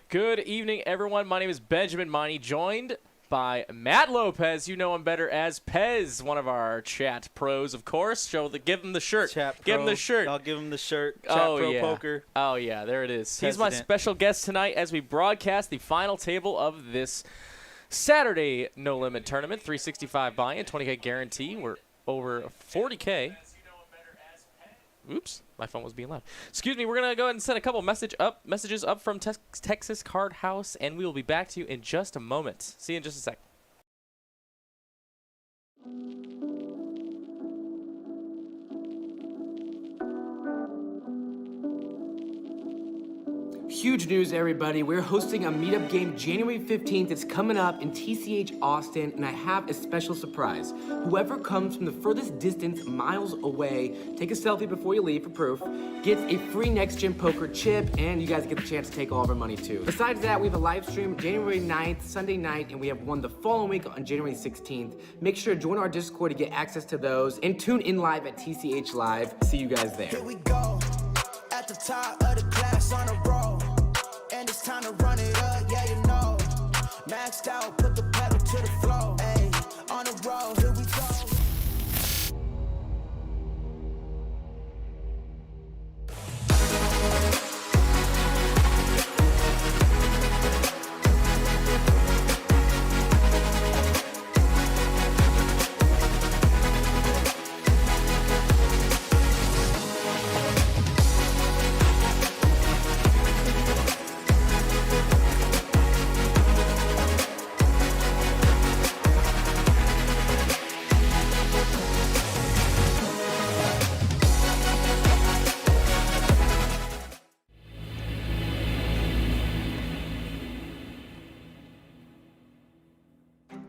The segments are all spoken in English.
Good evening, everyone. My name is Benjamin Miney, joined by Matt Lopez. You know him better as Pez, one of our chat pros, of course. Give him the shirt. Give him the shirt. I'll give him the shirt. Chat Pro Poker. Oh, yeah, there it is. President. He's my special guest tonight as we broadcast the final table of this Saturday No Limit Tournament. 365 buy-in, 20K guarantee. We're over 40K. Oops, my phone was being loud. Excuse me, we're going to go ahead and send a couple messages up from Texas Card House, and we will be back to you in just a moment. See you in just a sec. Huge news, everybody. We're hosting a meetup game January 15th. It's coming up in TCH Austin, and I have a special surprise. Whoever comes from the furthest distance, miles away, take a selfie before you leave for proof, gets a free next-gen poker chip, and you guys get the chance to take all of our money, too. Besides that, we have a live stream January 9th, Sunday night, and we have one the following week on January 16th. Make sure to join our Discord to get access to those, and tune in live at TCH Live. See you guys there. Here we go, at the top of the class on a roll. And it's time to run it up, yeah, you know. Maxed out, put the pedal to the floor. Hey, on the road, here we go.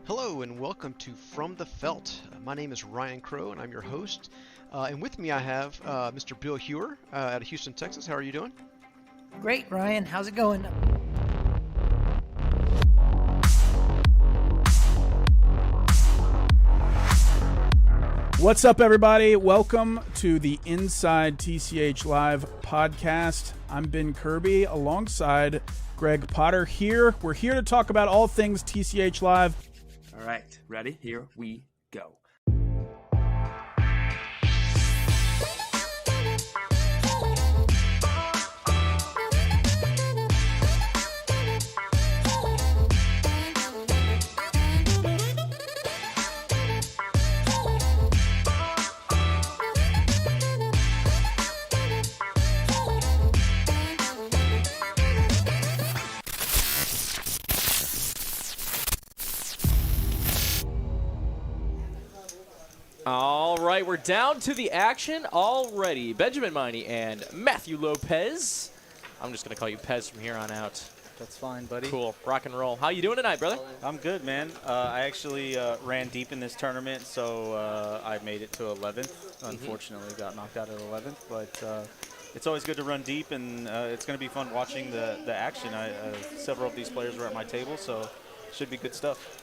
Hello and welcome to From the Felt. My name is Ryan Crow and I'm your host. And with me I have Mr. Bill Hewer out of Houston, Texas. How are you doing? Great, Ryan. How's it going? What's up, everybody? Welcome to the Inside TCH Live podcast. I'm Ben Kirby alongside Greg Potter here. We're here to talk about all things TCH Live. All right, ready? Here we go. All right, we're down to the action already. Benjamin Miney and Matthew Lopez. I'm just going to call you Pez from here on out. That's fine, buddy. Cool. Rock and roll. How you doing tonight, brother? I'm good, man. I actually ran deep in this tournament, so I made it to 11th. Unfortunately, got knocked out at 11th, but it's always good to run deep, and it's going to be fun watching the action. Several of these players were at my table, so should be good stuff.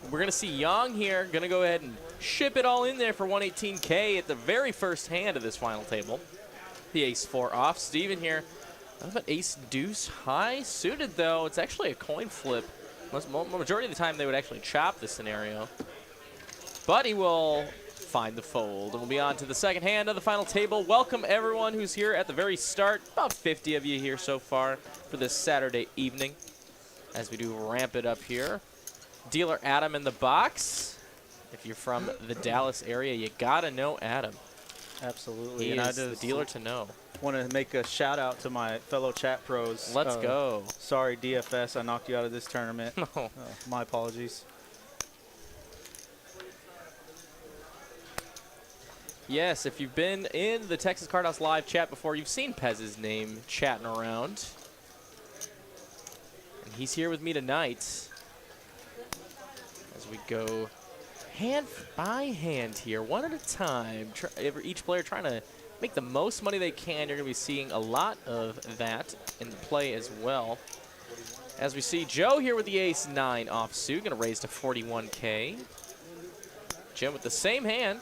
We're going to see Yang here, going to go ahead and ship it all in there for 118K at the very first hand of this final table. The ace-4 off. Steven here, how about ace-deuce high? Suited, though. It's actually a coin flip. Majority of the time, they would actually chop this scenario. But he will find the fold. And we'll be on to the second hand of the final table. Welcome, everyone who's here at the very start. About 50 of you here so far for this Saturday evening as we do ramp it up here. Dealer Adam in the box. If you're from the Dallas area, you gotta know Adam. Absolutely. He and is the dealer to know. Want to make a shout out to my fellow chat pros. Let's go. Sorry, DFS, I knocked you out of this tournament. No. My apologies. Yes, if you've been in the Texas Card House live chat before, you've seen Pez's name chatting around. And he's here with me tonight as we go hand by hand here, one at a time. Each player trying to make the most money they can. You're going to be seeing a lot of that in the play as well. As we see Joe here with the ace-9 offsuit, going to raise to 41K. Jim with the same hand.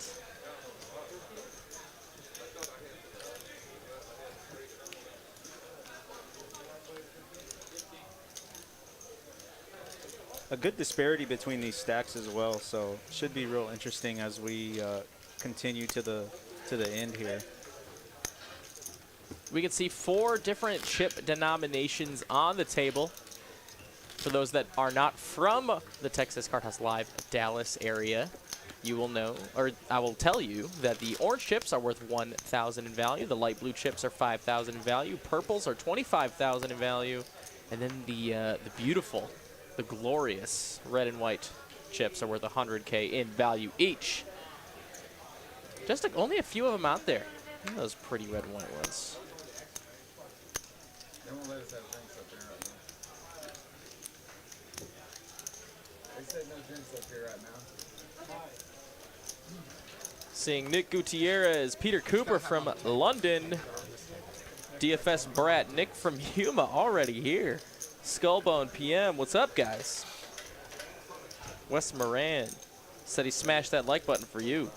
a good disparity between these stacks as well, so should be real interesting as we continue to the end here. We can see 4 different chip denominations on the table. For those that are not from the Texas Card House Live Dallas area, you will know, or I will tell you, that the orange chips are worth 1,000 in value. The light blue chips are 5,000 in value. Purples are 25,000 in value. And then the beautiful, the glorious red and white chips are worth 100K in value each. Just only a few of them out there. Look at those pretty red and white ones. They won't let us have drinks up here right now. They said no drinks up here right now. Seeing Nick Gutierrez, Peter Cooper from London, DFS Brat, Nick from Yuma already here. Skullbone PM, what's up, guys? Wes Moran said he smashed that like button for you.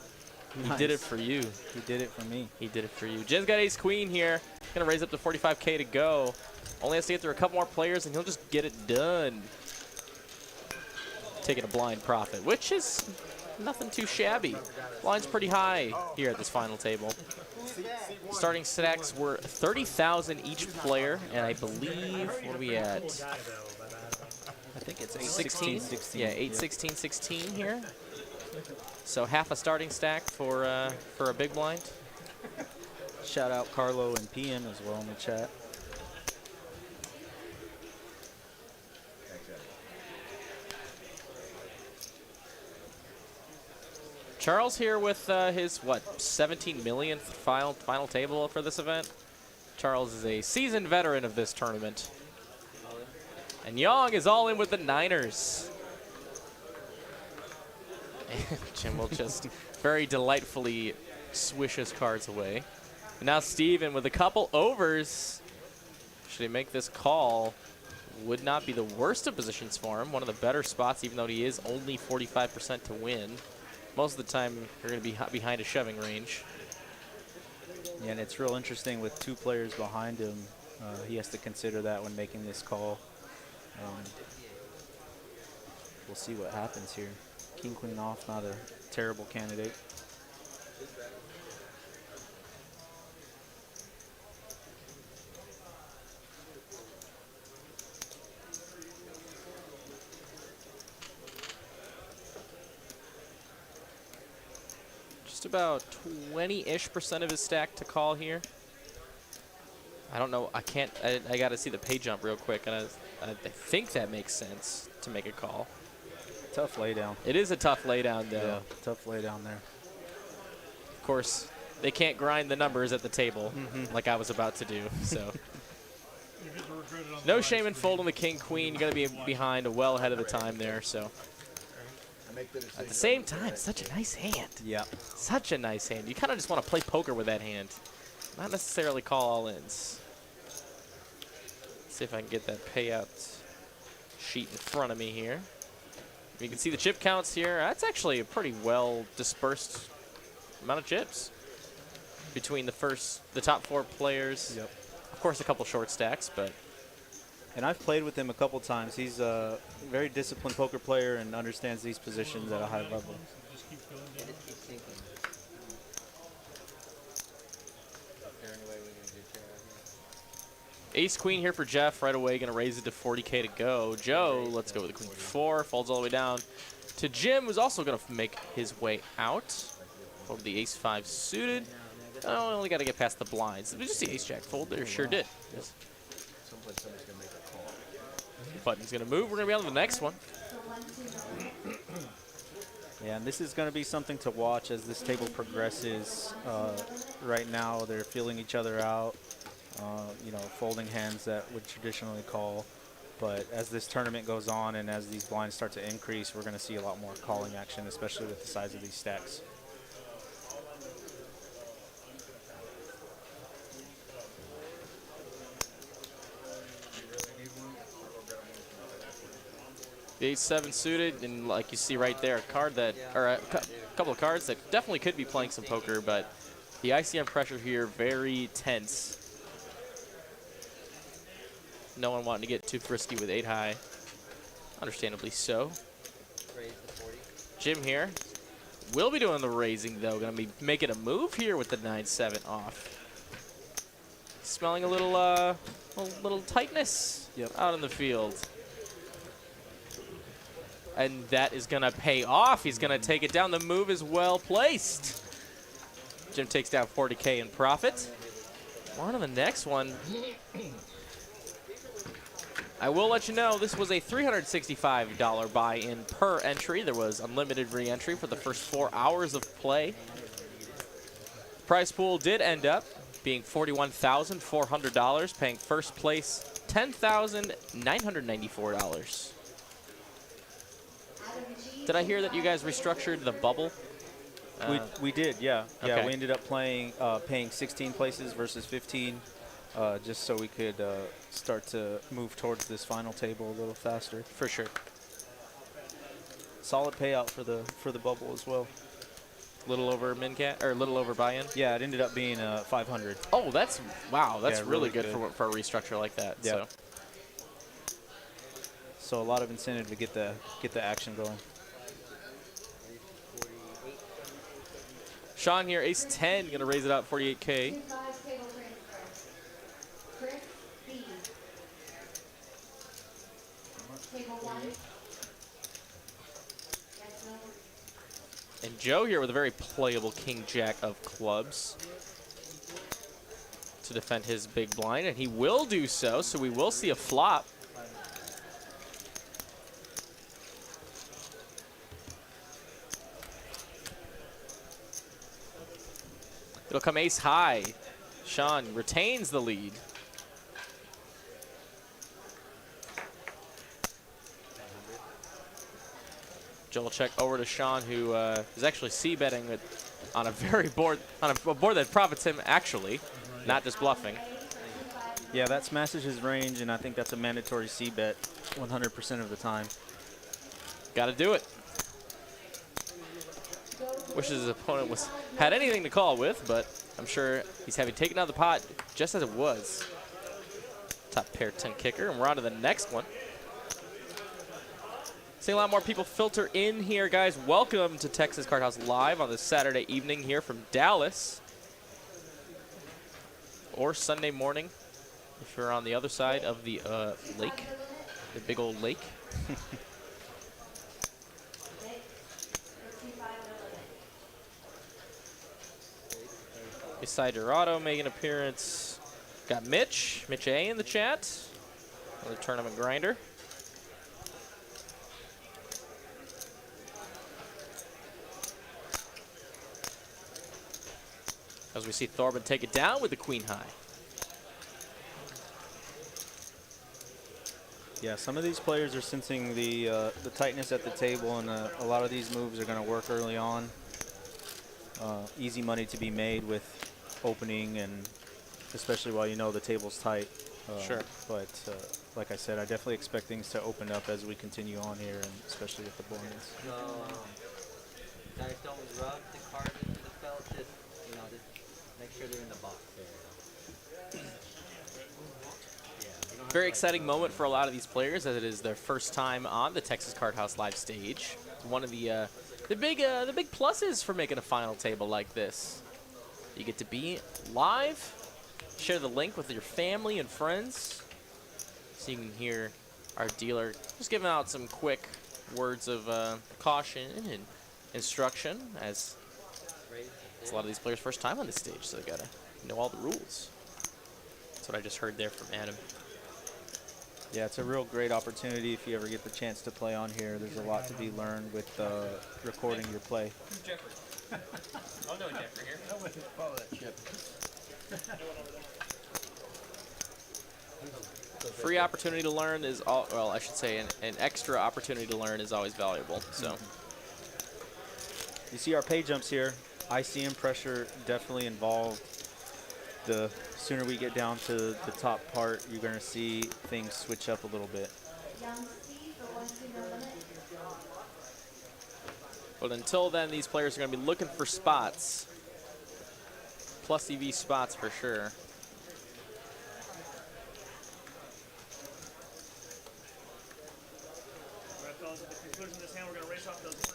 He did it for you. He did it for me. He did it for you. Jen's got ace queen here. Gonna raise up to 45K to go. Only has to get through a couple more players and he'll just get it done. Taking a blind profit, which is nothing too shabby. Blind's pretty high here at this final table. Starting stacks were 30,000 each player, and I believe, what are we at? I think it's 16? 16. Yeah, 8, 16, 16 here. So half a starting stack for a big blind. Shout out Carlo and PM as well in the chat. Charles here with his, what, 17 millionth final table for this event. Charles is a seasoned veteran of this tournament. And Young is all in with the Niners. And Jim will just very delightfully swish his cards away. And now Steven with a couple overs. Should he make this call? Would not be the worst of positions for him. One of the better spots, even though he is only 45% to win. Most of the time, you're going to be behind a shoving range. Yeah, and it's real interesting with 2 players behind him. He has to consider that when making this call. We'll see what happens here. King, queen off, not a terrible candidate. Just about 20-ish% of his stack to call here. I don't know. I got to see the pay jump real quick, and I think that makes sense to make a call. Tough laydown. It is a tough laydown, though. Yeah, tough laydown there. Of course, they can't grind the numbers at the table like I was about to do. So, no shame in folding the king queen. You're gonna be behind well ahead of the time there. So, at the same time, such a nice hand. Yeah. Such a nice hand. You kind of just want to play poker with that hand, not necessarily call all-ins. See if I can get that payout sheet in front of me here. You can see the chip counts here. That's actually a pretty well dispersed amount of chips between the top 4 players. Yep. Of course, a couple short stacks, but. And I've played with him a couple times. He's a very disciplined poker player and understands these positions at a high level. Ace queen here for Jeff right away, gonna raise it to 40K to go. Joe, let's go with the queen 4, folds all the way down to Jim, who's also gonna make his way out. Over the ace 5 suited. Oh, only gotta get past the blinds. Did we just see ace jack fold there? Sure did. Yes. Button's gonna move. We're gonna be on to the next one. Yeah, and this is going to be something to watch as this table progresses. Right now, they're feeling each other out. You know, folding hands that would traditionally call. But as this tournament goes on and as these blinds start to increase, we're going to see a lot more calling action, especially with the size of these stacks. The ace 7 suited, and like you see right there, a card that, or a couple of cards that definitely could be playing some poker, but the ICM pressure here very tense. No one wanting to get too frisky with 8 high. Understandably so. Jim here will be doing the raising, though. Going to be making a move here with the 9-7 off. Smelling a little tightness out in the field. And that is going to pay off. He's going to take it down. The move is well placed. Jim takes down 40K in profit. On to the next one. I will let you know this was a $365 buy-in per entry. There was unlimited re-entry for the first 4 hours of play. Prize pool did end up being $41,400, paying first place $10,994. Did I hear that you guys restructured the bubble? We did, yeah. Yeah, Okay. we ended up paying 16 places versus 15, just so we could start to move towards this final table a little faster. For sure. Solid payout for the bubble as well. Little over min-cat, or little over buy-in? Yeah, it ended up being 500. Oh, that's, wow, that's Yeah, really really good, good. for a restructure like that. Yeah. So. So a lot of incentive to get the action going. Sean here, ace 10, going to raise it up 48K. And Joe here with a very playable king-jack of clubs to defend his big blind, and he will do so, so we will see a flop. It'll come ace high. Sean retains the lead. Joel check over to Sean, who is actually c-betting on a very board, on a board that profits him actually, not just bluffing. Yeah, that smashes his range, and I think that's a mandatory c-bet 100% of the time. Got to do it. Wishes his opponent had anything to call with, but I'm sure he's having taken out the pot just as it was. Top pair 10 kicker, and we're on to the next one. Seeing a lot more people filter in here, guys. Welcome to Texas Card House Live on this Saturday evening here from Dallas. Or Sunday morning if you're on the other side of the lake, the big old lake. Beside Dorado making an appearance. Got Mitch A in the chat. Another tournament grinder. As we see Thorben take it down with the queen high. Yeah, some of these players are sensing the tightness at the table, and a lot of these moves are going to work early on. Easy money to be made with opening, and especially while you know the table's tight. Sure. But like I said, I definitely expect things to open up as we continue on here, and especially with the blinds. So, guys, don't rub the card into the felt. Just, just make sure they're in the box there. Very exciting moment for a lot of these players, as it is their first time on the Texas Card House Live stage. It's one of the big pluses for making a final table like this. You get to be live, share the link with your family and friends, so you can hear our dealer just giving out some quick words of caution and instruction, as it's a lot of these players' first time on this stage, so they gotta know all the rules. That's what I just heard there from Adam. Yeah, it's a real great opportunity if you ever get the chance to play on here. There's a lot to be learned with recording your play. Jeffrey. Oh no, Jeffrey here. I wouldn't follow that chip. Free opportunity to learn is well, I should say an extra opportunity to learn is always valuable. So you see our pay jumps here. ICM pressure definitely involved. The sooner we get down to the top part, you're going to see things switch up a little bit. But until then, these players are going to be looking for spots. Plus EV spots for sure.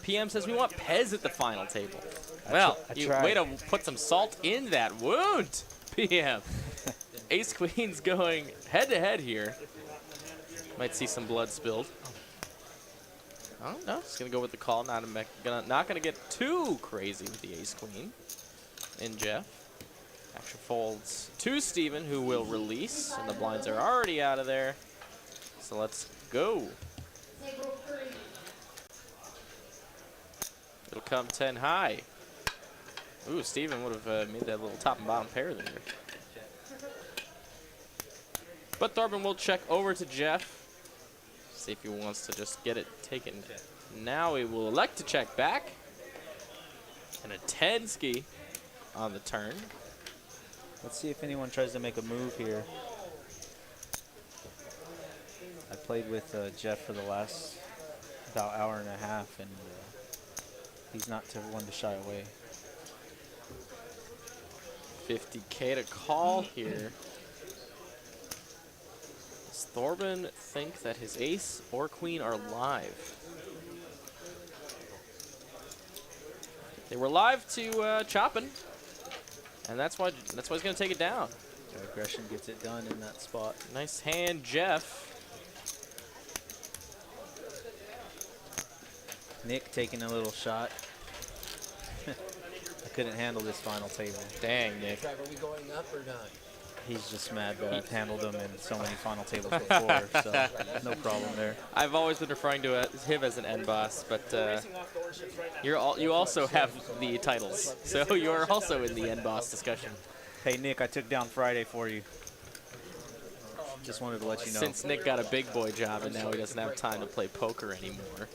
PM says we want Pez at the final table. Well, you tried. way to put some salt in that wound, PM. Ace Queen's going head-to-head here. Might see some blood spilled. Oh, no, just going to go with the call. Not going to get too crazy with the Ace Queen. And Jeff. Action folds to Steven, who will release. And the blinds are already out of there. So let's go. It'll come 10 high. Ooh, Steven would have made that little top and bottom pair there. But Thorben will check over to Jeff. See if he wants to just get it taken. Now he will elect to check back. And a 10 ski on the turn. Let's see if anyone tries to make a move here. I played with Jeff for the last about hour and a half, and he's not one to shy away. 50K to call here. Does Thorben think that his ace or queen are live? They were live to chopping, and that's why he's going to take it down. Aggression gets it done in that spot. Nice hand, Jeff. Nick taking a little shot. I couldn't handle this final table. Dang, Nick. Are we going up or not? He's just mad that I've handled him in so many final tables before, so no problem there. I've always been referring to him as an end boss, but you also have the titles, so you're also in the end boss discussion. Hey, Nick, I took down Friday for you. Just wanted to let you know. Since Nick got a big boy job and now he doesn't have time to play poker anymore.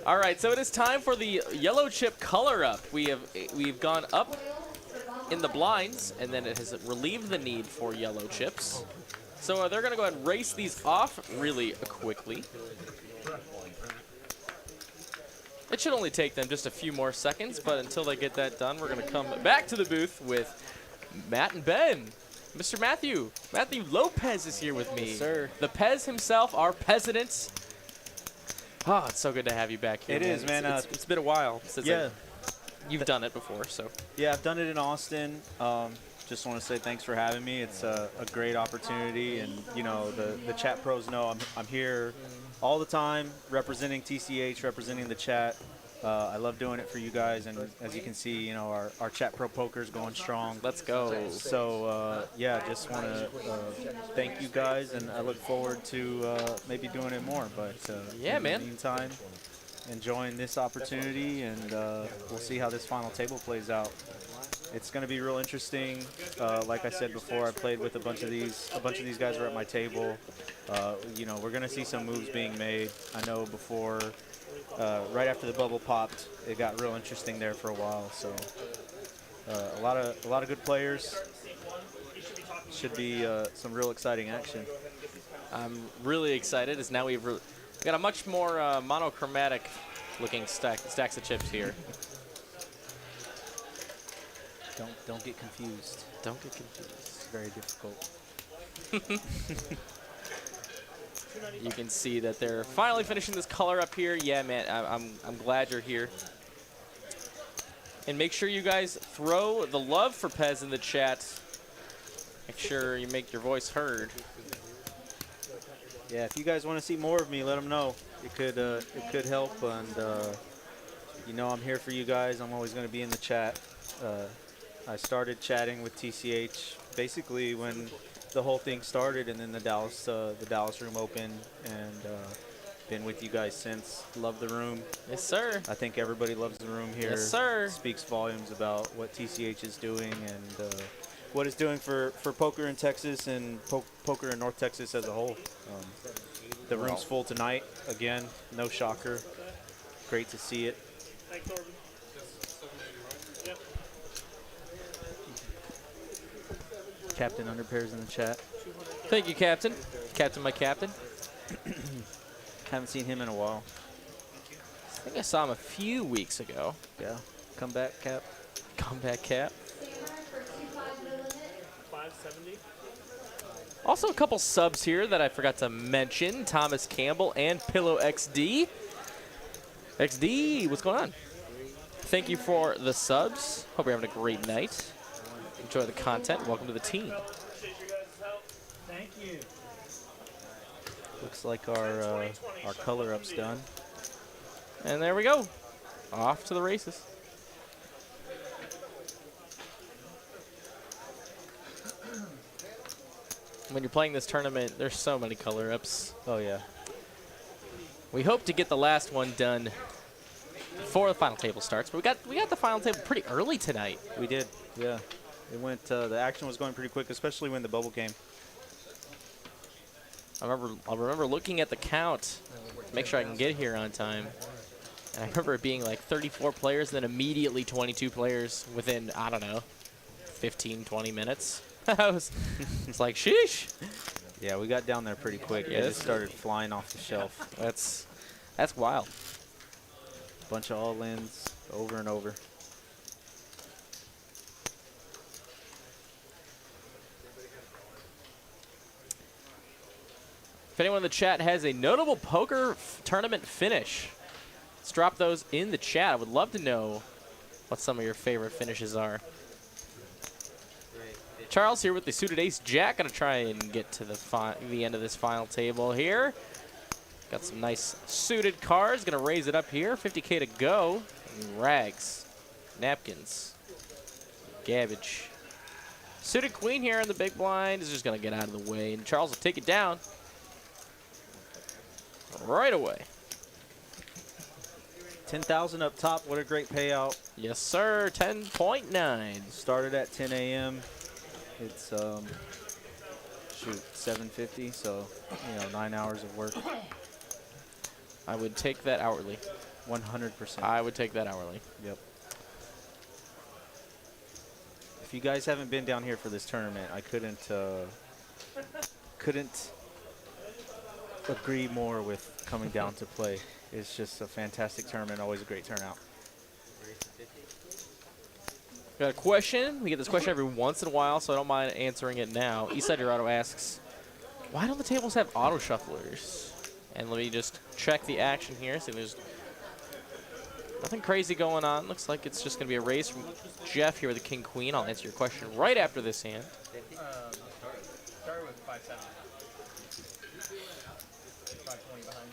All right, so it is time for the yellow chip color up. We've gone up in the blinds, and then it has relieved the need for yellow chips. So they're going to go ahead and race these off really quickly. It should only take them just a few more seconds, but until they get that done, we're going to come back to the booth with Matt and Ben. Mr. Matthew Lopez is here with me. Yes, sir. The Pez himself, our president. Oh, it's so good to have you back here. It is, man. It's been a while since you've done it before, so. Yeah, I've done it in Austin. Just want to say thanks for having me. It's a great opportunity, and you know the chat pros know I'm here all the time, representing TCH, representing the chat. I love doing it for you guys, and as you can see, you know our chat pro poker is going strong. Let's go. So yeah, just want to thank you guys, and I look forward to maybe doing it more. But yeah, in man. the meantime, enjoying this opportunity, and we'll see how this final table plays out. It's going to be real interesting. Like I said before, I played with a bunch of these guys are at my table. You know, we're going to see some moves being made. I know before, right after the bubble popped, it got real interesting there for a while. So a lot of good players. Should be some real exciting action. I'm really excited as now we've got a much more monochromatic looking stacks of chips here. Don't get confused. Don't get confused. It's very difficult. You can see that they're finally finishing this color up here. Yeah, man, I'm glad you're here. And make sure you guys throw the love for Pez in the chat. Make sure you make your voice heard. Yeah, if you guys want to see more of me, let them know. It could help, and you know I'm here for you guys. I'm always going to be in the chat. I started chatting with TCH basically when the whole thing started, and then the Dallas room opened, and been with you guys since. Love the room. Yes, sir. I think everybody loves the room here. Yes, sir. Speaks volumes about what TCH is doing and what it's doing for poker in Texas and poker in North Texas as a whole. The room's full tonight. Again, no shocker. Great to see it. Thanks, Thorben. Yep. Captain Underpairs in the chat. Thank you, Captain. Captain, my captain. Haven't seen him in a while. I think I saw him a few weeks ago. Yeah. Come back, Cap. Come back, Cap. 570. Also, a couple subs here that I forgot to mention. Thomas Campbell and Pillow XD. XD, what's going on? Thank you for the subs. Hope you're having a great night. Enjoy the content. Welcome to the team. Thank you. Looks like our color up's done. And there we go. Off to the races. When you're playing this tournament, there's so many color ups. Oh, yeah. We hope to get the last one done before the final table starts, but we got the final table pretty early tonight. We did, yeah. It went. The action was going pretty quick, especially when the bubble came. I remember looking at the count to make sure I can get here on time. And I remember it being like 34 players, and then immediately 22 players within, I don't know, 15, 20 minutes. It's like, sheesh. Yeah, we got down there pretty quick. Yeah, It just started flying off the shelf. That's wild. Bunch of all-ins over and over. If anyone in the chat has a notable poker tournament finish, let's drop those in the chat. I would love to know what some of your favorite finishes are. Charles here with the suited ace jack. Gonna try and get to the end of this final table here. Got some nice suited cards. Gonna raise it up here. 50K to go. And rags, napkins, garbage. Suited queen here in the big blind is just gonna get out of the way, and Charles will take it down right away. 10,000 up top. What a great payout. Yes, sir. 10.9. Started at 10 a.m. It's, shoot, 7:50, so, 9 hours of work. I would take that hourly. 100%. I would take that hourly. Yep. If you guys haven't been down here for this tournament, I couldn't agree more with coming down to play. It's just a fantastic tournament, always a great turnout. Got a question. We get this question every once in a while, so I don't mind answering it now. Eastside Dorado asks, why don't the tables have auto shufflers? And let me just check the action here. See, there's nothing crazy going on. Looks like it's just going to be a raise from Jeff here with the king queen. I'll answer your question right after this hand. Started with 5-7. 520 behind.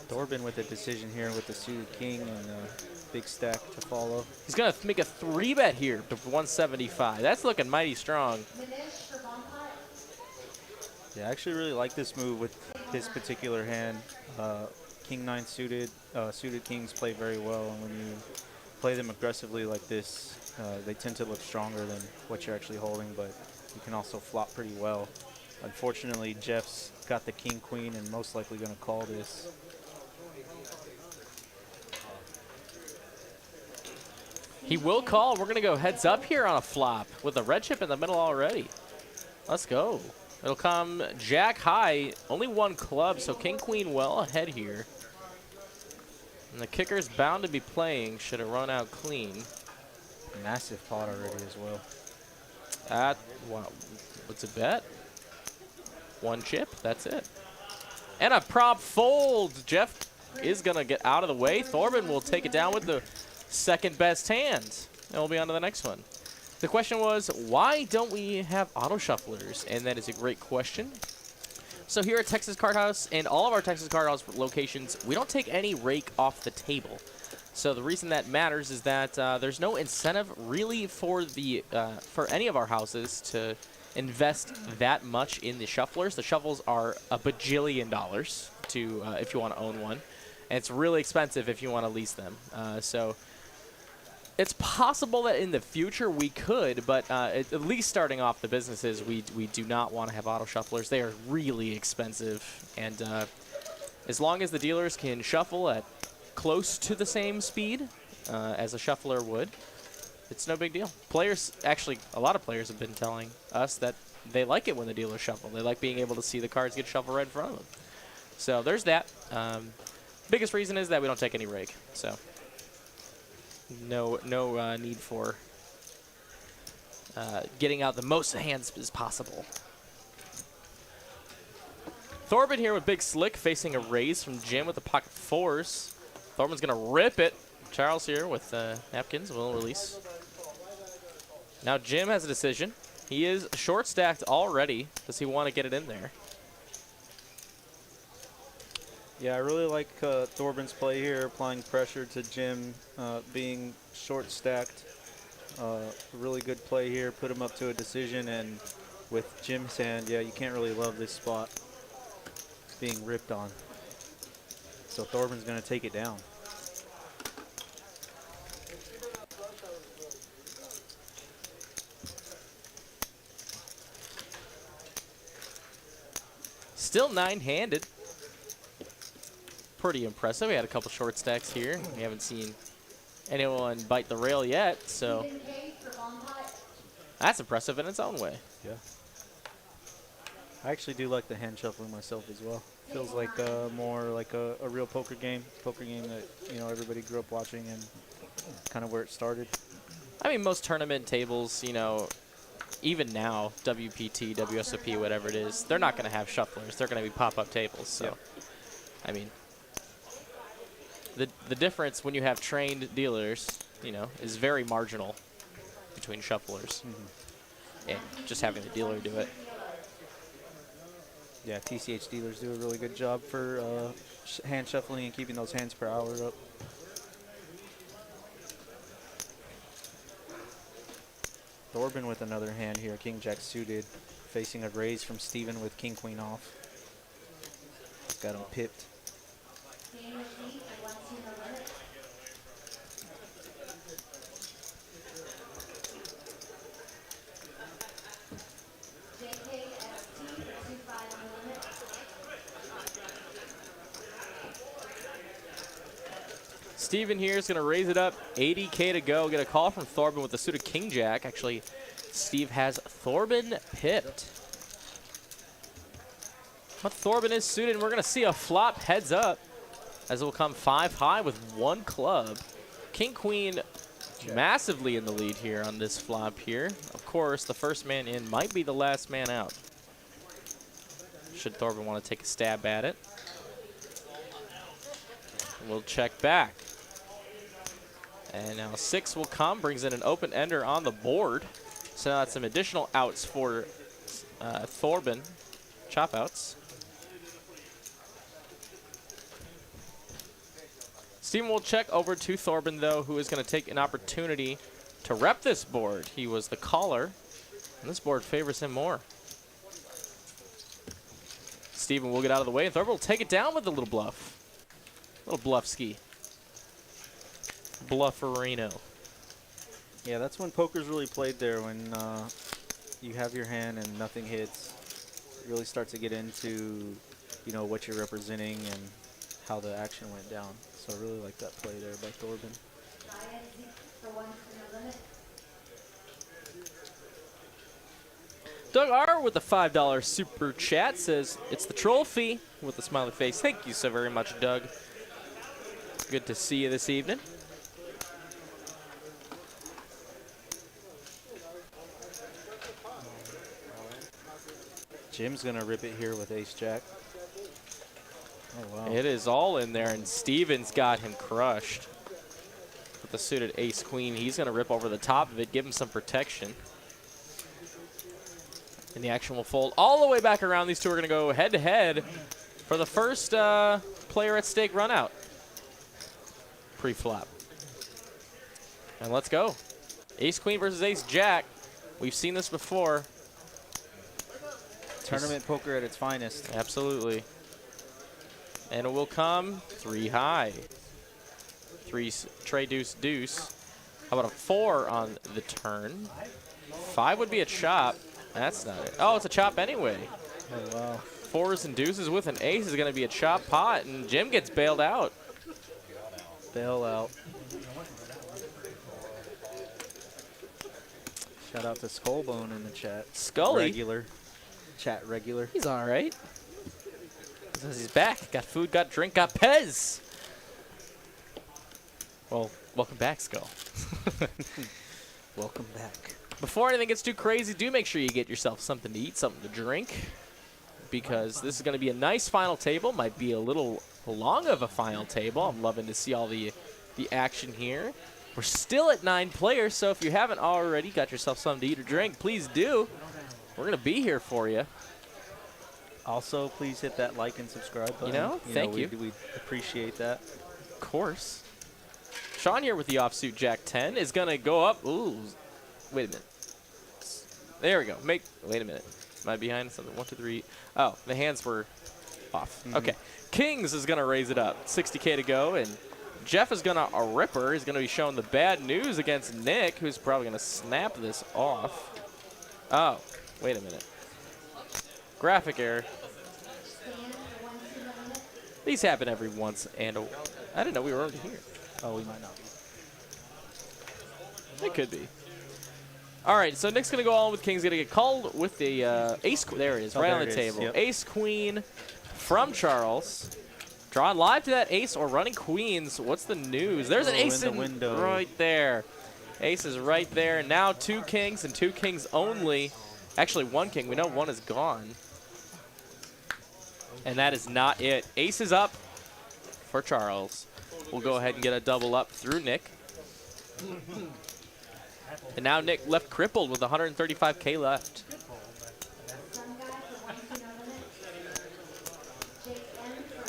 Thorben with a decision here with the suited king and big stack to follow. He's going to make a 3-bet here to 175. That's looking mighty strong. Yeah, I actually really like this move with this particular hand. King 9 suited, suited kings play very well, and when you play them aggressively like this, they tend to look stronger than what you're actually holding, but you can also flop pretty well. Unfortunately, Jeff's got the king queen and most likely going to call this. He will call. We're going to go heads up here on a flop with a red chip in the middle already. Let's go. It'll come jack high, only one club, so king queen well ahead here. And the kicker's bound to be playing should it run out clean. Massive pot already as well. Wow. What's a bet? One chip, that's it. And a prop fold. Jeff is going to get out of the way. Thorben will take it down with the second best hand. And we'll be on to the next one. The question was, why don't we have auto shufflers? And that is a great question. So here at Texas Card House and all of our Texas Card House locations, we don't take any rake off the table. So the reason that matters is that there's no incentive really for any of our houses to invest that much in the shufflers. The shuffles are a bajillion dollars to if you want to own one, and it's really expensive if you want to lease them. So it's possible that in the future we could, but at least starting off the businesses, we do not want to have auto shufflers. They are really expensive, and as long as the dealers can shuffle at close to the same speed as a shuffler would, it's no big deal. Players, actually, a lot of players have been telling us that they like it when the dealers shuffle. They like being able to see the cards get shuffled right in front of them. So there's that. Biggest reason is that we don't take any rake. So No need for getting out the most hands as possible. Thorben here with Big Slick facing a raise from Jim with the pocket fours. Thorben's going to rip it. Charles here with napkins will release. Now Jim has a decision. He is short stacked already. Does he want to get it in there? Yeah, I really like Thorben's play here, applying pressure to Jim, being short stacked. Really good play here, put him up to a decision, and with Jim's hand, yeah, you can't really love this spot being ripped on. So Thorben's going to take it down. Still 9-handed. Pretty impressive. We had a couple short stacks here. We haven't seen anyone bite the rail yet, so that's impressive in its own way. Yeah. I actually do like the hand shuffling myself as well. Feels like more like a real poker game that everybody grew up watching and kind of where it started. I mean, most tournament tables, even now, WPT, WSOP, whatever it is, they're not going to have shufflers. They're going to be pop-up tables. So, yeah. I mean, the difference when you have trained dealers, is very marginal between shufflers and just having the dealer do it. Yeah, TCH dealers do a really good job for hand shuffling and keeping those hands per hour up. Thorben with another hand here, King Jack suited, facing a raise from Steven with King Queen off. Got him pipped. Steven here is going to raise it up. 80K to go. Get a call from Thorben with the suited King Jack. Actually, Steve has Thorben pipped. But Thorben is suited, and we're going to see a flop heads up as it will come 5 high with 1 club. King Queen massively in the lead here on this flop here. Of course, the first man in might be the last man out. Should Thorben want to take a stab at it. We'll check back. And now 6 will come, brings in an open ender on the board. So now that's some additional outs for Thorben, chop outs. Steven will check over to Thorben, though, who is going to take an opportunity to rep this board. He was the caller, and this board favors him more. Steven will get out of the way, and Thorben will take it down with a little bluff. Little bluff ski. Blufferino. Yeah, that's when poker's really played there, when you have your hand and nothing hits. It really starts to get into, what you're representing and how the action went down. So I really like that play there by Thorben. Doug R. with the $5 super chat says, it's the troll fee with a smiley face. Thank you so very much, Doug. Good to see you this evening. Jim's going to rip it here with ace-jack. Oh, wow. It is all in there, and Steven's got him crushed. With the suited ace-queen, he's going to rip over the top of it, give him some protection. And the action will fold all the way back around. These two are going to go head-to-head for the first player at stake run out. Pre-flop. And let's go. Ace-queen versus ace-jack. We've seen this before. Tournament poker at its finest. Absolutely. And it will come 3 high. 3 tray deuce deuce. How about a 4 on the turn? 5 would be a chop. That's not it. Oh, it's a chop anyway. Oh, wow. 4s and deuces with an ace is going to be a chop pot, and Jim gets bailed out. Bail out. Shout out to Skullbone in the chat. Scully. Regular. Chat regular. He's all right. Says he's back. Got food, got drink, got Pez. Well, Welcome back, Skull. Welcome back. Before anything gets too crazy, do make sure you get yourself something to eat, something to drink, because this is going to be a nice final table. Might be a little long of a final table. I'm loving to see all the action here. We're still at 9 players, so if you haven't already got yourself something to eat or drink, please do. We're going to be here for you. Also, please hit that like and subscribe button. Thank you. We appreciate that. Of course. Sean here with the offsuit Jack 10 is going to go up. Ooh, wait a minute. There we go. Wait a minute. Am I behind something? 1, 2, 3. Oh, the hands were off. Okay. Kings is going to raise it up. 60K to go, and Jeff is going to a ripper. He's going to be showing the bad news against Nick, who's probably going to snap this off. Oh, wait a minute. Graphic error. These happen every once and I didn't know we were already here. Oh, we might not be. It could be. All right, so Nick's going to go on with King's going to get called with the ace. There it is, right on the table. Yep. Ace queen from Charles. Drawn live to that ace or running queens. What's the news? There's an ace in the window right there. Ace is right there. Now 2 kings and 2 kings only. Actually, 1 king. We know 1 is gone. And that is not it. Ace is up for Charles. We'll go ahead and get a double up through Nick. And now Nick left crippled with 135K left.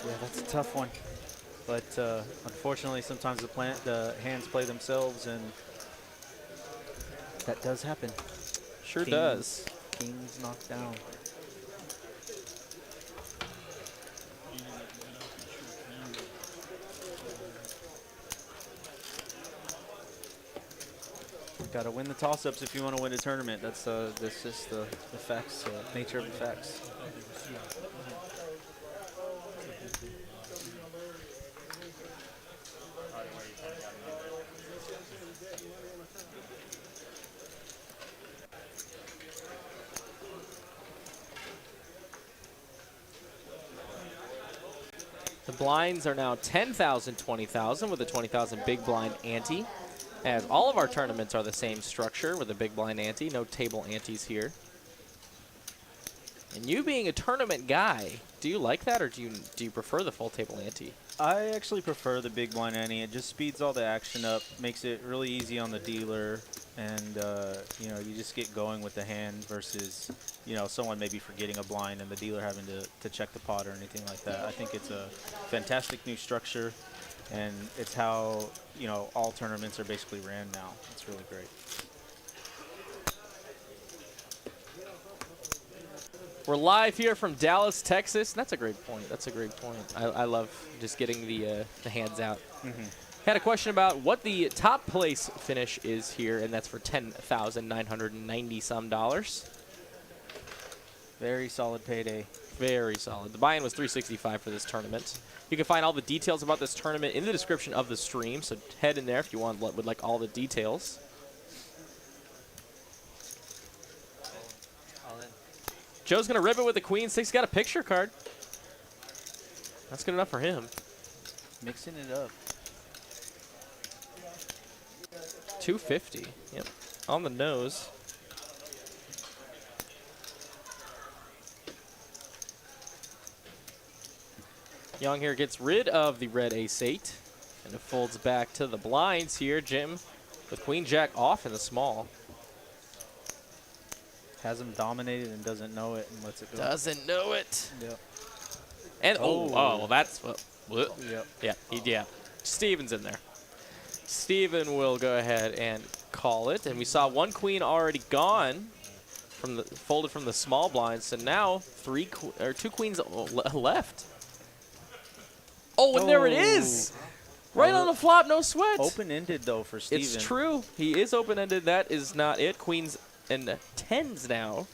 Yeah, that's a tough one. But unfortunately, sometimes the hands play themselves, and that does happen. Sure does. Kings knocked down. Got to win the toss-ups if you want to win a tournament. That's just the facts, nature of the facts. The blinds are now 10,000, 20,000 with a 20,000 big blind ante. As all of our tournaments are the same structure with a big blind ante, no table antes here. And you being a tournament guy, do you like that or do you prefer the full table ante? I actually prefer the big blind ante. It just speeds all the action up, makes it really easy on the dealer, and you know, you just get going with the hand versus, you know, someone maybe forgetting a blind and the dealer having to check the pot or anything like that. I think it's a fantastic new structure, and it's how, you know, all tournaments are basically ran now. It's really great. We're live here from Dallas, Texas. That's a great point. That's a great point. I love just getting the hands out. Had a question about what the top place finish is here, and that's for $10,990 some. Very solid payday. Very solid. The buy-in was $365 for this tournament. You can find all the details about this tournament in the description of the stream, so head in there if you would like all the details. Joe's going to rip it with the queen six. Got a picture card. That's good enough for him. Mixing it up. 250. Yep. On the nose. Young here gets rid of the red ace-8. And it folds back to the blinds here. Jim with queen jack off in the small. Has him dominated and doesn't know it and lets it go. Doesn't know it. Yep. And well, that's Yep. yeah. Steven's in there. Steven will go ahead and call it, and we saw one queen already gone from the folded from the small blind. So now two queens left. Oh, and there it is. Right on the flop, no sweat. Open-ended though for Steven. It's true. He is open-ended. That is not it. Queens and tens now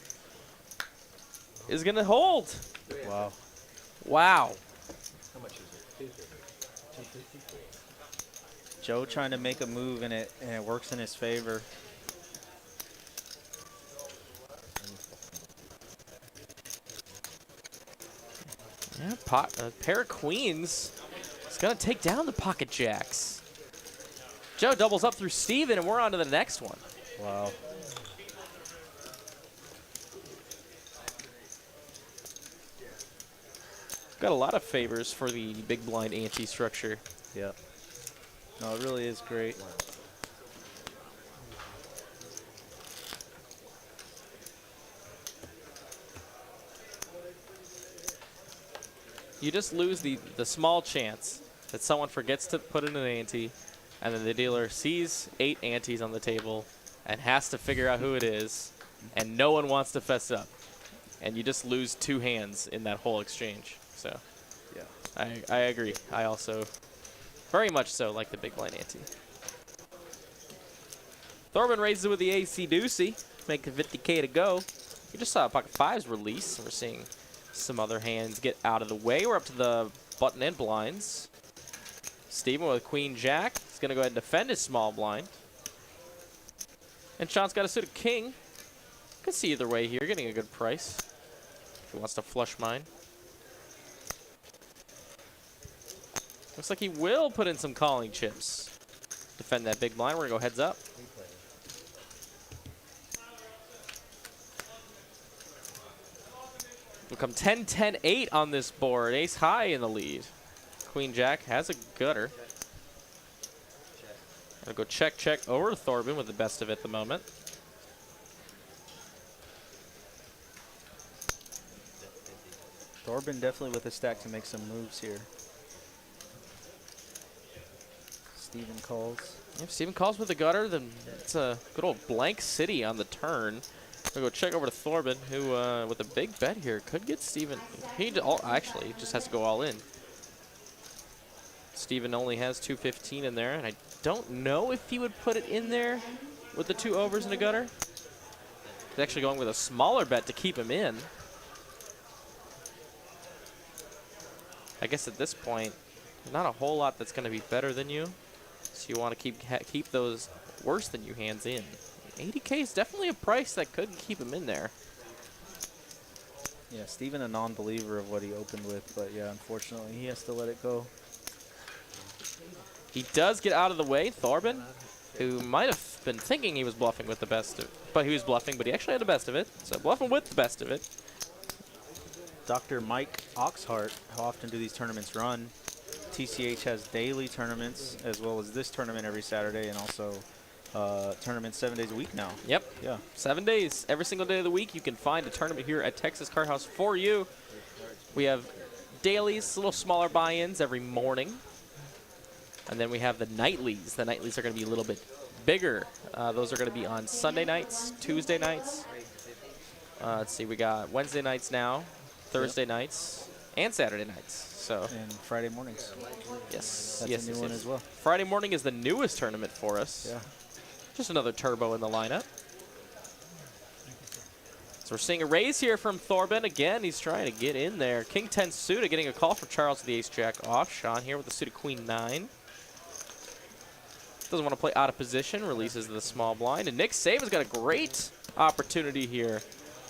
is going to hold. Wow. Wow. How much is it? Joe trying to make a move and it works in his favor. Yeah, a pair of queens is going to take down the pocket jacks. Joe doubles up through Steven, and we're on to the next one. Wow. Got a lot of favors for the big blind ante structure. Yeah. No, it really is great. You just lose the small chance that someone forgets to put in an ante, and then the dealer sees 8 antes on the table and has to figure out who it is, and no one wants to fess up. And you just lose 2 hands in that whole exchange. So, yeah, I agree. I also very much so like the big blind ante. Thorben raises it with the AC Deucey, making 50K to go. We just saw a pocket 5s release, and we're seeing some other hands get out of the way. We're up to the button and blinds. Steven with Queen Jack. He's going to go ahead and defend his small blind. And Sean's got a suit of king. Could see either way here, getting a good price. If he wants to flush mine. Looks like he will put in some calling chips. Defend that big blind. We're going to go heads up. We'll come 10-10-8 on this board. Ace high in the lead. Queen Jack has a gutter. Gonna go check over to Thorben with the best of it at the moment. Thorben definitely with a stack to make some moves here. Steven calls. If Steven calls with a gutter, then it's a good old blank city on the turn. We'll go check over to Thorben, who, with a big bet here, could get Steven. Actually, just has to go all in. Steven only has 215 in there, and I don't know if he would put it in there with the 2 overs and a gutter. He's actually going with a smaller bet to keep him in. I guess at this point, not a whole lot that's going to be better than you. So you want to keep those worse than you hands in. 80K is definitely a price that could keep him in there. Yeah, Steven a non-believer of what he opened with, but yeah, unfortunately he has to let it go. He does get out of the way, Thorben, who might have been thinking he was bluffing with the best of it. But he was bluffing, but he actually had the best of it. So bluffing with the best of it. Dr. Mike Oxhart, how often do these tournaments run? TCH has daily tournaments as well as this tournament every Saturday, and also tournaments 7 days a week now. Yep. Yeah. 7 days. Every single day of the week you can find a tournament here at Texas Card House for you. We have dailies, a little smaller buy-ins every morning. And then we have the nightlies. The nightlies are going to be a little bit bigger. Those are going to be on Sunday nights, Tuesday nights. Let's see, we got Wednesday nights now, Thursday nights, and Saturday nights. So and Friday mornings. Yes. That's yes, a new one as well. Friday morning is the newest tournament for us. Yeah. Just another turbo in the lineup. So we're seeing a raise here from Thorben. Again, he's trying to get in there. King 10 suited, getting a call from Charles with the ace jack off. Sean here with the suited queen 9. Doesn't want to play out of position, releases the small blind. And Nick Saban's got a great opportunity here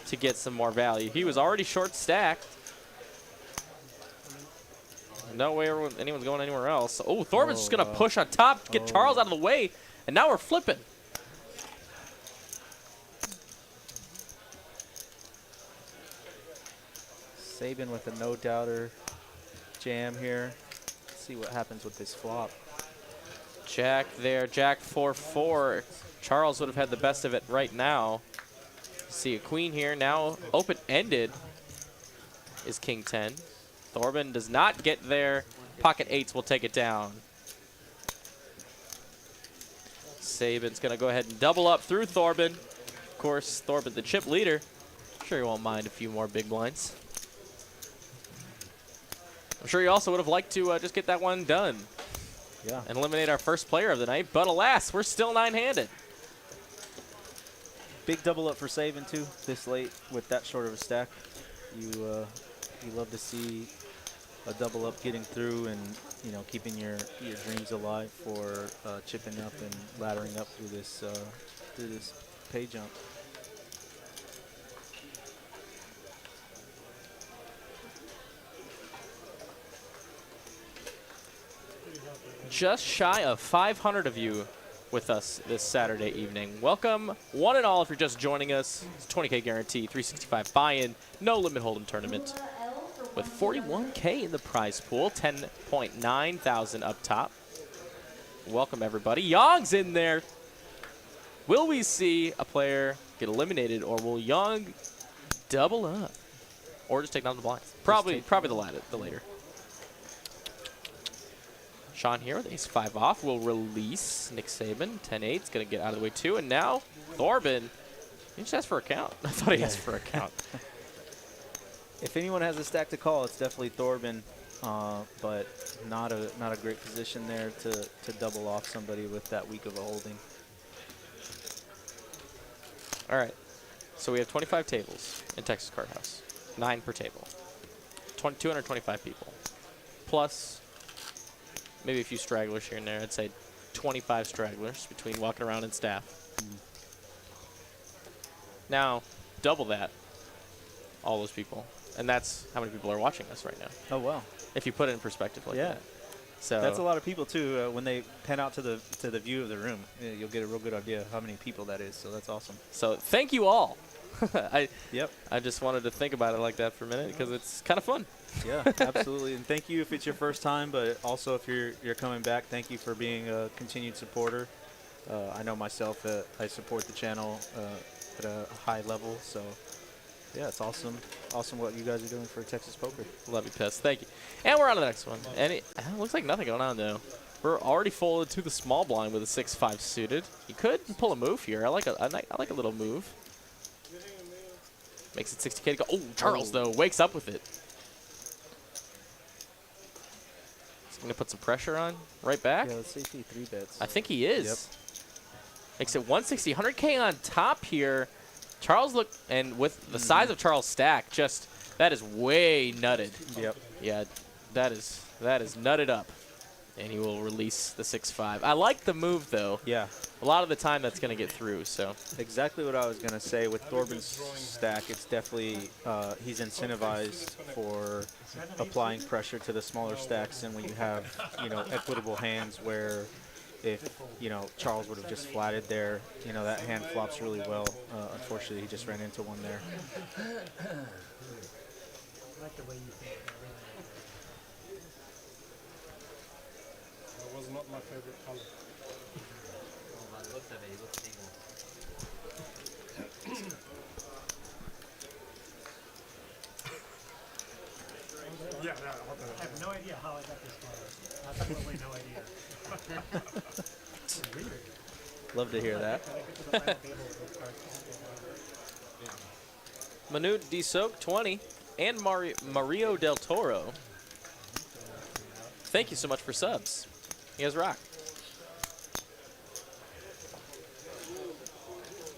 to get some more value. He was already short stacked. No way anyone's going anywhere else. Oh, Thorben's just going to push on top to get Charles out of the way. And now we're flipping. Saban with a no-doubter jam here. Let's see what happens with this flop. Jack there, Jack 4-4. Charles would have had the best of it right now. See a queen here, now open-ended is King 10. Thorben does not get there. Pocket 8s will take it down. Saban's gonna go ahead and double up through Thorben. Of course, Thorben, the chip leader. I'm sure he won't mind a few more big blinds. I'm sure he also would have liked to just get that one done. Yeah. And eliminate our first player of the night, but alas, we're still 9-handed. Big double up for Saban too, this late with that short of a stack. You love to see a double up getting through and keeping your dreams alive for chipping up and laddering up through this pay jump. just shy of 500 of you with us this Saturday evening. Welcome, one and all, if you're just joining us. It's 20K guarantee, 365 buy-in, no limit hold'em tournament. With 41K in the prize pool, 10.9 thousand up top. Welcome, everybody. Young's in there. Will we see a player get eliminated, or will Young double up? Or just take down the blinds? Probably the later. Sean here with ace-5 off will release Nick Saban. 10-8 is going to get out of the way too. And now Thorben, he just asked for a count. I thought he asked for a count. If anyone has a stack to call, it's definitely Thorben, but not a great position there to double off somebody with that weak of a holding. All right, so we have 25 tables in Texas Card House, 9 per table, 225 people, plus maybe a few stragglers here and there. I'd say 25 stragglers between walking around and staff. Now, double that, all those people, and that's how many people are watching us right now. Oh, wow. If you put it in perspective like that. So that's a lot of people too. When they pan out to the view of the room, you'll get a real good idea of how many people that is. So that's awesome. So thank you all. I just wanted to think about it like that for a minute because it's kind of fun. Yeah, absolutely. And thank you if it's your first time, but also if you're coming back, thank you for being a continued supporter. I know myself that I support the channel at a high level, so yeah, it's awesome what you guys are doing for Texas Poker. Love you, Piss. Thank you. And we're on to the next one. And it looks like nothing going on, though. We're already folded to the small blind with a 6-5 suited. You could pull a move here. I like a little move. Makes it 60K to go. Oh, Charles, though, wakes up with it. He's going to put some pressure on right back. Yeah, let's see if he 3-bets. I think he is. Yep. Makes it 160. 100K on top here. Charles and with the size of Charles' stack, that is way nutted. Yep. Yeah, that is nutted up. And he will release the 6-5. I like the move, though. Yeah. A lot of the time that's going to get through, so. Exactly what I was going to say. With Thorben's stack, it's definitely, he's incentivized for applying pressure to the smaller stacks. And when you have, equitable hands where if, Charles would have just flatted there, that hand flops really well. Unfortunately, he just ran into one there. That was not my favorite color. Looks at it, he looks evil. Yeah, I have no idea how I got this far. Absolutely no idea. Love to hear that. Manute DeSoak, 20, and Mario Del Toro. Thank you so much for subs. You guys rock.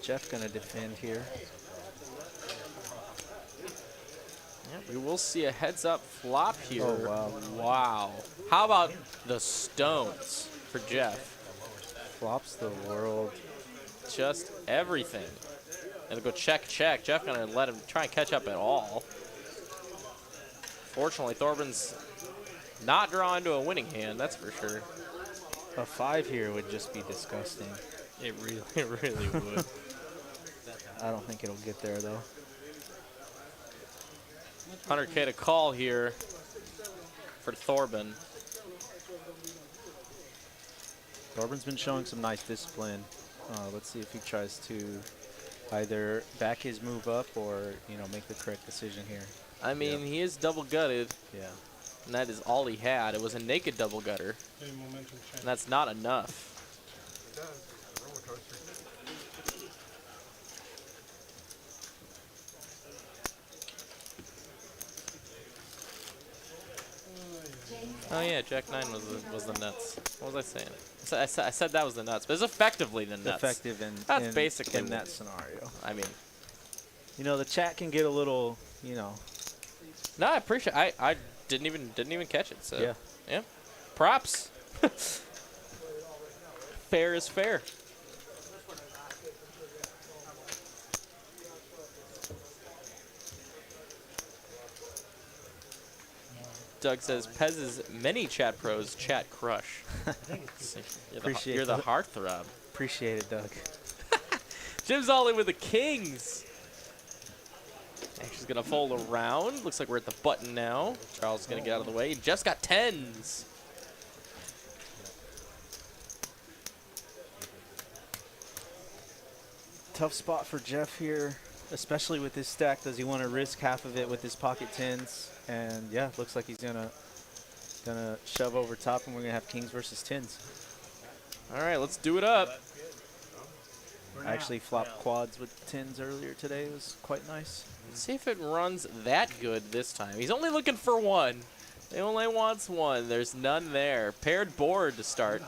Jeff gonna defend here. We will see a heads-up flop here. Oh, wow. Wow. How about the stones for Jeff? Flops the world. Just everything. It'll go check, check. Jeff gonna let him try and catch up at all. Fortunately, Thorben's not drawing to a winning hand, that's for sure. A 5 here would just be disgusting. It really would. I don't think it'll get there, though. 100K to call here for Thorben. Thorben's been showing some nice discipline. Let's see if he tries to either back his move up or, make the correct decision here. I mean, he is double gutted. Yeah. And that is all he had. It was a naked double gutter. And that's not enough. Oh yeah, Jack 9 was the nuts. What was I saying? I said that was the nuts, but it's effectively the nuts. Effective That's basically in that scenario. I mean, the chat can get a little, No, I appreciate. I didn't even catch it. So yeah. Props. Fair is fair. Doug says, Pez's many chat pros chat crush. Appreciate you're the that. heartthrob. Appreciate it, Doug. Jim's all in with the kings. She's going to fold around. Looks like we're at the button now. Charles is going to get out of the way. Jeff's got 10s. Tough spot for Jeff here, especially with this stack. Does he want to risk half of it with his pocket 10s? And yeah, looks like he's gonna shove over top, and we're gonna have kings versus 10s. All right, let's do it up. I actually flopped quads with 10s earlier today. It was quite nice. Let's see if it runs that good this time. He's only looking for one. He only wants one. There's none there. Paired board to start.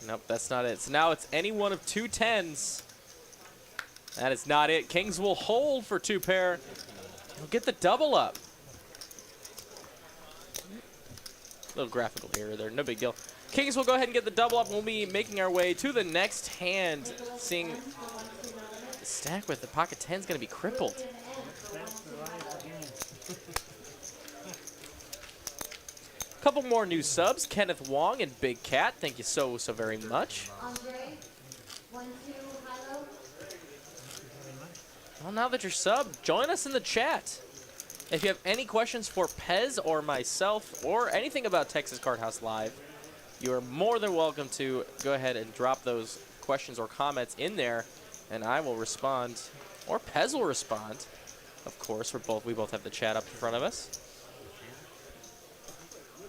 Nope, that's not it. So now it's any one of 2 10s. That is not it. Kings will hold for 2 pair. He'll get the double up. Little graphical error there, no big deal. Kings will go ahead and get the double up. We'll be making our way to the next hand, seeing the stack with the pocket 10 is going to be crippled. Couple more new subs, Kenneth Wong and Big Cat. Thank you so very much. Well, now that you're subbed, join us in the chat. If you have any questions for Pez or myself or anything about Texas Card House Live, you are more than welcome to go ahead and drop those questions or comments in there, and I will respond, or Pez will respond. Of course, we both have the chat up in front of us.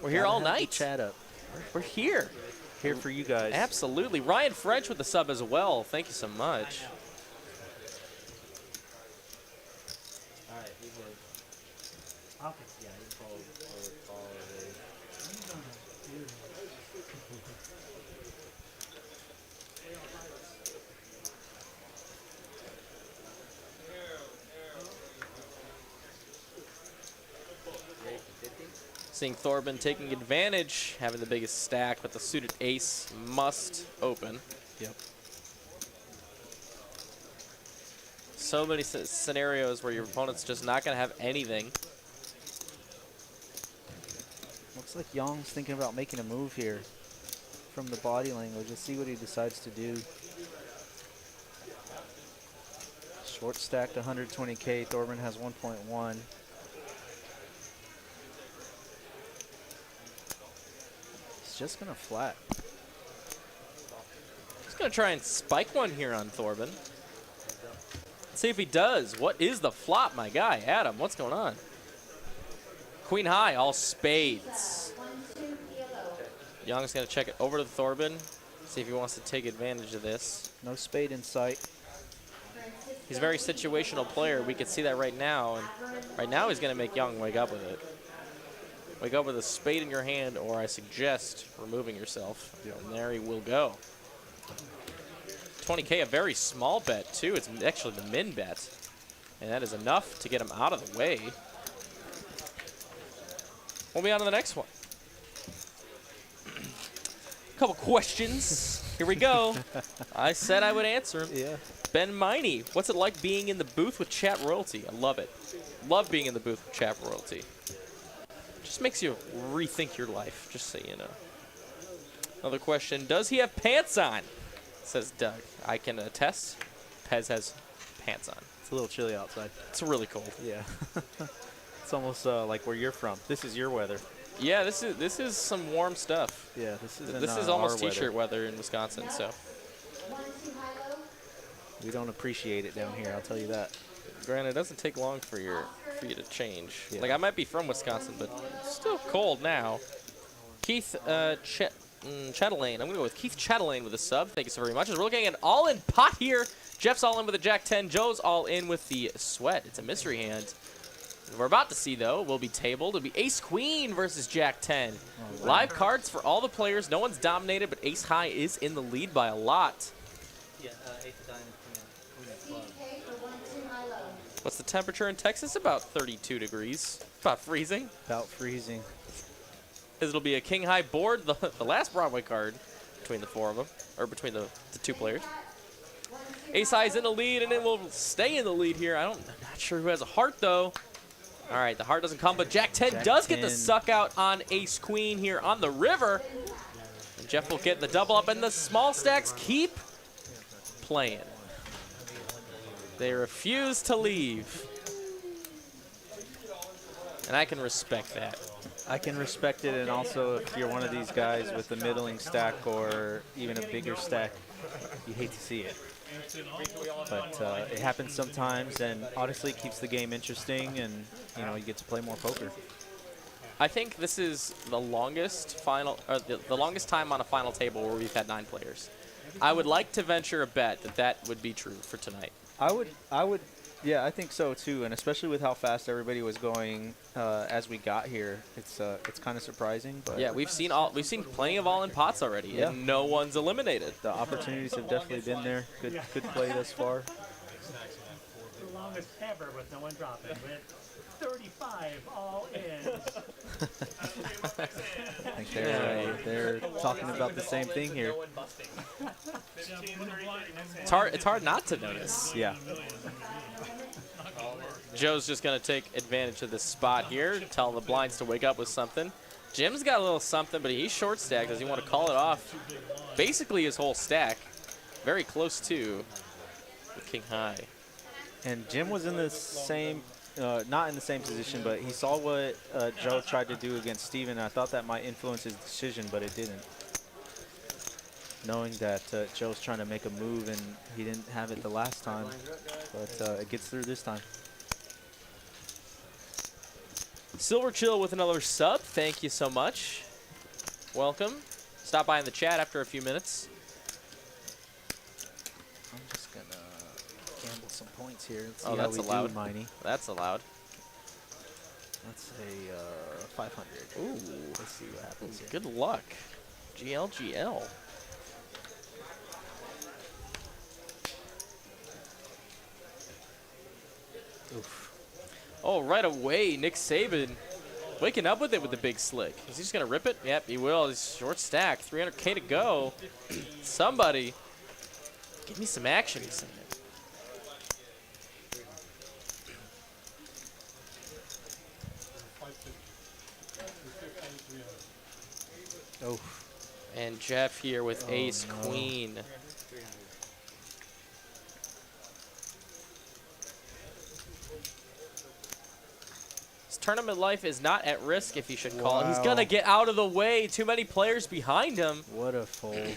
We're here all night. Chat up. We're here. Here for you guys. Absolutely. Ryan French with the sub as well. Thank you so much. All right, you good. Okay. Yeah, you fold Seeing Thorben taking advantage, having the biggest stack, but the suited ace must open. Yep. So many scenarios where your opponent's just not going to have anything. Looks like Young's thinking about making a move here from the body language. Let's see what he decides to do. Short stacked 120K. Thorben has 1.1. He's just going to flat. He's going to try and spike one here on Thorben. Let's see if he does. What is the flop, my guy? Adam, what's going on? Queen high, all spades. Young's going to check it over to Thorben, see if he wants to take advantage of this. No spade in sight. He's a very situational player. We can see that right now. And right now he's going to make Young wake up with it. Wake up with a spade in your hand, or I suggest removing yourself. And there he will go. 20K, a very small bet, too. It's actually the min bet. And that is enough to get him out of the way. We'll be on to the next one. Couple questions. Here we go. I said I would answer them. Yeah. Ben Miney, what's it like being in the booth with chat royalty? I love it. Love being in the booth with chat royalty. Just makes you rethink your life, just so you know. Another question, does he have pants on? Says Doug. I can attest, Pez has pants on. It's a little chilly outside. It's really cold. Yeah. It's almost like where you're from. This is your weather. Yeah, this is some warm stuff. Yeah, this is almost our t-shirt weather in Wisconsin, so. We don't appreciate it down here, I'll tell you that. Granted, it doesn't take long for you to change. Yeah. Like, I might be from Wisconsin, but it's still cold now. Keith Chatelaine. I'm going to go with Keith Chatelaine with a sub. Thank you so very much. As we're looking at an all-in pot here. Jeff's all in with a Jack-10. Joe's all in with the sweat. It's a mystery hand. We're about to see, though, will be tabled. It'll be Ace-Queen versus Jack-10. Oh, wow. Live cards for all the players. No one's dominated, but Ace-High is in the lead by a lot. Yeah, Ace of Diamonds, Queen of Clubs. What's the temperature in Texas? About 32 degrees. About freezing. About freezing. It'll be a king-high board, the last Broadway card between the four of them, or between the two players. Ace High's in the lead, and it will stay in the lead here. I'm not sure who has a heart, though. All right, the heart doesn't come, but Jack 10 does get the suck out on Ace Queen here on the river. And Jeff will get the double up, and the small stacks keep playing. They refuse to leave. And I can respect that. I can respect it, and also if you're one of these guys with a middling stack or even a bigger stack, you hate to see it. But it happens sometimes, and honestly, it keeps the game interesting, and you get to play more poker. I think this is the longest the longest time on a final table where we've had 9 players. I would like to venture a bet that that would be true for tonight. I would, yeah, I think so too, and especially with how fast everybody was going as we got here, it's kind of surprising. But yeah, we've seen plenty of all in pots already, and no one's eliminated. The opportunities have definitely been there. Good play thus far. The longest ever with no one dropping, with 35 all in. I think they're talking about the same thing here. It's hard not to notice. Yeah. Joe's just going to take advantage of this spot here, tell the blinds to wake up with something. Jim's got a little something, but he's short stacked. Does he want to call it off? Basically his whole stack. Very close to the king high. And Jim was in the same, not in the same position, but he saw what Joe tried to do against Steven. I thought that might influence his decision, but it didn't. Knowing that Joe's trying to make a move and he didn't have it the last time, but it gets through this time. Silver Chill with another sub. Thank you so much. Welcome. Stop by in the chat after a few minutes. I'm just going to gamble some points here. Let's see that's how we allowed. do, Miney. That's allowed. Let's say 500. Ooh. Let's see what happens here. Good luck. GL. Oof. Oh, right away, Nick Saban waking up with it with the big slick. Is he just going to rip it? Yep, he will. He's short stack. 300K to go. Somebody, give me some action, he's saying. Oh. And Jeff here with ace queen. Tournament life is not at risk if he should call it. He's going to get out of the way. Too many players behind him. What a fold.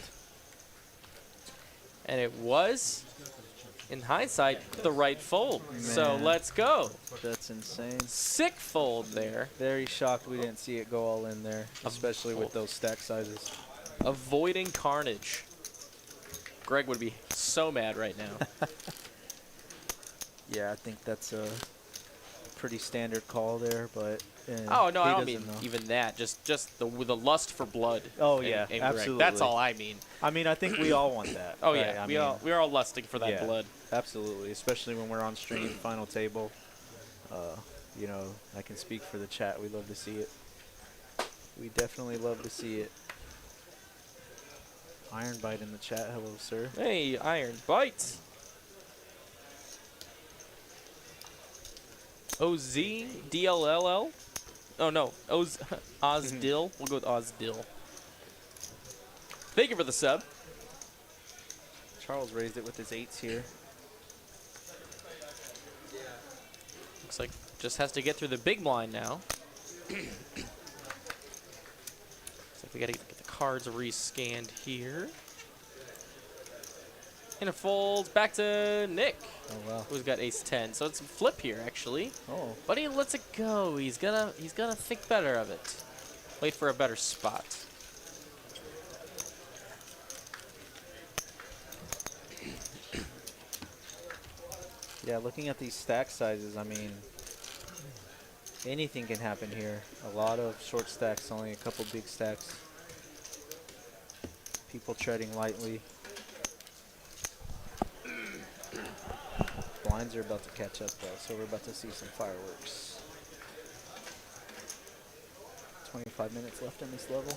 And it was, in hindsight, the right fold. Man. So let's go. That's insane. Sick fold there. Very shocked we didn't see it go all in there, especially with those stack sizes. Avoiding carnage. Greg would be so mad right now. Yeah, I think that's a pretty standard call there, but oh no, I don't mean even that. Just the lust for blood. Oh yeah, absolutely. That's all I mean. I mean, I think we all want that. Oh right? yeah, we're all lusting for that blood. Absolutely, especially when we're on stream, final table. I can speak for the chat. We love to see it. We definitely love to see it. Iron Bite in the chat. Hello, sir. Hey, Iron Bites. OZDLLL? Oh no, Ozdil. We'll go with Ozdil. Thank you for the sub. Charles raised it with his 8s here. Looks like just has to get through the big blind now. Looks like we gotta get the cards rescanned here. And it folds back to Nick. Oh wow. Who's got ace 10. So it's a flip here actually. Oh. But he lets it go. He's gonna think better of it. Wait for a better spot. Yeah, looking at these stack sizes, I mean, anything can happen here. A lot of short stacks, only a couple big stacks. People treading lightly. Blinds are about to catch up though, so we're about to see some fireworks. 25 minutes left in this level.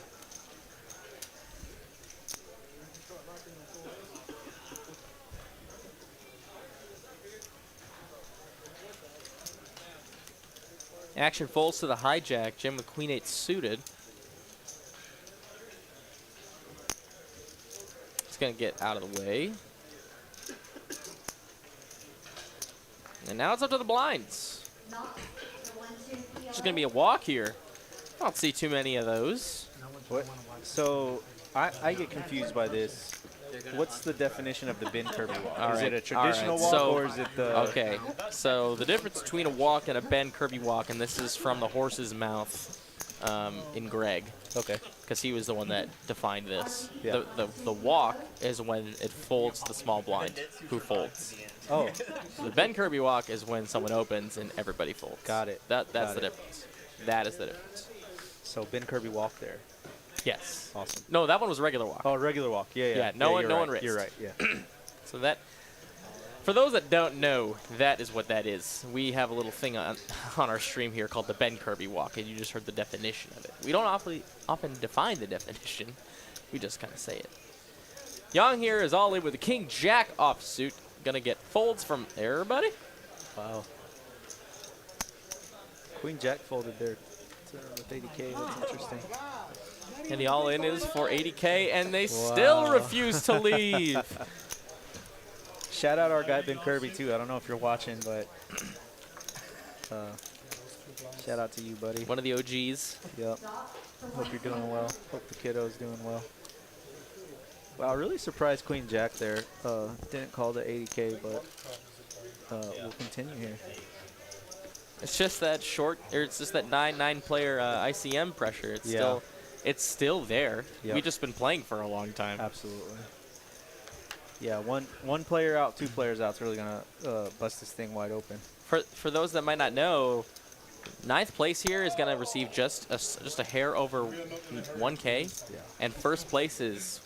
Action folds to the hijack. Jim with queen 8 suited. It's going to get out of the way. And now it's up to the blinds. It's going to be a walk here. I don't see too many of those. What? So I get confused by this. What's the definition of the Ben Kirby walk? Is it a traditional walk or is it the... Okay, so the difference between a walk and a Ben Kirby walk, and this is from the horse's mouth in Greg. Okay. Because he was the one that defined this. Yeah. The walk is when it folds the small blind, who folds. Oh. The Ben Kirby walk is when someone opens and everybody folds. Got it. That's the difference. That is the difference. So Ben Kirby walk there. Yes. Awesome. No, that one was a regular walk. Oh, regular walk. Yeah. Yeah, no one raised. You're right, yeah. So that, for those that don't know, that is what that is. We have a little thing on our stream here called the Ben Kirby walk, and you just heard the definition of it. We don't often define the definition. We just kind of say it. Yang here is all in with the King Jack offsuit. Gonna get folds from everybody. Wow. Queen Jack folded there with 80K. That's interesting. And the all-in is for 80K, and they still refuse to leave. Shout out our guy Ben Kirby, too. I don't know if you're watching, but shout out to you, buddy. One of the OGs. Yep. Hope you're doing well. Hope the kiddo's doing well. Wow, really surprised Queen Jack there. Didn't call the 80K, but we'll continue here. It's just that it's just that 9-9 player ICM pressure. It's still there. Yep. We've just been playing for a long time. Absolutely. Yeah, one player out, 2 players out is really going to bust this thing wide open. For those that might not know, 9th place here is going to receive just a hair over 1K, and first place is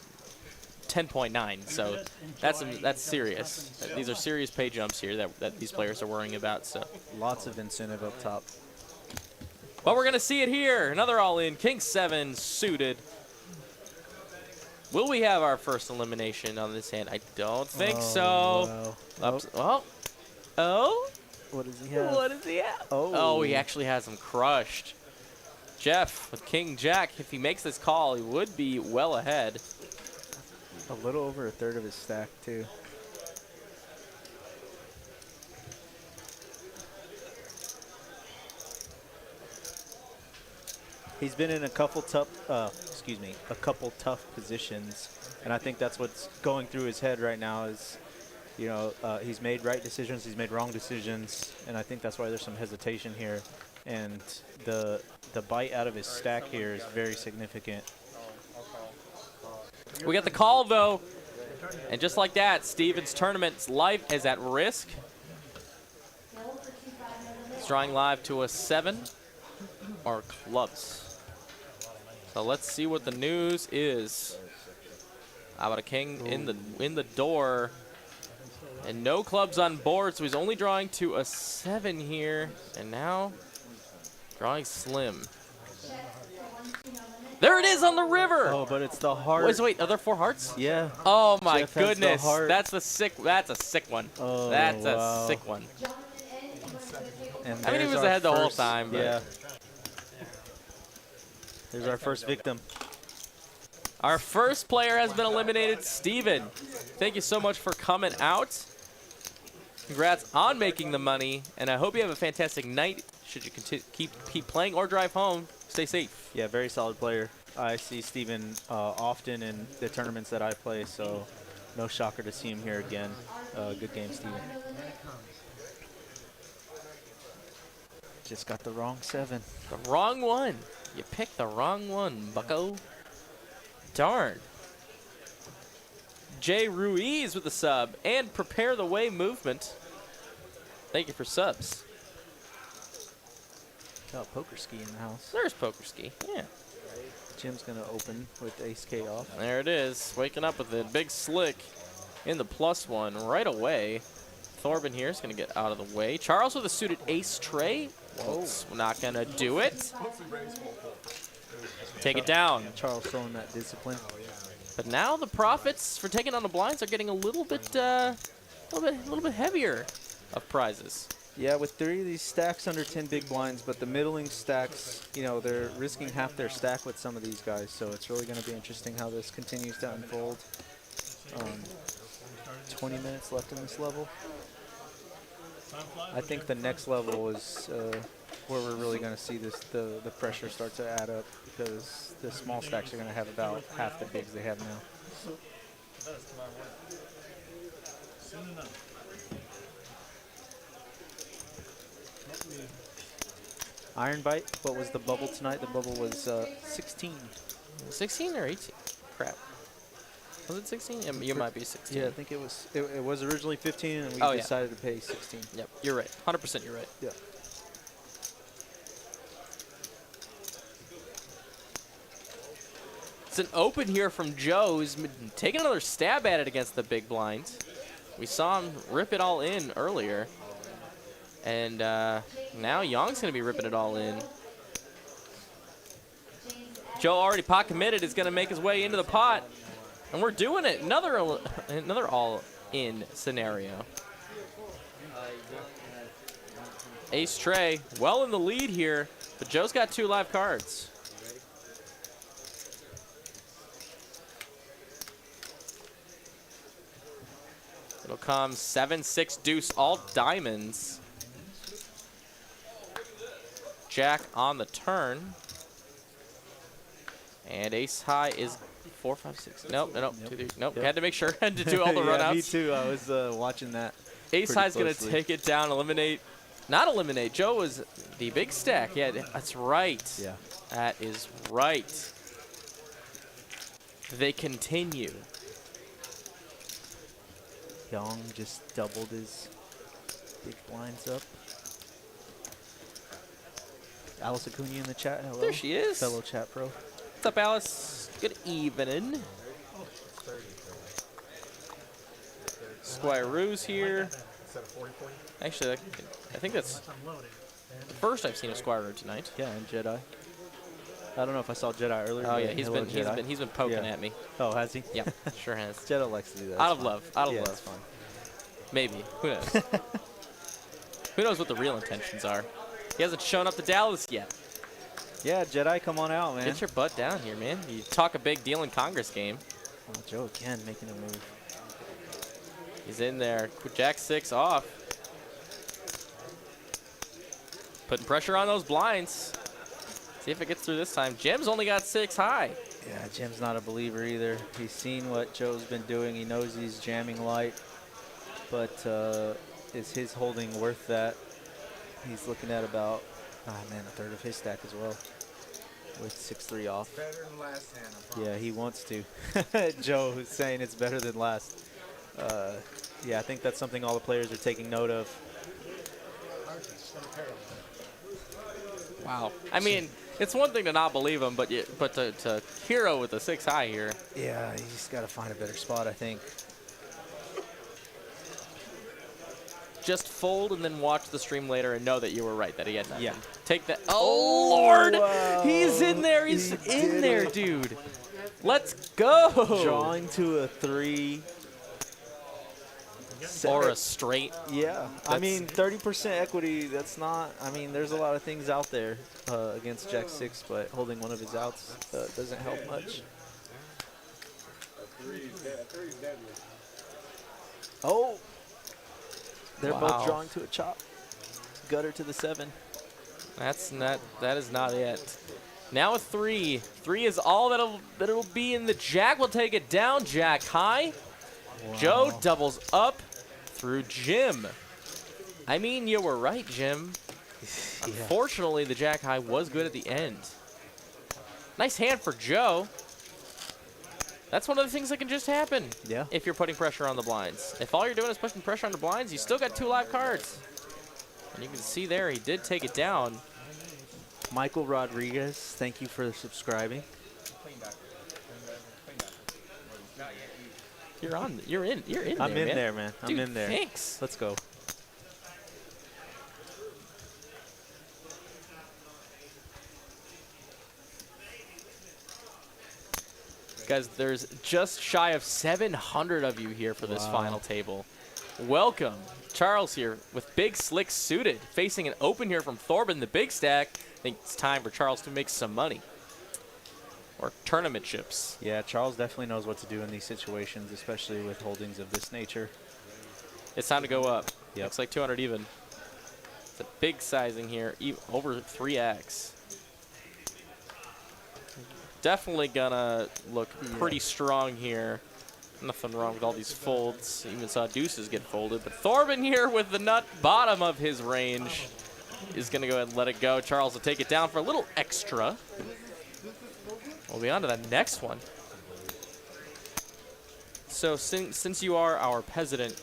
10.9. So that's serious. These are serious pay jumps here that these players are worrying about. So lots of incentive up top. But we're going to see it here. Another all-in. King 7 suited. Will we have our first elimination on this hand? I don't think so. Wow. Oh. What does he have? What does he have? Oh, he actually has him crushed. Jeff with King Jack, if he makes this call, he would be well ahead. A little over a third of his stack, too. He's been in a couple tough positions, and I think that's what's going through his head right now is, he's made right decisions, he's made wrong decisions, and I think that's why there's some hesitation here. And the bite out of his stack here is very significant. We got the call, though, and just like that, Steven's tournament's life is at risk. He's drawing live to a 7 or clubs. So let's see what the news is. How about a king in the door, and no clubs on board, so he's only drawing to a 7 here, and now drawing slim. There it is on the river. Oh, but it's the heart. Wait, are there 4 hearts? Yeah. Oh my Jeff has the goodness, heart. that's a sick one. Oh, that's wow. a sick one. And I mean, he was ahead the whole time. But yeah. There's our first victim. Our first player has been eliminated, Steven. Thank you so much for coming out. Congrats on making the money, and I hope you have a fantastic night. Should you keep playing or drive home, stay safe. Yeah, very solid player. I see Steven often in the tournaments that I play, so no shocker to see him here again. Good game, Steven. Just got the wrong 7. The wrong one. You picked the wrong one, bucko. Darn. Jay Ruiz with the sub, and Prepare the Way movement. Thank you for subs. Oh, Poker Ski in the house. There's Poker Ski, yeah. Jim's going to open with ace K off. There it is, waking up with a big slick in the +1 right away. Thorben here is going to get out of the way. Charles with a suited ace tray. Whoa. Not going to do it. Take it down. Charles throwing that discipline. But now the profits for taking on the blinds are getting a little bit heavier of prizes. Yeah, with 3 of these stacks under 10 big blinds, but the middling stacks, you know, they're risking half their stack with some of these guys, so it's really going to be interesting how this continues to unfold. 20 minutes left in this level. I think the next level is where we're really going to see the pressure start to add up, because the small stacks are going to have about half the bigs they have now. Iron Bite, what was the bubble tonight? The bubble was 16. 16 or 18? Crap. Was it 16? You might be 16. Yeah, I think it was. It was originally 15, and we decided to pay 16. Yep, you're right. 100% you're right. Yeah. It's an open here from Joe, who's taking another stab at it against the big blind. We saw him rip it all in earlier. And now Young's going to be ripping it all in. Joe already pot committed, is going to make his way into the pot. And we're doing it. Another all-in scenario. Ace Trey, well in the lead here, but Joe's got 2 live cards. It'll come 7-6 deuce, all diamonds. Jack on the turn. And ace high is 4, 5, 6. Nope, nope, 2, 3. Nope, had to make sure. Had to do all the runouts. Me too. I was watching that. Ace high's going to take it down, eliminate. Not eliminate. Joe was the big stack. Yeah, that's right. Yeah. That is right. They continue. Young just doubled his big blinds up. Alice Acuna in the chat. Hello. There she is. Fellow chat pro. What's up, Alice? Good evening. Squire Ruse here. Actually, I think that's the first I've seen of Squire Ruse tonight. Yeah, and Jedi. I don't know if I saw Jedi earlier. Oh yeah, he's been poking at me. Oh, has he? Yeah, sure has. Jedi likes to do that. Out of love. Out of love. That's fine. Maybe. Who knows? Who knows what the real intentions are? He hasn't shown up to Dallas yet. Yeah, Jedi, come on out, man. Get your butt down here, man. You talk a big deal in Congress game. Oh, Joe again making a move. He's in there. Jack 6 off. Putting pressure on those blinds. See if it gets through this time. Jim's only got 6 high. Yeah, Jim's not a believer either. He's seen what Joe's been doing. He knows he's jamming light. But is his holding worth that? He's looking at about, a third of his stack as well. With 6-3 off. Better than last hand. Yeah, he wants to. Joe is saying it's better than last. Yeah, I think that's something all the players are taking note of. Wow. I mean, it's one thing to not believe him, but to hero with a 6 high here. Yeah, he's got to find a better spot, I think. Just fold and then watch the stream later and know that you were right, that he had nothing. Yeah. Take that. Oh, Lord. Wow. He's in there. He's in there, dude. Let's go. Drawing to a 3. Or a straight. Yeah. I mean, 30% equity, that's not, I mean, there's a lot of things out there against Jack 6, but holding one of his outs doesn't help much. Oh. They're both drawing to a chop. Gutter to the 7. That is not it. Now a 3. 3 is all that'll be in the Jack. Will take it down. Jack high. Wow. Joe doubles up through Jim. I mean, you were right, Jim. Yeah. Unfortunately, the Jack high was good at the end. Nice hand for Joe. That's one of the things that can just happen. Yeah. If you're putting pressure on the blinds. If all you're doing is pushing pressure on the blinds, you still got 2 live cards. And you can see there, he did take it down. Michael Rodriguez, thank you for subscribing. You're in there, I'm in man. there, man. I'm Dude, in there. Thanks. Let's go. Guys, there's just shy of 700 of you here for this final table. welcome. Charles here with Big Slick suited, facing an open here from Thorben, the big stack. I think it's time for Charles to make some money. Or tournament chips. Yeah, Charles definitely knows what to do in these situations, especially with holdings of this nature. It's time to go up. Yep. Looks like 200 even. It's a big sizing here, over 3x. Definitely gonna look pretty strong here. Nothing wrong with all these folds. Even saw deuces get folded. But Thorben here with the nut bottom of his range is going to go ahead and let it go. Charles will take it down for a little extra. We'll be on to the next one. So since you are our president,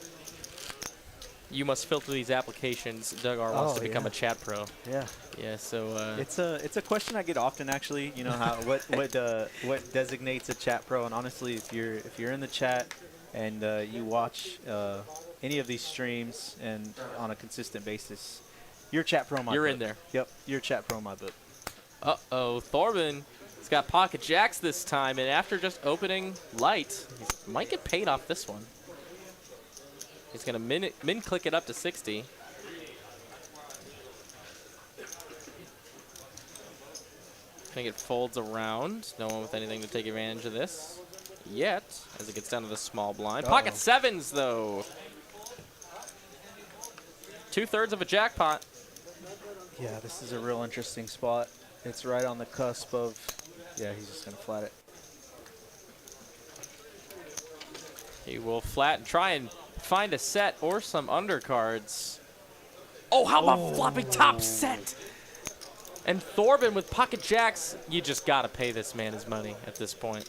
you must filter these applications. Doug R wants to become a chat pro. Yeah. Yeah. So it's a question I get often, actually. You know how what designates a chat pro? And honestly, if you're in the chat and you watch any of these streams and on a consistent basis, you're a chat pro in my book. You're in there. Yep, you're a chat pro in my book. Uh-oh, Thorben. He's got pocket jacks this time, and after just opening light, he might get paid off this one. He's going to min click it up to 60. I think it folds around. No one with anything to take advantage of this yet, as it gets down to the small blind. Pocket sevens, though. 2/3 of a jackpot. Yeah, this is a real interesting spot. It's right on the cusp of, yeah, he's just going to flat it. He will flat and try and find a set or some undercards. Oh, how about flopping top set? And Thorben with pocket jacks, you just got to pay this man his money at this point.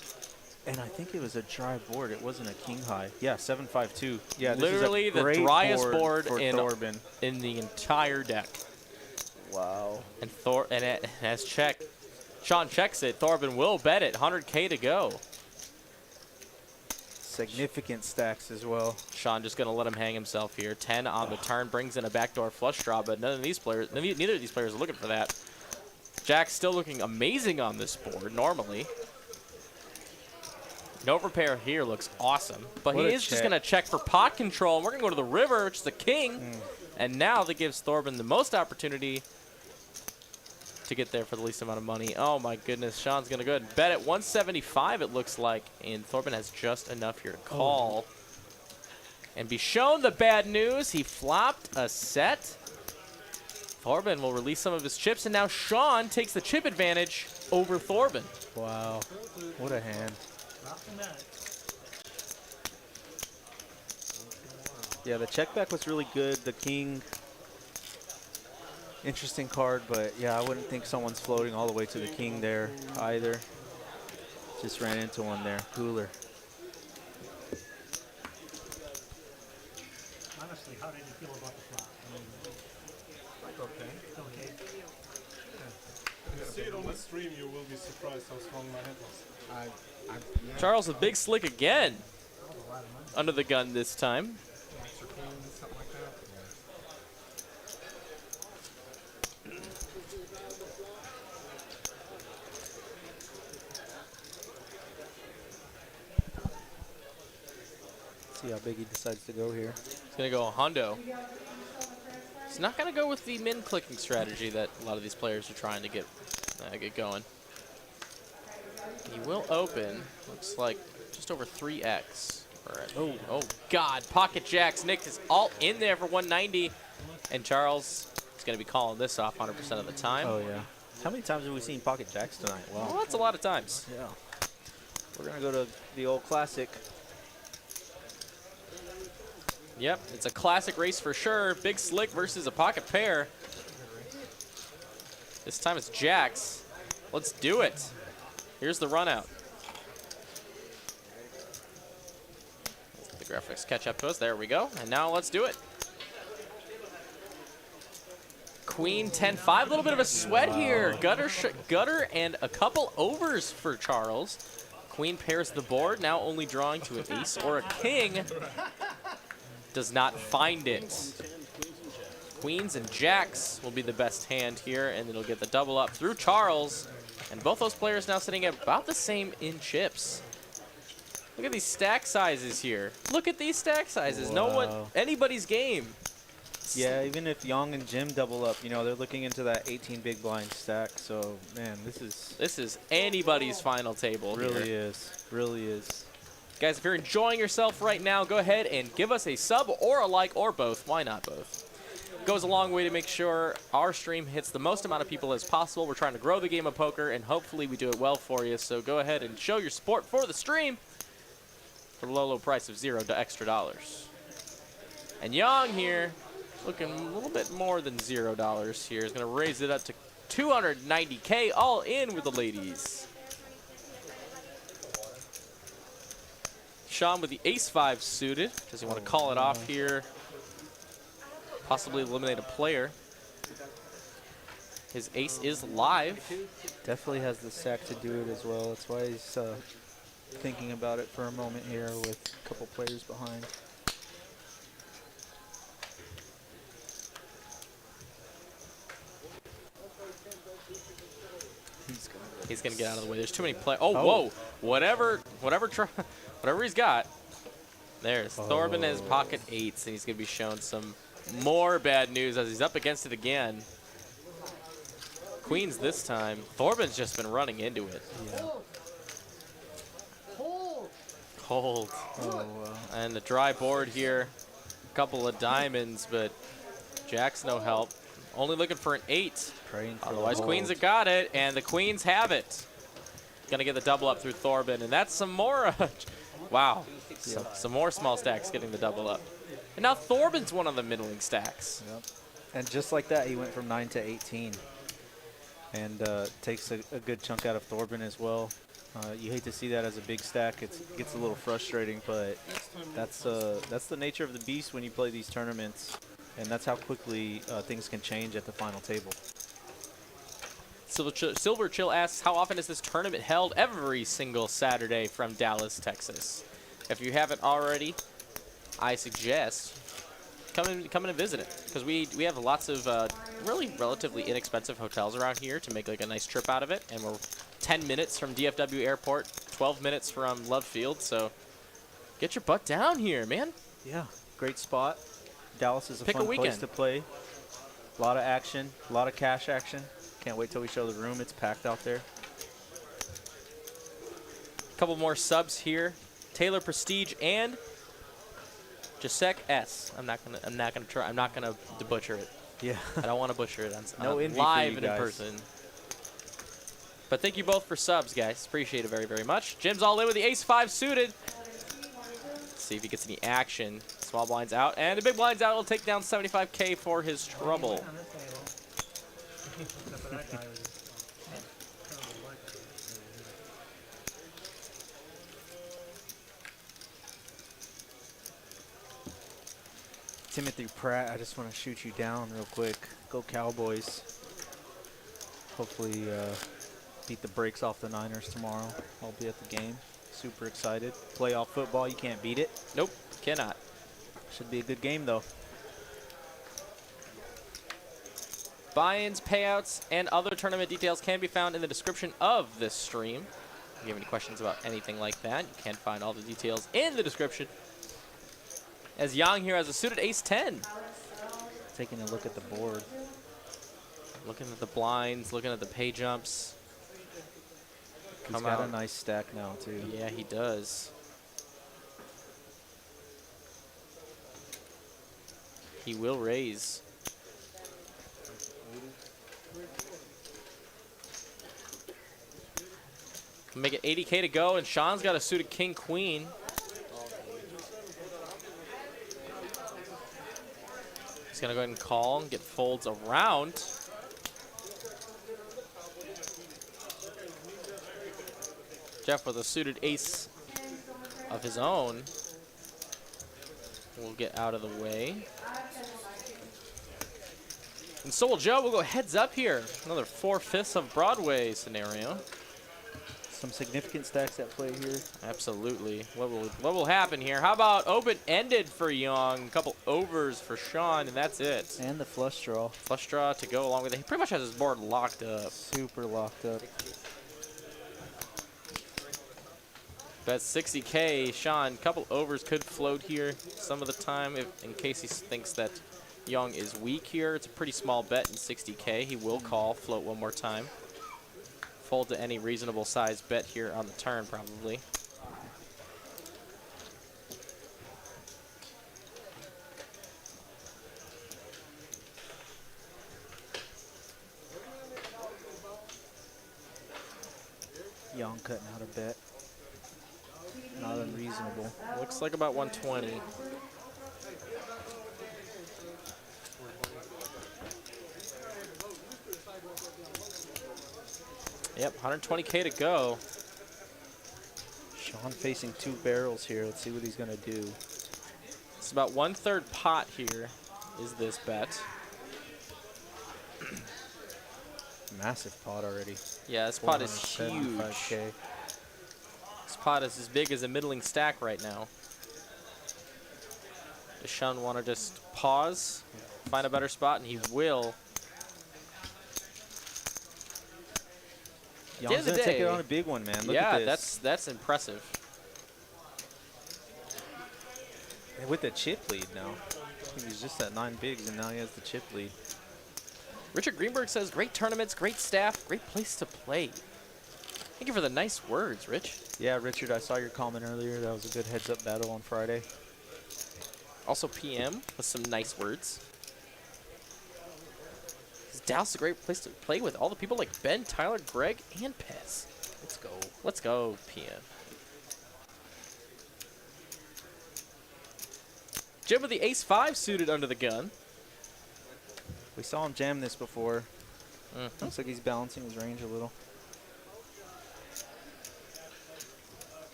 And I think it was a dry board. It wasn't a king high. Yeah, 7-5-2. Yeah, this literally is a the driest board for Thorben in the entire deck. Wow. And it has check. Sean checks it. Thorben will bet it. 100K to go. Significant stacks as well. Sean just going to let him hang himself here. 10 on the turn, brings in a backdoor flush draw, but neither of these players are looking for that. Jack's still looking amazing on this board normally. No repair here looks awesome, but he is just going to check for pot control. And we're going to go to the river, which is the king, and now that gives Thorben the most opportunity to get there for the least amount of money. Oh my goodness, Sean's going to go ahead and bet at 175 it looks like, and Thorben has just enough here to call. And be shown the bad news, he flopped a set. Thorben will release some of his chips, and now Sean takes the chip advantage over Thorben. Wow, what a hand. Yeah, the check back was really good. The king, interesting card, but yeah, I wouldn't think someone's floating all the way to the king there either. Just ran into one there. Cooler. Honestly, how did you feel about the flop? Okay. Okay. If you see it on the stream, you will be surprised how strong my head was. Charles with big slick again. Under the gun this time. See how big he decides to go here. He's going to go a hundo. He's not going to go with the min clicking strategy that a lot of these players are trying to get going. He will open, looks like just over 3x. Oh God, pocket jacks. Nick is all in there for 190. And Charles is going to be calling this off 100% of the time. Oh, yeah. How many times have we seen pocket jacks tonight? Wow. Well, that's a lot of times. Yeah. We're going to go to the old classic. Yep, it's a classic race for sure. Big Slick versus a pocket pair. This time it's jacks. Let's do it. Here's the run out. The graphics catch up to us. There we go. And now let's do it. Queen 10-5. A little bit of a sweat here. Gutter and a couple overs for Charles. Queen pairs the board. Now only drawing to an ace or a king. Does not find it. Queens and jacks will be the best hand here, and it'll get the double up through Charles. And both those players now sitting at about the same in chips. Look at these stack sizes here. Look at these stack sizes. No one, anybody's game. Yeah, even if Yang and Jim double up, you know, they're looking into that 18 big blind stack. So, man, this is anybody's final table. Really is. Really is. Guys, if you're enjoying yourself right now, go ahead and give us a sub or a like or both. Why not both? Goes a long way to make sure our stream hits the most amount of people as possible. We're trying to grow the game of poker, and hopefully we do it well for you. So go ahead and show your support for the stream for the low, low price of $0 extra dollars. And Yang here, looking a little bit more than $0 here, is going to raise it up to 290K, all in with the ladies. Sean with the ace-5 suited. Does he want to call it off here? Possibly eliminate a player. His ace is live. Definitely has the stack to do it as well. That's why he's thinking about it for a moment here with a couple players behind. He's gonna get out of the way. There's too many players. Oh, whoa! Whatever he's got. There's Thorben has pocket 8s, and he's gonna be shown some more bad news as he's up against it again. Queens this time. Thorben's just been running into it. Yeah. Cold. And the dry board here. A couple of diamonds, but Jack's no help. Only looking for an 8. Otherwise, Queens have got it, and the Queens have it. Gonna get the double up through Thorben, and that's some more. Wow. Some more small stacks getting the double up. And now Thorben's one of the middling stacks. Yep. And just like that, he went from 9 to 18. And takes a good chunk out of Thorben as well. You hate to see that as a big stack. It gets a little frustrating, but that's the nature of the beast when you play these tournaments. And that's how quickly things can change at the final table. Silver Chill asks, how often is this tournament held? Every single Saturday from Dallas, Texas. If you haven't already, I suggest come in and visit it, because we have lots of really relatively inexpensive hotels around here to make like a nice trip out of it, and we're 10 minutes from DFW Airport, 12 minutes from Love Field, so get your butt down here, man. Yeah, great spot. Dallas is a Pick fun a place weekend to play. A lot of action, a lot of cash action. Can't wait till we show the room. It's packed out there. A couple more subs here. Taylor Prestige and Jasek S. I'm not gonna butcher it. Yeah. I don't want to butcher it No on envy live for and you in guys. person. But thank you both for subs, guys. Appreciate it very, very much. Jim's all in with the ace-5 suited. Let's see if he gets any action. Small blinds out, and the big blinds out will take down 75K for his trouble. Timothy Pratt, I just want to shoot you down real quick. Go Cowboys. Hopefully beat the brakes off the Niners tomorrow. I'll be at the game. Super excited. Playoff football, you can't beat it. Nope, cannot. Should be a good game, though. Buy-ins, payouts, and other tournament details can be found in the description of this stream. If you have any questions about anything like that, you can find all the details in the description. As Yang here has a suited ace-10. Taking a look at the board. Looking at the blinds, looking at the pay jumps. He's got a nice stack now, too. Yeah, he does. He will raise. Make it 80K to go, and Sean's got a suited king-queen. He's going to go ahead and call and get folds around. Jeff with a suited ace of his own will get out of the way. And so will Joe. We'll go heads up here. Another 4/5 of Broadway scenario. Some significant stacks at play here. Absolutely. What will happen here? How about open-ended for Young? A couple overs for Sean, and that's it. And the flush draw. Flush draw to go along with it. He pretty much has his board locked up. Super locked up. Bet 60K. Sean, couple overs could float here some of the time in case he thinks that Young is weak here. It's a pretty small bet in 60K. He will call, float one more time. Fold to any reasonable size bet here on the turn, probably. Young cutting out a bet. Not unreasonable. Looks like about 120. Yep, 120K to go. Sean facing 2 barrels here. Let's see what he's going to do. It's about 1/3 pot here is this bet. Massive pot already. Yeah, this pot is huge. 475K. This pot is as big as a middling stack right now. Does Sean want to just pause, find a better spot, and he will. Young's going to take it on a big one, man. Look yeah, at this. that's impressive. And with the chip lead now. I think he's just at 9 bigs, and now he has the chip lead. Richard Greenberg says, great tournaments, great staff, great place to play. Thank you for the nice words, Rich. Yeah, Richard, I saw your comment earlier. That was a good heads-up battle on Friday. Also PM with some nice words. Dallas is a great place to play with all the people like Ben, Tyler, Greg, and Pez. Let's go. Let's go, PM. Jim with the ace-5 suited under the gun. We saw him jam this before. Looks like he's balancing his range a little.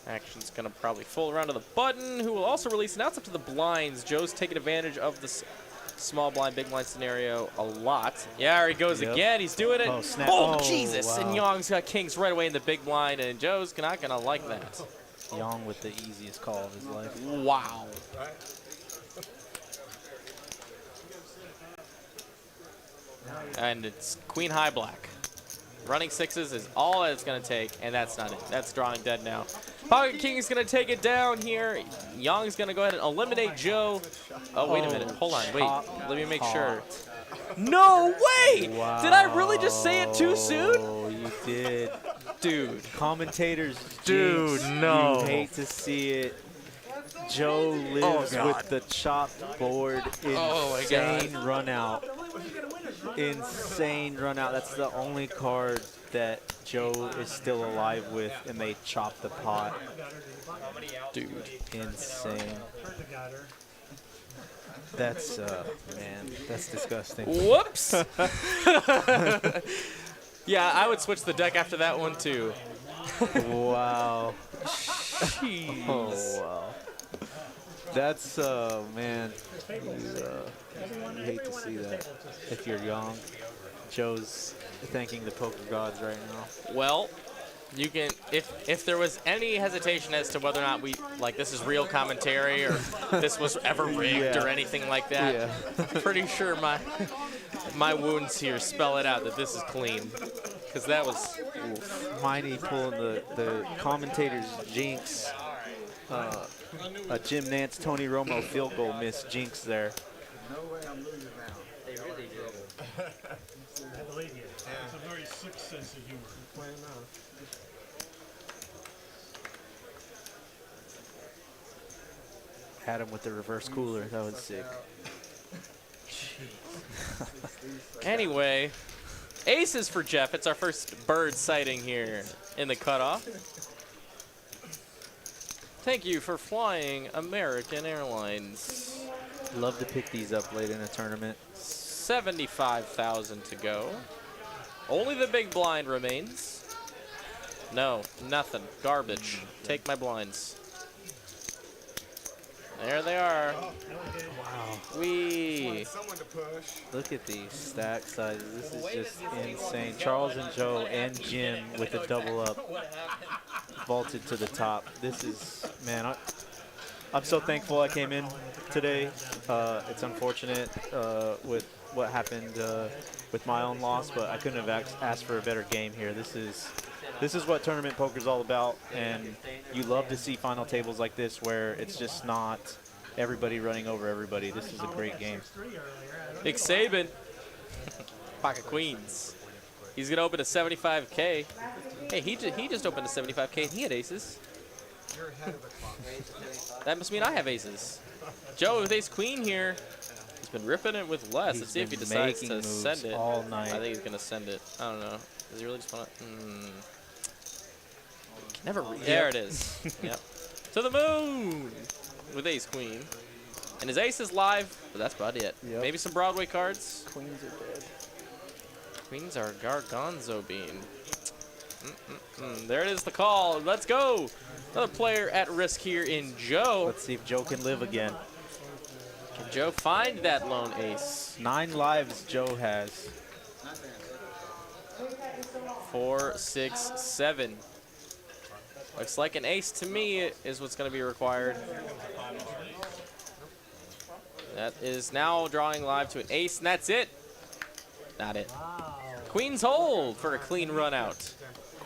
Action's going to probably fold around to the button, who will also release an outs up to the blinds. Joe's taking advantage of this small blind, big blind scenario a lot. Yeah, there he goes again. He's doing it. Oh, snap. Oh, Oh, Jesus. wow. And Young's got kings right away in the big blind, and Joe's not going to like that. Young with the easiest call of his life. Wow. And it's queen high black. Running sixes is all it's going to take, and that's not it. That's drawing dead now. Pocket King is going to take it down here. Young's going to go ahead and eliminate Joe. Oh, wait a minute. Hold on. Wait. Let me make sure. No way! Wow. Did I really just say it too soon? Oh, you did. Dude. Commentators, Dude, jinx. no. You hate to see it. Joe lives with the chopped board. Insane run out. Insane run out. That's the only card that Joe is still alive with, and they chop the pot. Dude. Insane. That's, man, that's disgusting. Whoops. Yeah, I would switch the deck after that one, too. Wow. Jeez. Oh, wow. That's, man, you hate to see that if you're young. Joe's thanking the poker gods right now. Well, you can, if there was any hesitation as to whether or not this is real commentary or this was ever rigged or anything like that, pretty sure my wounds here spell it out that this is clean. Because that was Miney pulling the commentator's jinx. A Jim Nance, Tony Romo field goal miss jinx there. No way I'm losing now. They really do. I believe you. It's a very sick sense of humor. Playing now. Had him with the reverse cooler. That was sick. Anyway, aces for Jeff. It's our first bird sighting here in the cutoff. Thank you for flying American Airlines. Love to pick these up late in a tournament. 75,000 to go. Only the big blind remains. No, nothing. Garbage. Take my blinds. There they are. Wow. Wee. Look at these stack sizes. This is just insane. Charles and Joe and Jim with a double up. Vaulted to the top. This is, man, I'm so thankful I came in today. It's unfortunate with what happened with my own loss, but I couldn't have asked for a better game here. This is This is what tournament poker's all about, and you love to see final tables like this where it's just not everybody running over everybody. This is a great game. Big Saban. Pocket queens. He's going to open a 75K. Hey, he just opened a 75K and he had aces. That must mean I have aces. Joe with ace queen here. He's been ripping it with less. Let's see if he decides to send it. All night. I think he's going to send it. I don't know. Does he really just want to? Never. There it is. Yep. To the moon with ace queen. And his ace is live, but that's about it. Yep. Maybe some Broadway cards. Queens are dead. Queens are gargonzo bean. There it is, the call. Let's go. Another player at risk here in Joe. Let's see if Joe can live again. Can Joe find that lone ace? 9 lives Joe has. 4, 6, 7. Looks like an ace to me is what's going to be required. That is now drawing live to an ace, and that's it. Not it. Queen's hold for a clean run out.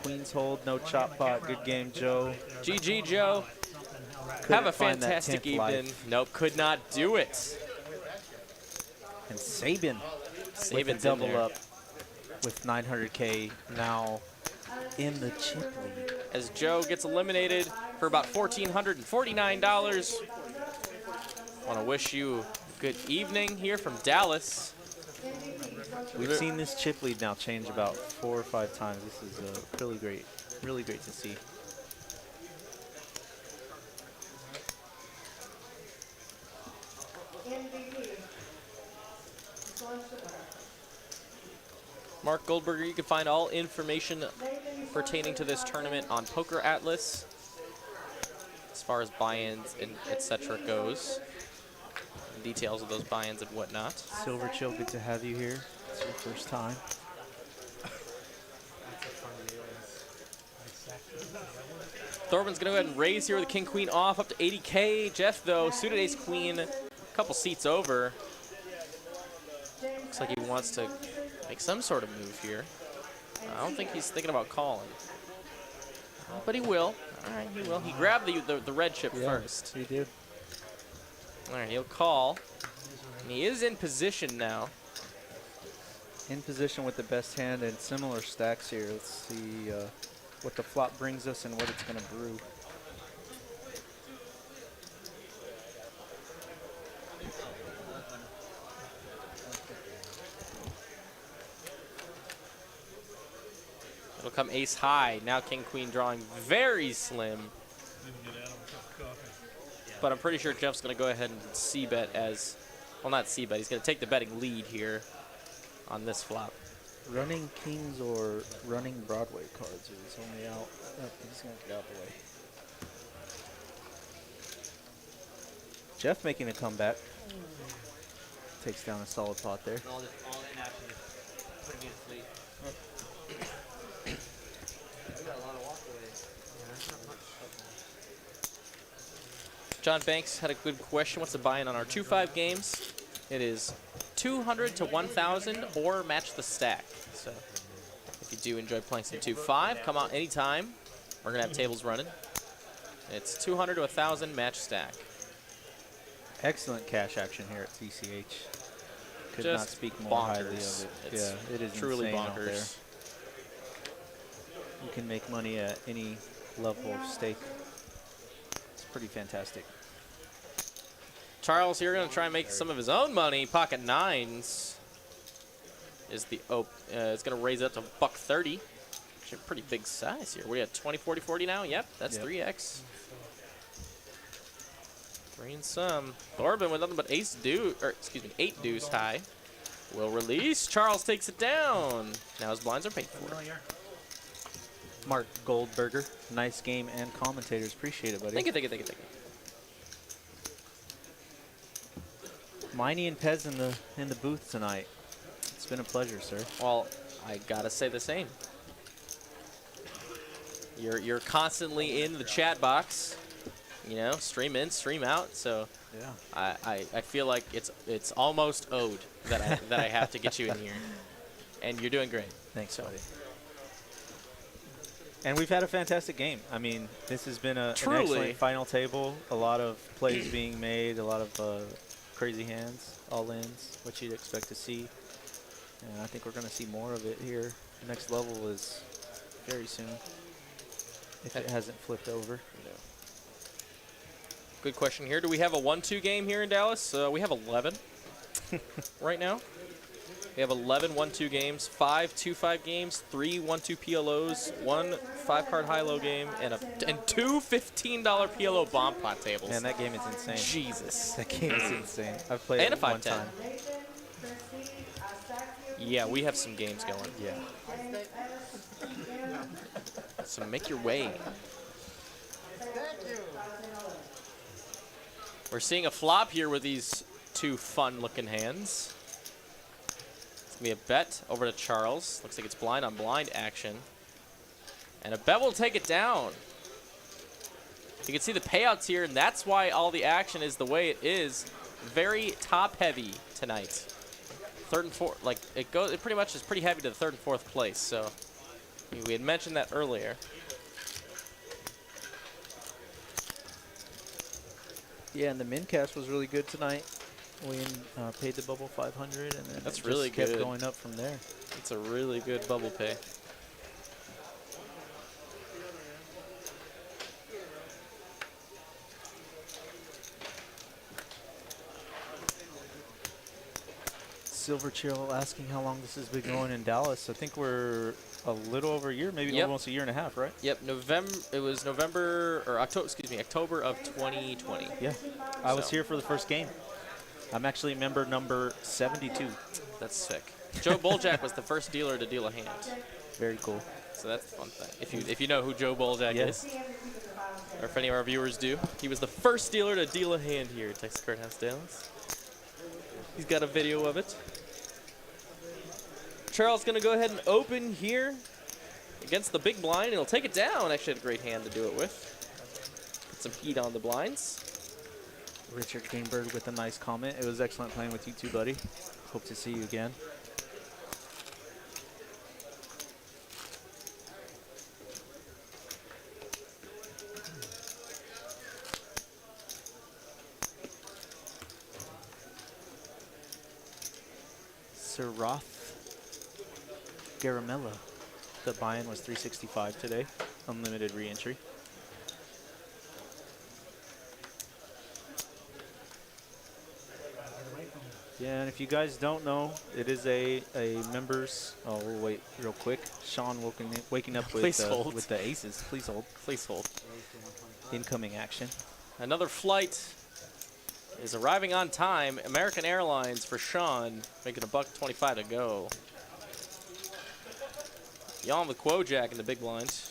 Queen's hold, no chop pot. Good game, Joe. GG, Joe. Have a fantastic evening. Nope, could not do it. And Saban with a double up with 900K now in the chip lead. As Joe gets eliminated for about $1,449. Want to wish you a good evening here from Dallas. We've seen this chip lead now change about 4 or 5 times. This is really great to see. Mark Goldberger, you can find all information pertaining to this tournament on Poker Atlas, as far as buy-ins and etc. goes. Details of those buy-ins and whatnot. Silver Chill, good to have you here. It's your first time. Thorben's going to go ahead and raise here with the king-queen off up to 80K. Jeff, though, suited ace-queen, a couple seats over. Looks like he wants to make some sort of move here. I don't think he's thinking about calling. But he will. All right, he will. He grabbed the red chip first. He did. All right, he'll call. And he is in position now. In position with the best hand and similar stacks here. Let's see what the flop brings us and what it's going to brew. It'll come ace high. Now king queen drawing very slim. But I'm pretty sure Jeff's going to go ahead and c-bet as, well, not c-bet. He's going to take the betting lead here on this flop. Running kings or running Broadway cards is only out. Oh, he's going to get out of the way. Jeff making a comeback. Takes down a solid pot there. All in action. Putting me to sleep. We got a lot of walkaways. John Banks had a good question. What's the buy-in on our 2-5 games? It is 200 to 1,000 or match the stack. So if you do enjoy playing some 2-5, come out anytime. We're going to have tables running. It's 200 to 1,000 match stack. Excellent cash action here at TCH. Could Just not speak more highly of bonkers. it. It's Yeah, it is truly insane out there. bonkers. You can make money at any level of stake. It's pretty fantastic. Charles here going to try and make some of his own money. Pocket nines is the it's going to raise it up to $130. Actually, a pretty big size here. We at 20, 40, 40 now. Yep, that's 3x. 3 and some. Thorben with nothing but ace deuce, or excuse me, 8 deuce high. Will release. Charles takes it down. Now his blinds are paid for. Mark Goldberger, nice game and commentators. Appreciate it, buddy. Thank you, thank you, thank you, thank you. Miney and Pez in the booth tonight. It's been a pleasure, sir. Well, I gotta say the same. You're constantly in the chat box, you know, stream in, stream out. So yeah, I feel like it's almost owed that I have to get you in here, and you're doing great. Thanks, buddy. And we've had a fantastic game. I mean, this has been an Truly. excellent final table. A lot of plays being made, a lot of crazy hands, all-ins, what you'd expect to see. And I think we're going to see more of it here. The next level is very soon, if it hasn't flipped over. Good question here. Do we have a 1-2 game here in Dallas? We have 11 right now. We have 11 1-2 games, 5 2-5 games, 3 1-2 PLOs, 1 5-card high-low game, and 2 $15 PLO bomb pot tables. Man, that game is insane. Jesus. That game is insane. I've played And it a one 5-10. time. Yeah, we have some games going. Yeah. So make your way. We're seeing a flop here with these 2 fun-looking hands. It's going to be a bet over to Charles. Looks like it's blind on blind action. And a bet will take it down. You can see the payouts here, and that's why all the action is the way it is. Very top-heavy tonight. Third and fourth, like it pretty much is pretty heavy to the third and fourth place. So we had mentioned that earlier. Yeah, and the min cash was really good tonight. We paid the bubble 500, and then That's it really just kept good. going up from there. It's a really good bubble pay. Silver Chill asking how long this has been going in Dallas. I think we're a little over a year, maybe Yep. almost a year and a half, right? Yep, it was November, or October, excuse me, October of 2020. Yeah. I was So. here for the first game. I'm actually member number 72. That's sick. Joe Boljack was the first dealer to deal a hand. Very cool. So that's the fun thing. If you know who Joe Boljack Yes. is, or if any of our viewers do, he was the first dealer to deal a hand here at Texas Card House Dallas. He's got a video of it. Charles going to go ahead and open here against the big blind, and he'll take it down. Actually had a great hand to do it with. Put some heat on the blinds. Richard Greenberg with a nice comment. It was excellent playing with you too, buddy. Hope to see you again. Sir Roth Garamella. The buy-in was 365 today. Unlimited re-entry. Yeah, and if you guys don't know, it is a members. Oh, we'll wait real quick. Sean waking up with the aces. Please hold. Please hold. Incoming action. Another flight is arriving on time. American Airlines for Sean, making $1.25 to go. Jan with Quojack in the big blinds.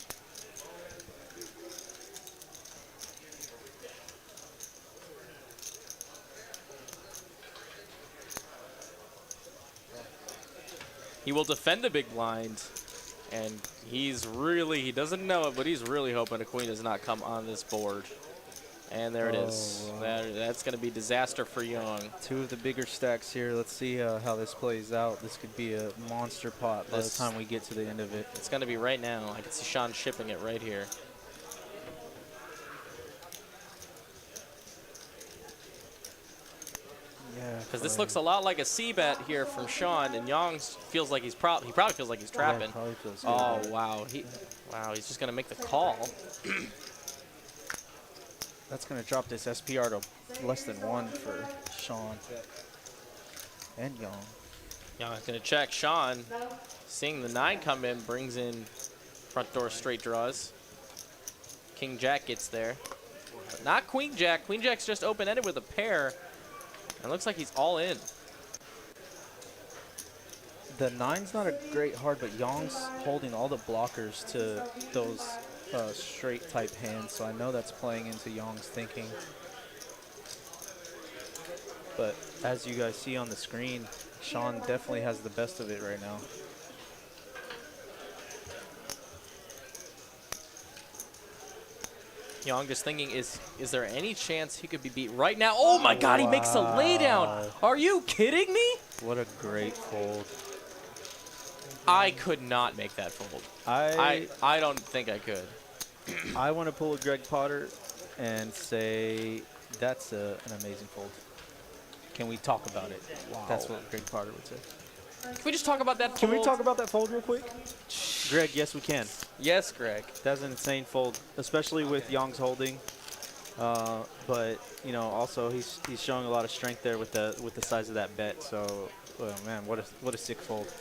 He will defend the big blind, and he doesn't know it, but he's really hoping a queen does not come on this board. And there it is. Wow. That's going to be disaster for Young. Two of the bigger stacks here. Let's see how this plays out. This could be a monster pot by the time we get to the end of it. It's going to be right now. I can see Sean shipping it right here. Yeah. Because this looks a lot like a C-bet here from Sean, and Young feels like he probably feels like he's trapping. Yeah, probably feels good. Oh wow, he's just going to make the call. That's going to drop this SPR to less than 1 for Sean and Young. Young's going to check. Sean, seeing the 9 come in, brings in front door straight draws. King Jack gets there, but not Queen Jack. Queen Jack's just open-ended with a pair, and looks like he's all in. The 9's not a great hard, but Young's holding all the blockers to those straight type hands, so I know that's playing into Young's thinking. But as you guys see on the screen, Sean definitely has the best of it right now. Young just thinking, is there any chance he could be beat right now? Oh my God, he makes a laydown. Are you kidding me? What a great fold. I could not make that fold. I don't think I could. I want to pull a Greg Potter and say that's an amazing fold. Can we talk about it? Wow. That's what Greg Potter would say. Can we just talk about that fold? Can we talk about that fold real quick? Greg, yes, we can. Yes, Greg. That's an insane fold, especially with Young's holding. But you know, also he's showing a lot of strength there with the size of that bet. So, oh man, what a sick fold.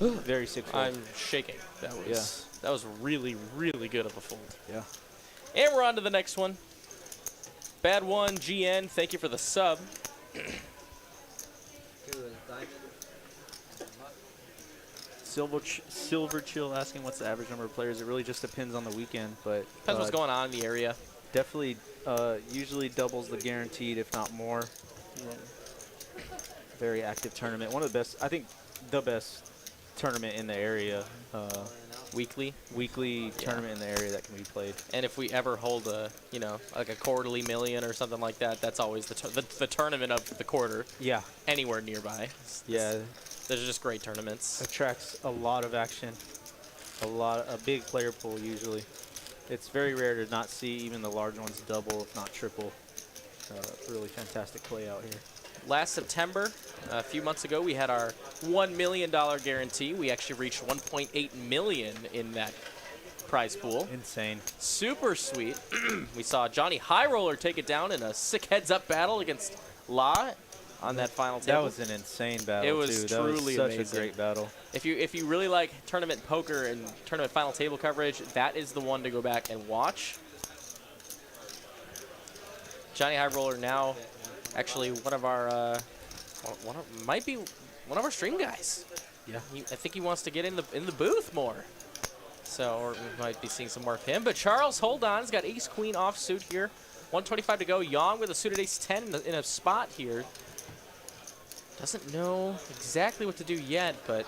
Very sick fold. I'm shaking. That was really, really good of a fold. Yeah. And we're on to the next one. Bad one, GN. Thank you for the sub. Silver Chill asking what's the average number of players. It really just depends on the weekend, but depends what's going on in the area. Definitely, usually doubles the guaranteed, if not more. Yeah. Very active tournament. One of the best, I think, the best tournament in the area. Weekly tournament in the area that can be played. And if we ever hold a, like a quarterly million or something like that, that's always the tournament of the quarter. Yeah. Anywhere nearby. Yeah. There's just great tournaments. Attracts a lot of action. A big player pool usually. It's very rare to not see even the large ones double, if not triple. Really fantastic play out here. Last September, a few months ago, we had our $1 million guarantee. We actually reached $1.8 million in that prize pool. Insane. Super sweet. We saw Johnny High Roller take it down in a sick heads-up battle against La on that final table. That was an insane battle. It was too. truly that was such amazing. a great battle. If you really like tournament poker and tournament final table coverage, that is the one to go back and watch. Johnny High Roller now actually one of our might be one of our stream guys. Yeah. I think he wants to get in the booth more. So or we might be seeing some more of him. But Charles, hold on. He's got ace queen offsuit here. 125 to go. Yang with a suited ace 10 in a spot here. Doesn't know exactly what to do yet, but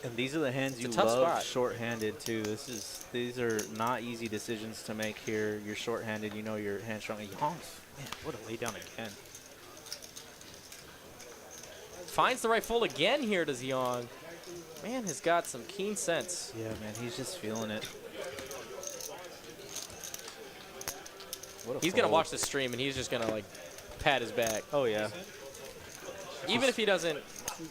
and these are the hands you love short-handed too. These are not easy decisions to make here. You're short-handed, you know your hand strong. Yang, man, what a lay down again. Finds the right fold again here, does Yang. Man has got some keen sense. Yeah, man, he's just feeling it. He's going to watch the stream, and he's just going to, like, pat his back. Oh, yeah. Even if he doesn't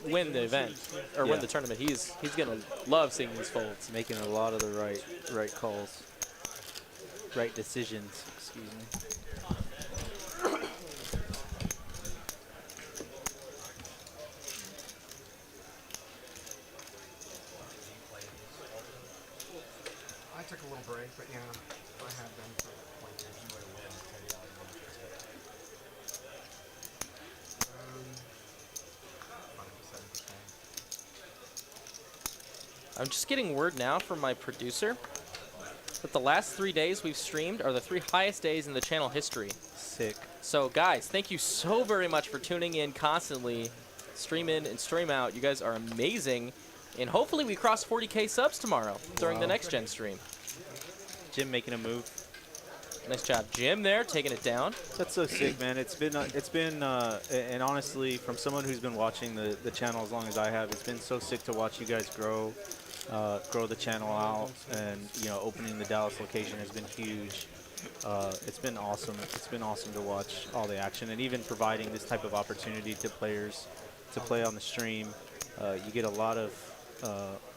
win the event or win the tournament, he's going to love seeing these folds. Making a lot of the right calls. Right decisions, excuse me. I took a little break, but yeah, I have been for 20 years. You would have won I'm just getting word now from my producer that the last 3 days we've streamed are the 3 highest days in the channel history. Sick. So guys, thank you so very much for tuning in constantly. Stream in and stream out. You guys are amazing. And hopefully we cross 40K subs tomorrow during the next gen stream. Jim making a move. Nice job, Jim, there, taking it down. That's so sick, man. It's been, and honestly, from someone who's been watching the channel as long as I have, it's been so sick to watch you guys grow the channel out, and opening the Dallas location has been huge. It's been awesome. It's been awesome to watch all the action, and even providing this type of opportunity to players to play on the stream. You get a lot of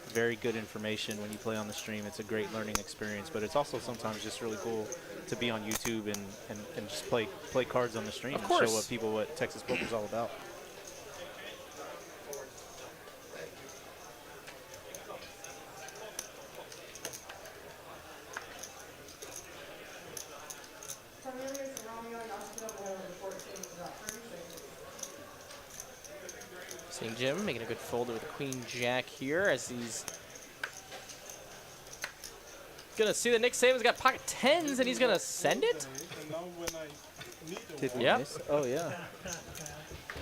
very good information when you play on the stream. It's a great learning experience, but it's also sometimes just really cool to be on YouTube and just play cards on the stream and show what Texas Poker is all about. Seeing Jim making a good fold with the Queen Jack here as he's gonna see that Nick Saban's got pocket tens and he's gonna send it. Yep. Oh yeah.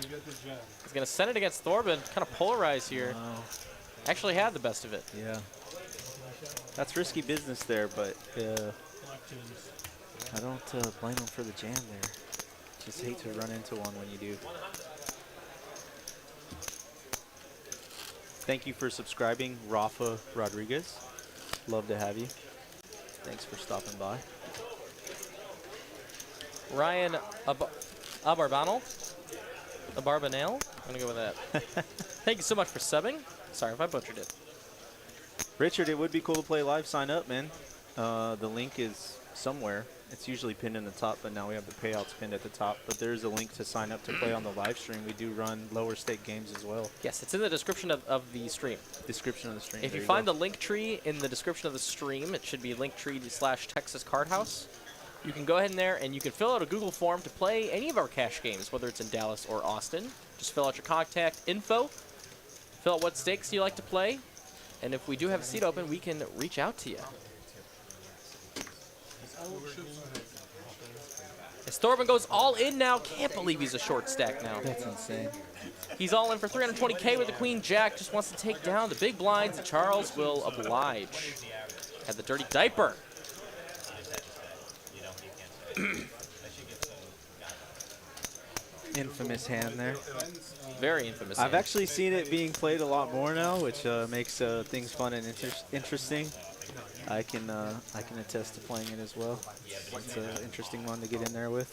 He's gonna send it against Thorben. Kind of polarized here. Wow. Actually had the best of it. Yeah. That's risky business there, but I don't blame him for the jam there. Just hate to run into one when you do. Thank you for subscribing, Rafa Rodriguez. Love to have you. Thanks for stopping by. Ryan Abarbanel? Abarbanel? I'm going to go with that. Thank you so much for subbing. Sorry if I butchered it. Richard, it would be cool to play live. Sign up, man. The link is somewhere. It's usually pinned in the top, but now we have the payouts pinned at the top. But there's a link to sign up to play on the live stream. We do run lower stake games as well. Yes, it's in the description of the stream. Description of the stream. If you find the link tree in the description of the stream, it should be linktree/Texas Card House. You can go ahead in there and you can fill out a Google form to play any of our cash games, whether it's in Dallas or Austin. Just fill out your contact info, fill out what stakes you like to play, and if we do have a seat open, we can reach out to you. As Thorben goes all in now, can't believe he's a short stack now. That's insane. He's all in for 320K with the Queen Jack, just wants to take down the big blinds, and Charles will oblige. Had the dirty diaper. Infamous hand there. Very infamous I've hand. actually seen it being played a lot more now, which makes things fun and interesting. I can attest to playing it as well. It's an interesting one to get in there with.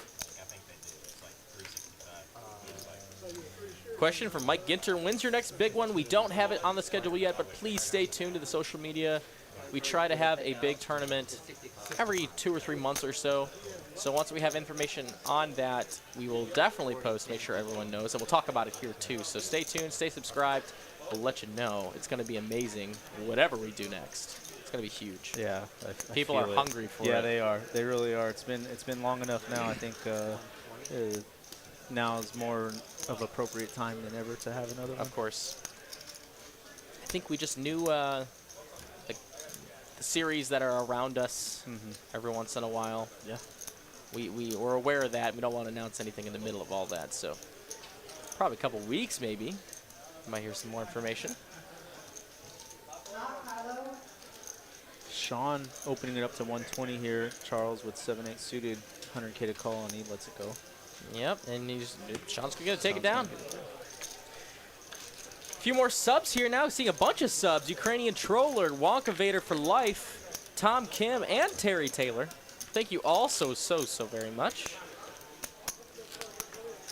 Question from Mike Ginter. When's your next big one? We don't have it on the schedule yet, but please stay tuned to the social media. We try to have a big tournament every 2 or 3 months or so. So once we have information on that, we will definitely post, make sure everyone knows, and we'll talk about it here too. So stay tuned, stay subscribed. We'll let you know. It's going to be amazing, whatever we do next. It's going to be huge. Yeah, people are hungry for it. Yeah, they are. They really are. It's been long enough now. I think now is more of appropriate time than ever to have another one. Of course. I think we just knew the series that are around us every once in a while. Yeah. We were aware of that. We don't want to announce anything in the middle of all that. So probably a couple weeks maybe. You might hear some more information. Sean opening it up to 120 here. Charles with 7-8 suited, 100K to call, and he lets it go. Yep, and Sean's going to take it down. A few more subs here now. Seeing a bunch of subs. Ukrainian Troller, Wonka Vader for life, Tom Kim, and Terry Taylor. Thank you all so very much.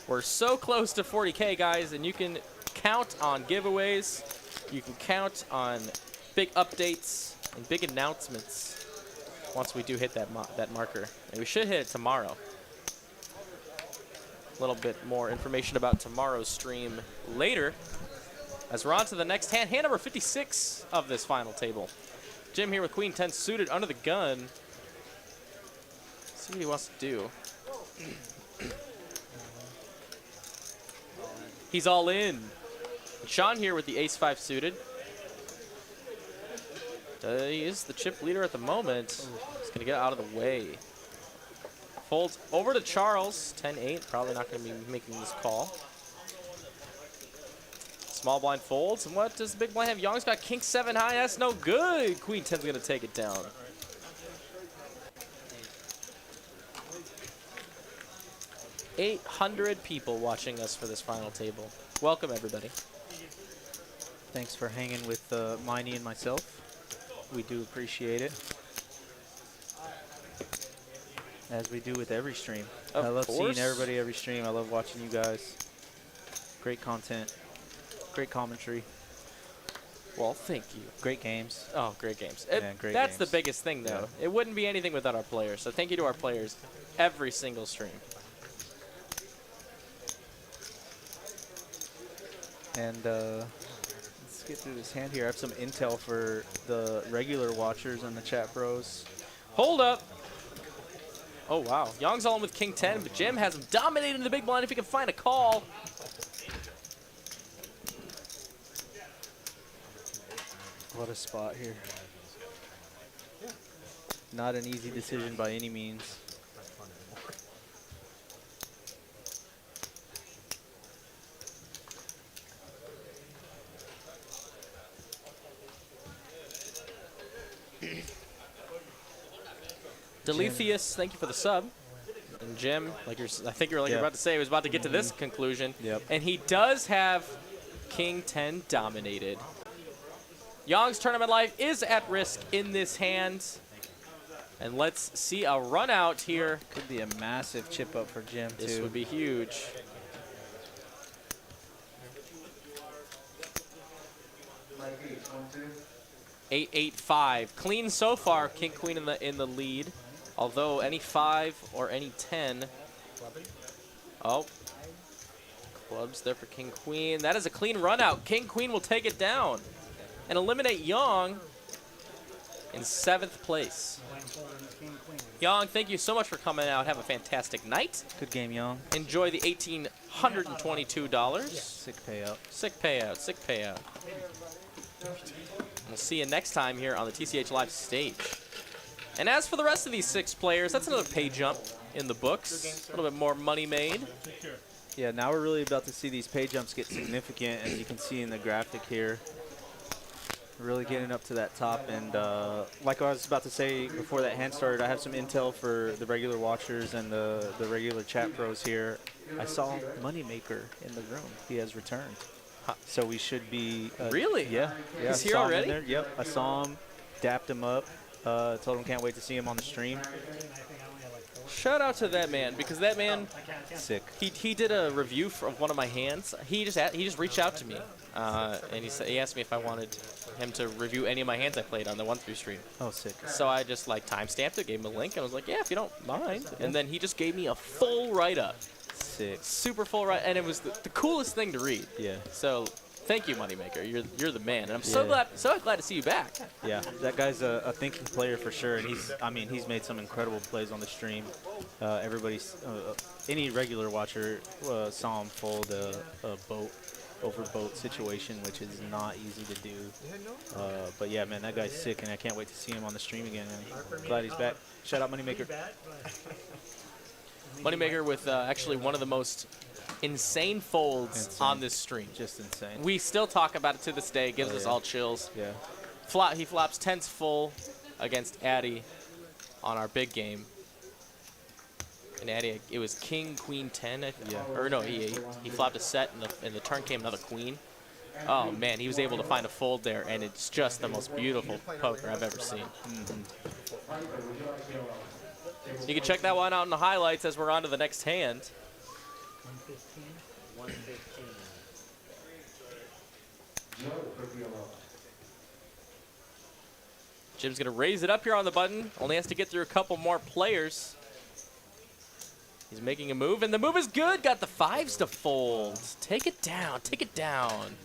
We're so close to 40K, guys, and you can count on giveaways. You can count on big updates and big announcements once we do hit that marker. And we should hit it tomorrow. A little bit more information about tomorrow's stream later. As we're on to the next hand. Hand number 56 of this final table. Jim here with Queen 10 suited under the gun. See what he wants to do. He's all in. Sean here with the ace-5 suited. He is the chip leader at the moment. He's going to get out of the way. Folds over to Charles. 10-8. Probably not going to be making this call. Small blind folds. And what does the big blind have? Young's got king 7 high. That's no good. Queen 10's going to take it down. $800 people watching us for this final table. Welcome, everybody. Thanks for hanging with Miney and myself. We do appreciate it. As we do with every stream. I love seeing everybody every stream. I love watching you guys. Great content. Great commentary. Well, thank you. Great games. Oh, great games. Yeah, great That's games. the biggest thing, though. Yeah. It wouldn't be anything without our players. So thank you to our players every single stream. And let's get through this hand here. I have some intel for the regular watchers and the chat bros. Hold up. Oh, wow. Young's all in with king 10, but Jim has him dominating the big blind if he can find a call. What a spot here. Not an easy decision by any means. Delithius, thank you for the sub. And Jim, I think you're about to say, was about to get to this conclusion. Yep. And he does have king 10 dominated. Young's tournament life is at risk in this hand. And let's see a run out here. Could be a massive chip up for Jim, too. This would be huge. Eight, 8-5. Clean so far. King Queen in the lead. Although any 5 or any 10. Oh. Clubs there for King Queen. That is a clean run out. King Queen will take it down and eliminate Young in 7th place. Young, thank you so much for coming out. Have a fantastic night. Good game, Young. Enjoy the $1,822. Sick payout. Sick payout. Sick payout. We'll see you next time here on the TCH Live stage. And as for the rest of these 6 players, that's another pay jump in the books. A little bit more money made. Yeah, now we're really about to see these pay jumps get significant, as you can see in the graphic here. Really getting up to that top, and like I was about to say before that hand started, I have some intel for the regular watchers and the regular chat pros here. I saw Moneymaker in the room. He has returned. So we should be... really? Yeah. He's here already? Yep, I saw him, dapped him up, told him can't wait to see him on the stream. Shout out to that man, because that man, sick. He did a review of one of my hands. He just reached out to me, and he asked me if I wanted him to review any of my hands I played on the 1-3 stream. Oh, sick. So I just like timestamped it, gave him a link, and I was like, yeah, if you don't mind. And then he just gave me a full write-up. Sick. Super full write, and it was the coolest thing to read. Yeah. So thank you, Moneymaker. You're the man, and I'm so glad to see you back. Yeah, that guy's a thinking player for sure, and he's made some incredible plays on the stream. Any regular watcher saw him fold a boat situation, which is not easy to do. But yeah, man, that guy's sick, and I can't wait to see him on the stream again. I'm glad he's back. Shout out Moneymaker. Moneymaker with actually one of the most insane folds on this stream. Just insane. We still talk about it to this day. It gives us all chills. Yeah. He flops 10s full against Addy on our big game. And Addy, it was King, Queen, 10. Or no, he flopped a set, and the turn came another Queen. Oh, man, he was able to find a fold there, and it's just the most beautiful poker I've ever seen. You can check that one out in the highlights as we're on to the next hand. 115. Jim's going to raise it up here on the button. Only has to get through a couple more players. He's making a move, and the move is good. Got the 5s to fold. Take it down. Take it down.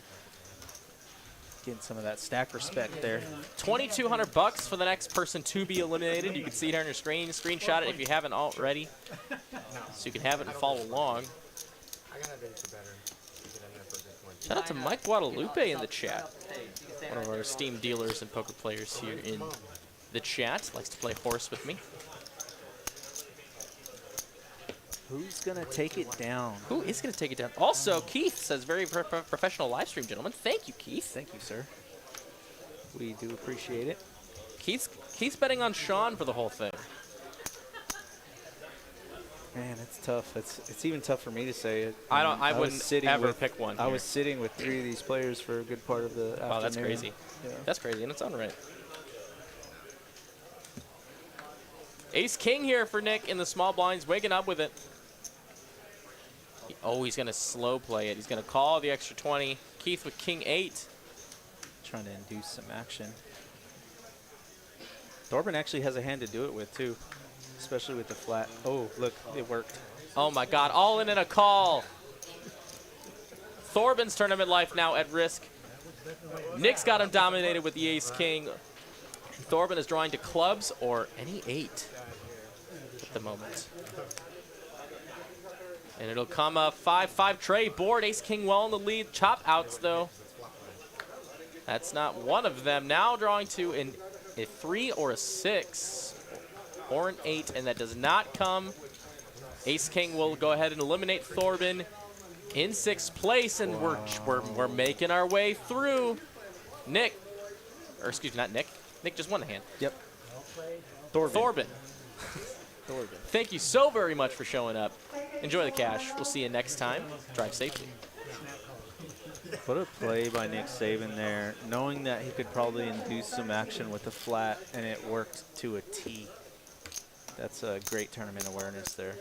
Getting some of that stack respect there. $2,200 for the next person to be eliminated. You can see it on your screen. Screenshot it if you haven't already, so you can have it and follow along. Shout out to Mike Guadalupe in the chat. One of our esteemed dealers and poker players here in the chat. Likes to play horse with me. Who's going to take it down? Who is going to take it down? Also, Keith says, very professional live stream, gentlemen. Thank you, Keith. Thank you, sir. We do appreciate it. Keith's betting on Sean for the whole thing. Man, it's tough. It's even tough for me to say it. I wouldn't ever pick one. I was sitting with 3 of these players for a good part of the afternoon. Oh, that's crazy. Yeah. That's crazy, and it's on right. Ace King here for Nick in the small blinds, waking up with it. Oh, he's going to slow play it. He's going to call the extra 20. Keith with King 8. Trying to induce some action. Thorben actually has a hand to do it with, too. Especially with the flat. Oh, look, it worked. Oh, my God. All in and a call. Thorben's tournament life now at risk. Nick's got him dominated with the Ace-King. Thorben is drawing to clubs or any 8 at the moment. And it'll come a 5-5 tray board. Ace-King well in the lead. Chop outs, though. That's not one of them. Now drawing to a 3 or a 6 or an 8, and that does not come. Ace-King will go ahead and eliminate Thorben in 6th place, and we're making our way through. Nick, or excuse me, not Nick. Nick just won the hand. Yep. Thorben. Thank you so very much for showing up. Enjoy the cash. We'll see you next time. Drive safely. What a play by Nick Saban there, knowing that he could probably induce some action with the flat, and it worked to a T. That's a great tournament awareness there.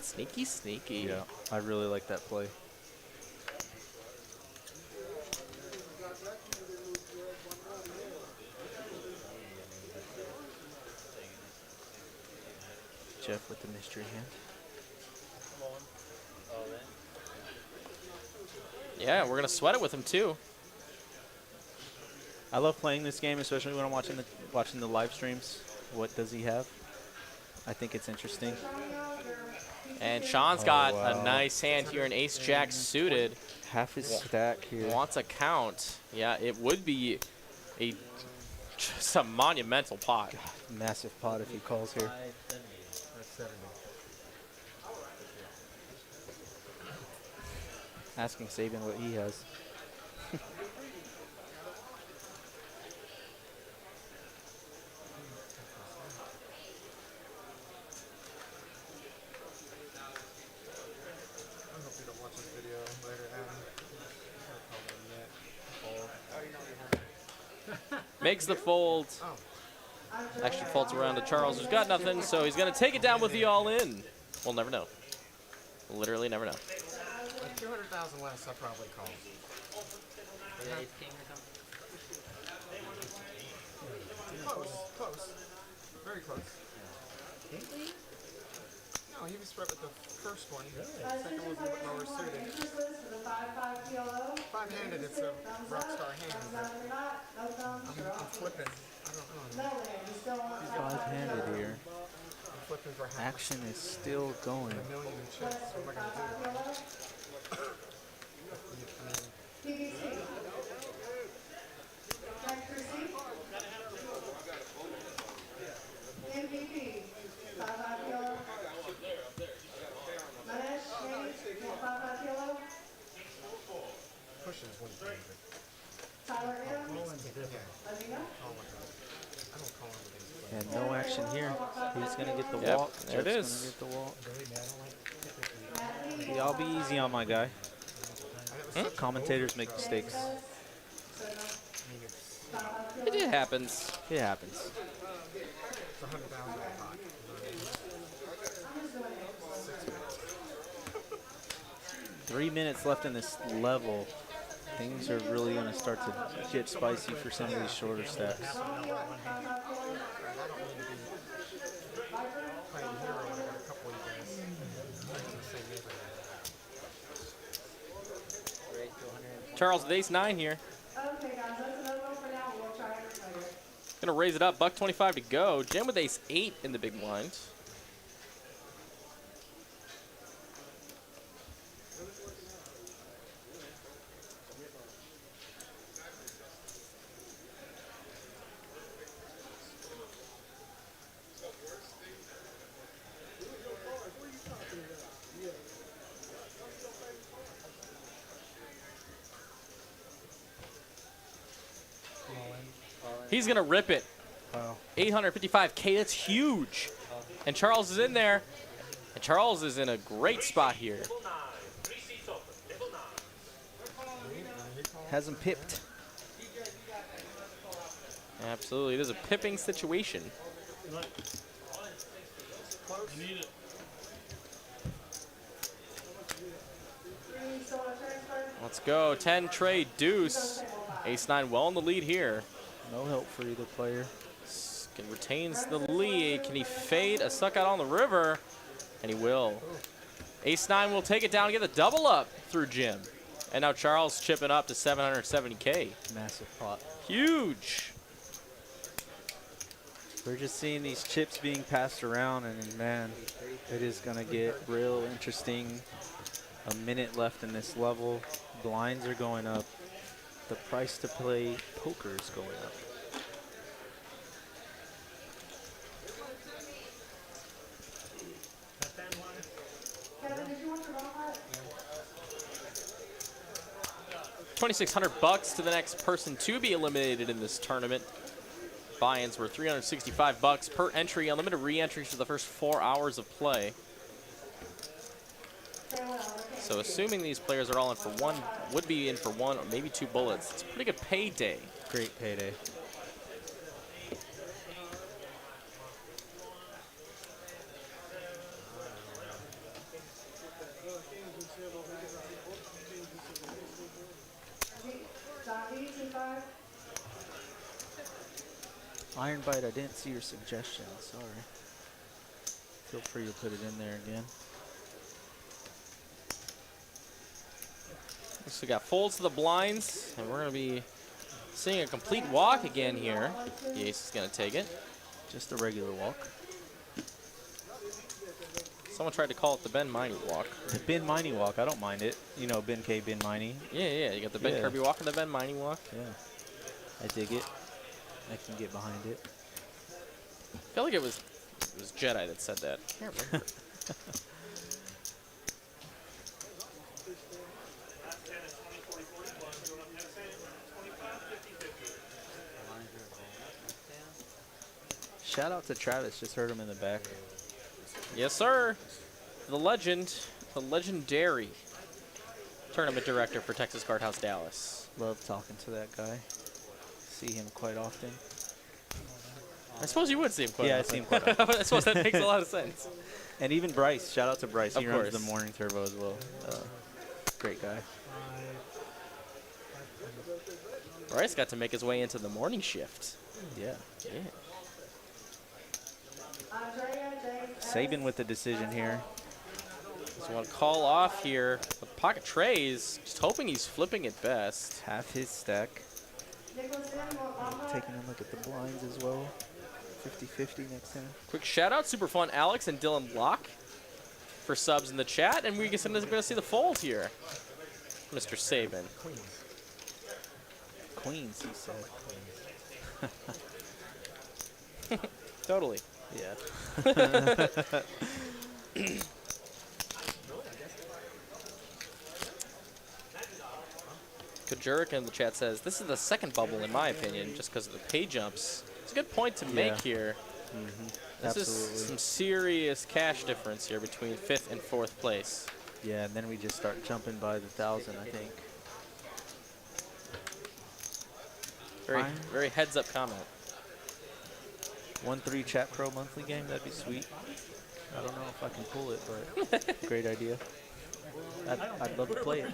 Sneaky, sneaky. Yeah, I really like that play. Jeff with the mystery hand. Yeah, we're going to sweat it with him, too. I love playing this game, especially when I'm watching the live streams. What does he have? I think it's interesting. And Sean's got a nice hand here, an ace-jack suited. Half his stack here. Wants a count. Yeah, it would be just a monumental pot. God, massive pot if he calls here. That's 70. Asking Saban what he has. I hope you don't watch this video later, Adam. Makes the fold. Actually folds around to Charles, who's got nothing, so he's going to take it down with the all-in. We'll never know. Literally never know. 200,000 less, I probably call. Close. Very close. No, he was right with the first one. Second one was a little bit lower suited. Five-handed, it's a rock star hand. I'm flipping. I don't know. Five-handed here. I'm flipping for half. Action is still going. A million in chips. What am I going to do? Pushes 100. Tyler And no action here. He's going to get the Yep, walk. there it Jeff's is. gonna get the walk. Yeah, I'll be easy on my guy. Commentators make mistakes. It happens. It happens. It's 100,000 pot. 3 minutes left in this level. Things are really going to start to get spicy for some of these shorter stacks. Playing hero when I got a couple of you guys. In the same neighborhood. Charles with ace-9 here. Gonna raise it up, $1.25 to go. Jim with ace-8 in the big blind. He's going to rip it. Wow. 855K, that's huge. And Charles is in there. And Charles is in a great spot here. Has him pipped. Absolutely, it is a pipping situation. Let's go, 10 trade deuce. Ace-9 well in the lead here. No help for either player. Retains the lead. Can he fade a suck out on the river? And he will. Ace-9 will take it down and get the double up through Jim. And now Charles chipping up to 770K. Massive pot. Huge. We're just seeing these chips being passed around, and man, it is going to get real interesting. A minute left in this level. Blinds are going up. The price to play poker is going up. $2,600 to the next person to be eliminated in this tournament. Buy-ins were $365 per entry. Unlimited re-entries for the first 4 hours of play. So assuming these players are all in for one, would be in for one or maybe 2 bullets. It's a pretty good payday. Great payday. Iron Bite, I didn't see your suggestion. Sorry. Feel free to put it in there again. So we got folds to the blinds, and we're going to be seeing a complete walk again here. The ace is going to take it. Just a regular walk. Someone tried to call it the Ben Miney walk. The Ben Miney walk, I don't mind it. You know, Ben K, Ben Miney. Yeah, you got the Ben Kirby walk and the Ben Miney walk. Yeah, I dig it. I can get behind it. I feel like it was Jedi that said that. I can't remember. Shout out to Travis, just heard him in the back. Yes, sir. The legend, the legendary tournament director for Texas Card House Dallas. Love talking to that guy. See him quite often. I suppose you would see him quite often. Yeah, I see him quite often. I suppose that makes a lot of sense. And even Bryce. Shout out to Bryce. Of he course. runs the morning turbo as well. Great guy. Bryce got to make his way into the morning shift. Yeah. Yeah. Saban with the decision here. So want to call off here with pocket trays. Just hoping he's flipping it best. Half his stack. Taking a look at the blinds as well. 50-50 next time. Quick shout out, super fun Alex and Dylan Locke for subs in the chat, and we're going to see the fold here. Mr. Saban. Queens, he said. Totally. Yeah. Kajurk in the chat says, this is the second bubble in my opinion, just because of the pay jumps. It's a good point to make here. This Absolutely. is some serious cash difference here between 5th and 4th place. Yeah, and then we just start jumping by the 1,000, I think. Very heads up comment. 1-3 Chat Pro monthly game, that'd be sweet. I don't know if I can pull it, but great idea. I'd love to play it.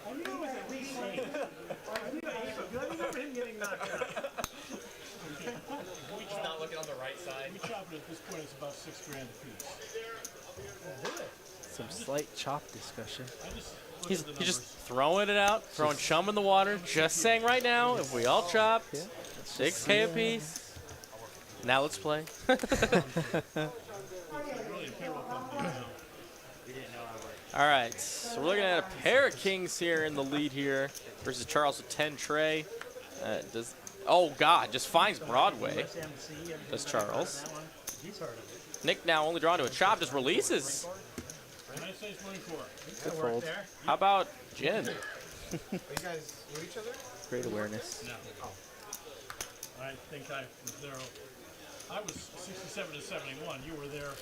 I knew it was at least 8. I remember him getting knocked out. We just not looking on the right side. We chop it at this point, it's about $6 grand a piece. Some slight chop discussion. He's just throwing it out, throwing chum in the water. Just saying right now, if we all chopped, 6K a piece. Now let's play. All right, so we're looking at a pair of kings here in the lead here versus Charles with 10 tray. Oh God, just finds Broadway. Does Charles. Nick now only drawn to a chop, just releases. Good fold. How about Jin? You guys know each other? Great awareness. No. I think I was there. I was 67 to 71. You were there.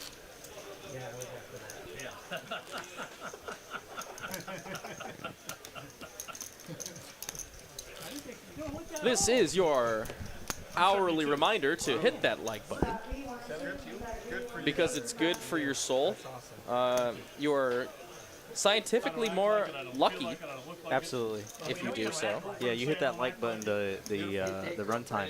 Yeah, I was after that. Yeah. This is your hourly reminder to hit that like button because it's good for your soul. You're sitifically more lucky. Absolutely. If you do so. Yeah, you hit that like button, the runtime.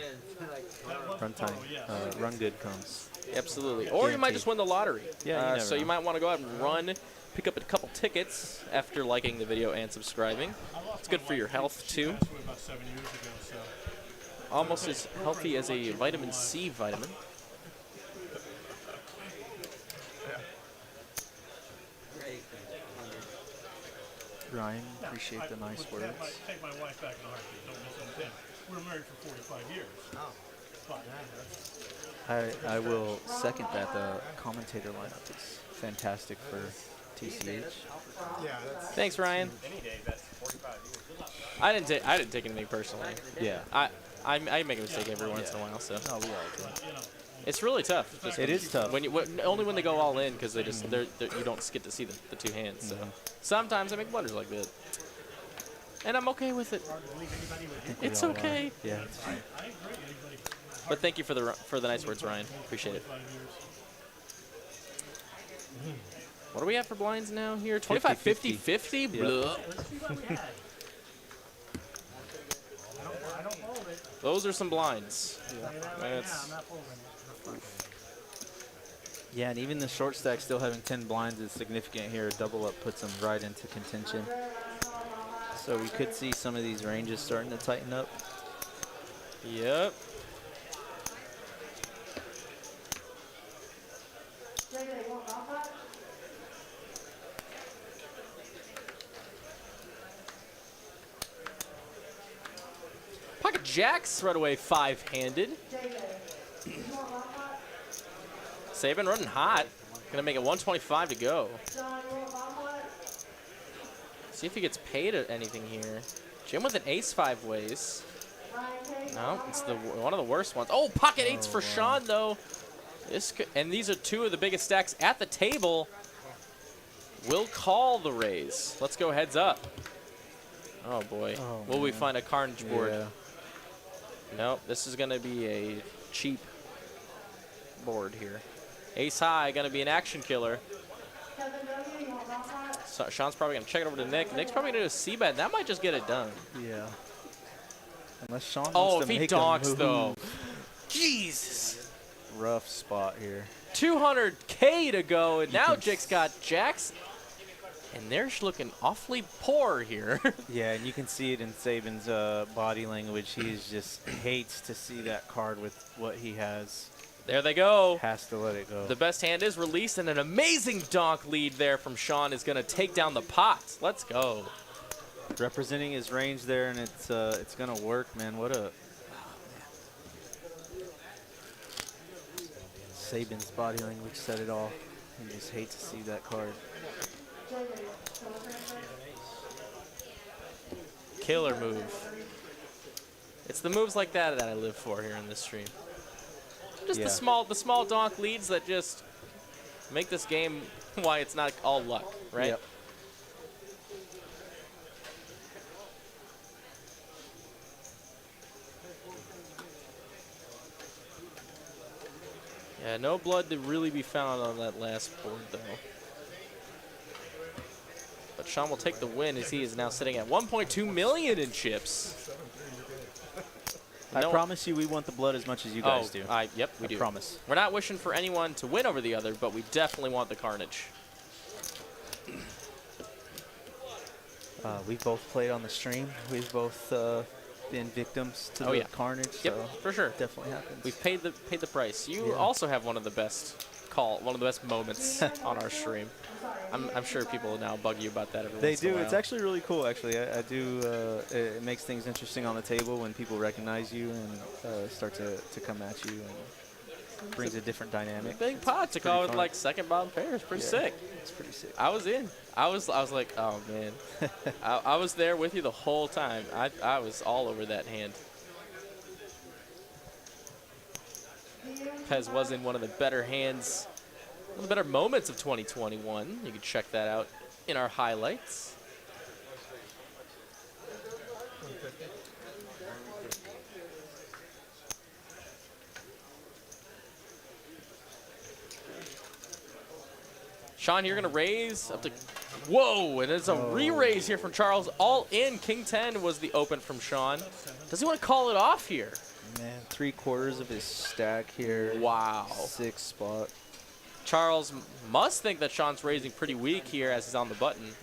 Run good comes. Absolutely. Or you might just win the lottery. Yeah, so you might want to go out and run, pick up a couple tickets after liking the video and subscribing. It's good for your health too. Almost as healthy as a vitamin C vitamin. Ryan, appreciate the nice words. Take my wife back in a heartbeat. Don't misunderstand. We were married for 45 years. I will second that. The commentator lineup is fantastic for TCH. Yeah, Thanks, Ryan. I didn't take anything personally. Yeah. I make a mistake every once in a while, so. Oh, we all do. It's really tough. Just It is tough. Only when they go all in, because they just you don't get to see the two hands. So sometimes I make blunders like that, and I'm okay with it. It's okay. Yeah. But thank you for the nice words, Ryan. Appreciate it. What do we have for blinds now here? 25, 50, 50? Yeah. Blah. Those are some blinds. Yeah, and even the short stack still having 10 blinds is significant here. Double up puts them right into contention. So we could see some of these ranges starting to tighten up. Yep. Pocket jacks right away, five-handed. Saban running hot. Gonna make it 125 to go. See if he gets paid at anything here. Jim with an ace five ways. No, it's one of the worst ones. Oh, pocket eights for Sean though. And these are two of the biggest stacks at the table. Will call the raise. Let's go heads up. Oh boy. Will we find a carnage board? Yeah. Nope, this is gonna be a cheap board here. Ace high, gonna be an action killer. So Sean's probably gonna check it over to Nick. Nick's probably gonna do a C-bet. That might just get it done. Yeah. Unless Sean Oh, wants if to he make a donks move. though. Jesus. Rough spot here. 200K to go, and now can Jake's got jacks. And they're looking awfully poor here. Yeah, and you can see it in Saban's body language. He just hates to see that card with what he has. There they go. Has to let it go. The best hand is released, and an amazing donk lead there from Sean is going to take down the pot. Let's go. Representing his range there, and it's gonna work, man. What a Saban's body language said it all. You just hate to see that card. Killer move. It's the moves like that I live for here in this stream. Just the small donk leads that just make this game why it's not all luck, right? Yep. Yeah, no blood to really be found on that last board, though. But Sean will take the win as he is now sitting at 1.2 million in chips. I promise you we want the blood as much as you guys do. Yep, we do. I promise. We're not wishing for anyone to win over the other, but we definitely want the carnage. We've both played on the stream. We've both been victims to the carnage. Yep, so for sure. Definitely happens. We've paid the price. You also have one of the best moments on our stream. I'm sure people will now bug you about that every once in a while. It's actually really cool, actually. I do. It makes things interesting on the table when people recognize you and start to come at you, and brings a different dynamic. Big pot to call it like second bottom pair. It's pretty sick. It's pretty sick. I was in. I was like, oh man. I was there with you the whole time. I was all over that hand. Pez was in one of the better hands, one of the better moments of 2021. You can check that out in our highlights. Sean, you're going to raise up to... Whoa, and it's a re-raise here from Charles. All in. King 10 was the open from Sean. Does he want to call it off here? Man, 3/4 of his stack here. Wow. 6th spot. Charles must think that Sean's raising pretty weak here as he's on the button.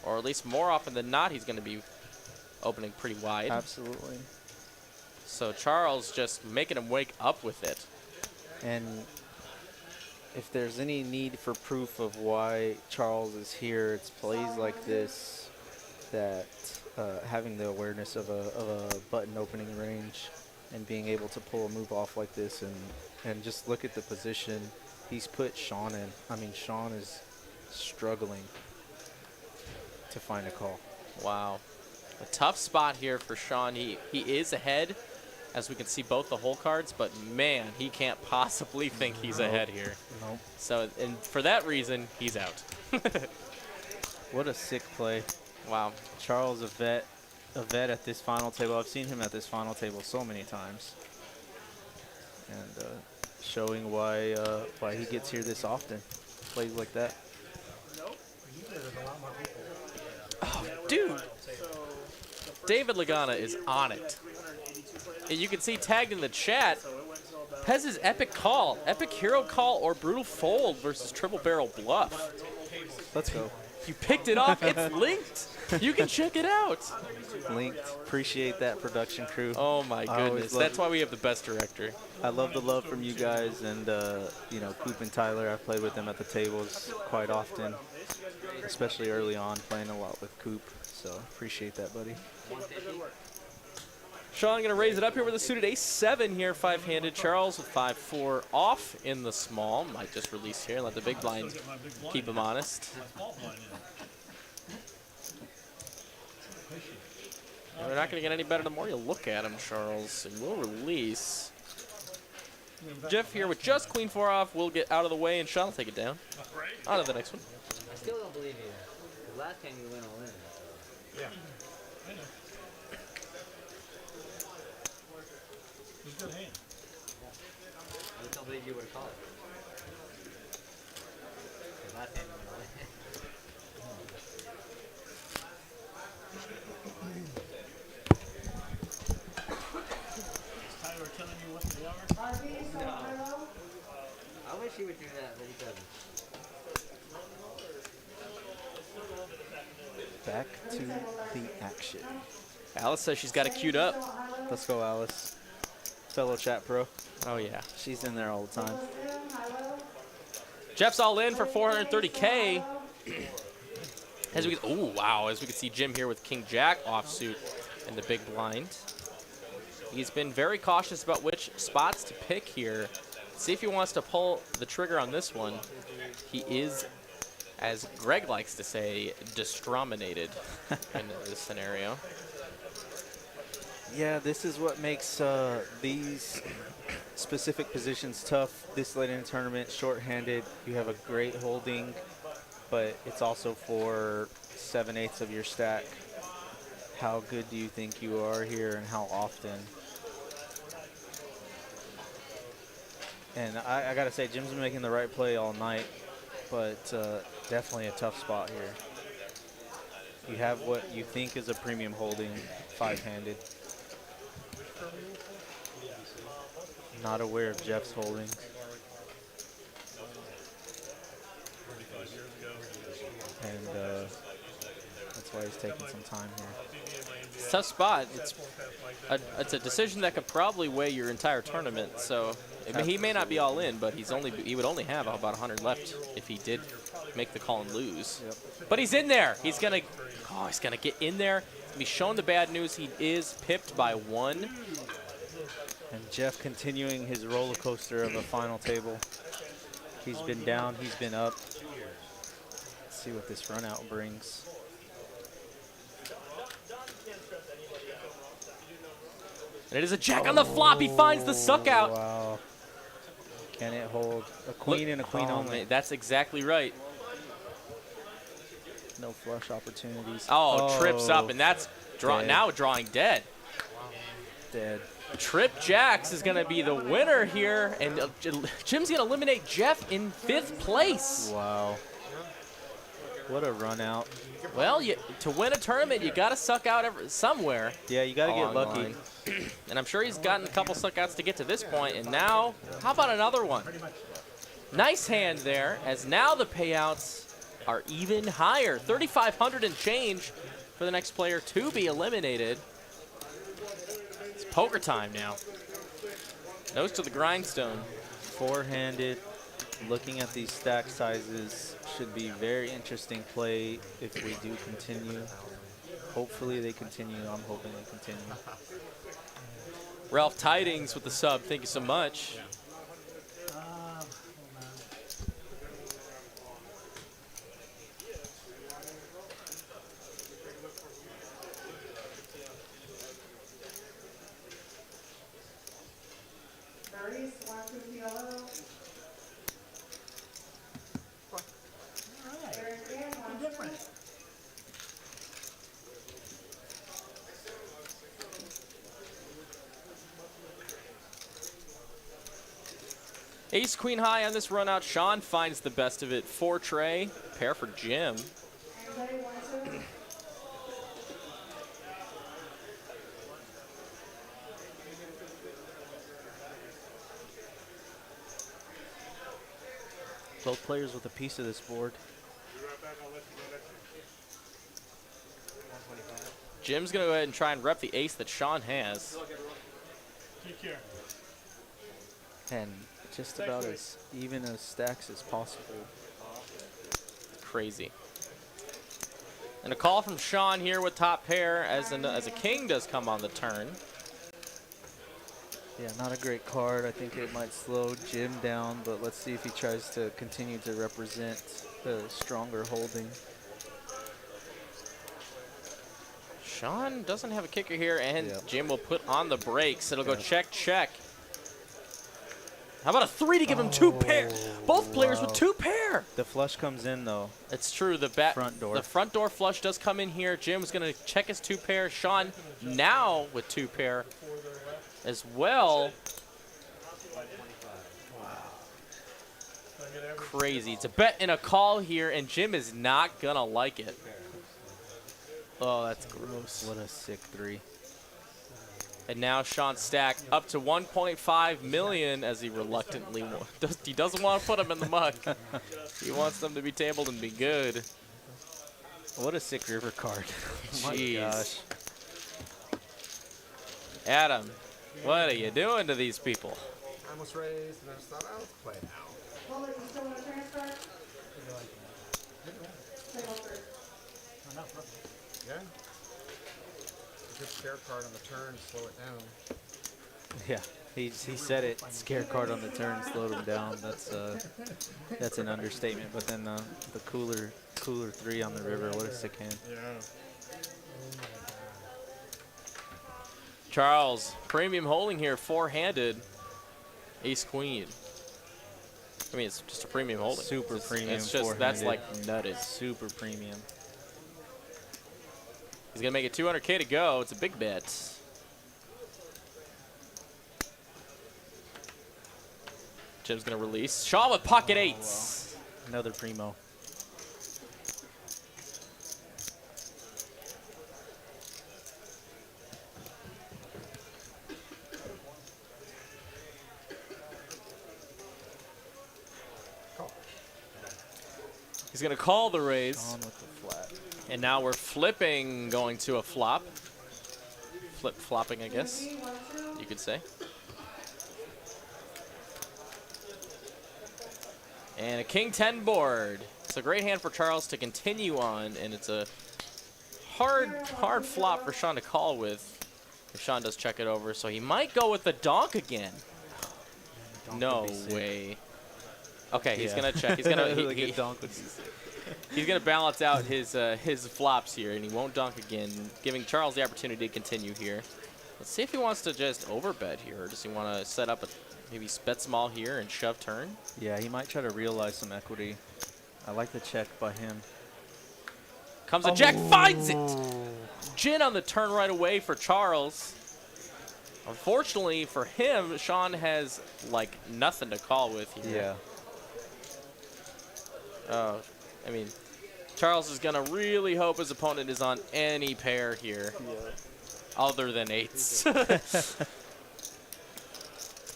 Or at least more often than not, he's going to be opening pretty wide. Absolutely. So Charles just making him wake up with it. And if there's any need for proof of why Charles is here, it's plays like this that having the awareness of a button opening range and being able to pull a move off like this and just look at the position he's put Sean in. I mean, Sean is struggling to find a call. Wow. A tough spot here for Sean. He is ahead as we can see both the hole cards, but man, he can't possibly think he's ahead here. Nope. So, and for that reason, he's out. What a sick play. Wow. Charles, a vet at this final table. I've seen him at this final table so many times. And showing why he gets here this often. Plays like that. Oh, dude. David Lagana is on it. And you can see tagged in the chat, Pez's epic call, epic hero call or brutal fold versus triple barrel bluff. Let's go. You picked it off. It's linked. You can check it out. Linked. Appreciate that, production crew. Oh my goodness. That's why we have the best director. I love the love from you guys, and you know, Coop and Tyler. I've played with them at the tables quite often, especially early on, playing a lot with Coop. So appreciate that, buddy. Sean going to raise it up here with a suited ace-7 here, 5-handed. Charles with 5-4 off in the small. Might just release here and let the big blind keep him honest. We're not going to get any better the more you look at him, Charles. And we'll release. Jeff here with just queen 4 off. We'll get out of the way, and Sean will take it down. On to the next one. I still don't believe you. The last time you went all in. So. Yeah. I know. It was a good hand. I just don't believe you would have called it. The last time you went all in. Is Tyler telling you what they are? No. I wish he would do that, but he doesn't. Back to the action. Alice says she's got it queued up. Let's go, Alice. Fellow chat pro. Oh, yeah. She's in there all the time. Jeff's all in for 430K. As we can, oh, wow. As we can see Jim here with King Jack offsuit in the big blind. He's been very cautious about which spots to pick here. See if he wants to pull the trigger on this one. He is, as Greg likes to say, distrominated in this scenario. Yeah, this is what makes these specific positions tough. This late in the tournament, short-handed, you have a great holding, but it's also for 7/8 of your stack. How good do you think you are here, and how often? And I gotta say, Jim's been making the right play all night, but definitely a tough spot here. You have what you think is a premium holding, 5-handed. Not aware of Jeff's holdings. And that's why he's taking some time here. It's a tough spot. It's a decision that could probably weigh your entire tournament. So I mean, he may not be all in, but he would only have about 100 left if he did make the call and lose. Yep. But he's in there. He's gonna get in there. Be shown the bad news. He is pipped by 1. And Jeff continuing his roller coaster of a final table. He's been down, he's been up. Let's see what this run out brings. And it is a jack on the flop. He finds the suck out. Wow. Can it hold? A queen and a queen only. That's exactly right. No flush opportunities. Oh, trips up, and that's now drawing dead. Dead. Trip Jacks is going to be the winner here, and Jim's going to eliminate Jeff in 5th place. Wow. What a run out. Well, to win a tournament, you got to suck out somewhere. Yeah, you got to get lucky. And I'm sure he's gotten a couple suck outs to get to this point, and now, how about another one? Nice hand there, as now the payouts are even higher. 3,500 and change for the next player to be eliminated. It's poker time now. Nose to the grindstone. 4-handed. Looking at these stack sizes should be very interesting play if we do continue. Hopefully they continue. I'm hoping they continue. Ralph Tidings with the sub. Thank you so much. Ace queen high on this run out. Sean finds the best of it for Trey. Pair for Jim. Anybody want to? Both players with a piece of this board. Jim's going to go ahead and try and rep the ace that Sean has. Take care. And just about as even as stacks as possible. Crazy. And a call from Sean here with top pair as a king does come on the turn. Yeah, not a great card. I think it might slow Jim down, but let's see if he tries to continue to represent the stronger holding. Sean doesn't have a kicker here, and Jim will put on the brakes. It'll go check, check. How about a 3 to give him 2 pair? Both players with 2 pair. The flush comes in, though. It's true. The front door flush does come in here. Jim's going to check his 2 pair. Sean now with 2 pair as well. Crazy. It's a bet and a call here, and Jim is not going to like it. Oh, that's gross. What a sick 3. And now Sean stacked up to 1.5 million as he reluctantly he doesn't want to put them in the muck. He wants them to be tabled and be good. What a sick river card. Oh my gosh. Adam, what are you doing to these people? I almost raised and I just thought, I'll play it now. Well, you still want to transfer? Yeah. A good scare card on the turn, slow it down. Yeah, he said it. Scare card on the turn slowed him down. That's an understatement. But then the cooler 3 on the river. What a sick hand. Yeah. Charles, premium holding here, 4-handed. Ace queen. I mean, it's just a premium holding. Super premium. It's just that's like nutted. Super premium. He's gonna make it 200K to go. It's a big bet. Jim's gonna release. Sean with pocket 8s. Wow. Another primo. He's gonna call the raise. On with the flat. And now we're flipping, going to a flop. Flip-flopping, I guess you could say. And a king 10 board. It's a great hand for Charles to continue on, and it's a hard flop for Sean to call with if Sean does check it over. So he might go with the donk again. No way. Okay, he's gonna check. He's gonna he's gonna balance out his flops here, and he won't donk again, giving Charles the opportunity to continue here. Let's see if he wants to just overbet here, or does he want to set up a maybe bet small here and shove turn? Yeah, he might try to realize some equity. I like the check by him. Comes a jack, finds it. Gin on the turn right away for Charles. Unfortunately for him, Sean has like nothing to call with here. Yeah. I mean, Charles is gonna really hope his opponent is on any pair here, other than 8s.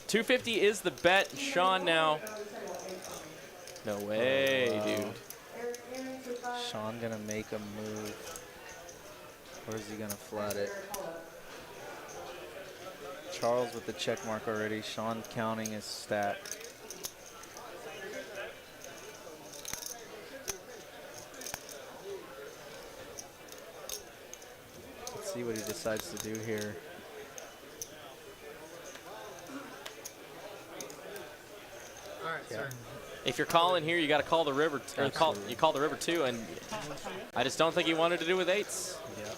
250 is the bet. Sean now. No way, dude. Sean gonna make a move. Or is he gonna flat it? Charles with the check mark already. Sean counting his stack. Let's see what he decides to do here. All right, sir. If you're calling here, you got to call the river. Or you call the river too, and I just don't think he wanted to do with 8s. Yeah.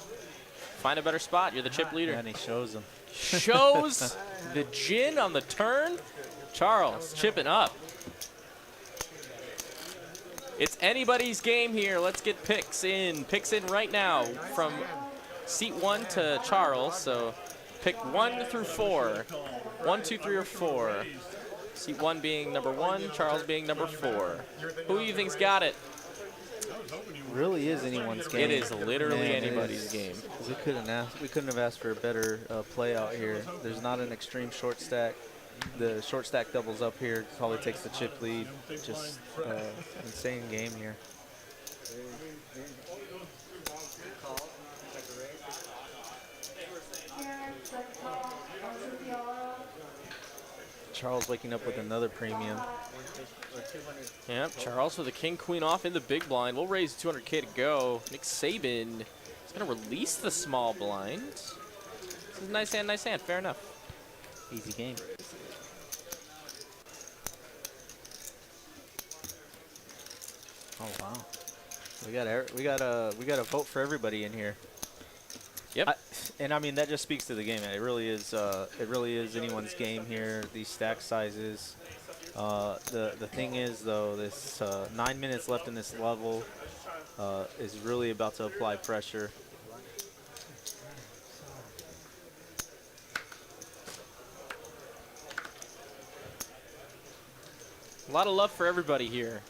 Find a better spot. You're the chip leader. And he shows him. Shows the gin on the turn. Charles chipping up. It's anybody's game here. Let's get picks in. Picks in right now from seat 1 to Charles. So pick 1 through 4. 1, 2, 3, or 4. Seat 1 being number 1, Charles being number 4. Who do you think's got it? Really is anyone's game. It is literally Man, anybody's game. We couldn't have asked for a better play out here. There's not an extreme short stack. The short stack doubles up here. Probably takes the chip lead. Just insane game here. Charles waking up with another premium. Yep, Charles with the king queen off in the big blind. We'll raise 200K to go. Nick Saban is going to release the small blind. This is nice hand, fair enough. Easy game. Oh wow. We got a vote for everybody in here. Yep. And I mean that just speaks to the game, man. It really is anyone's game here. These stack sizes. The thing is though, this 9 minutes left in this level is really about to apply pressure. A lot of love for everybody here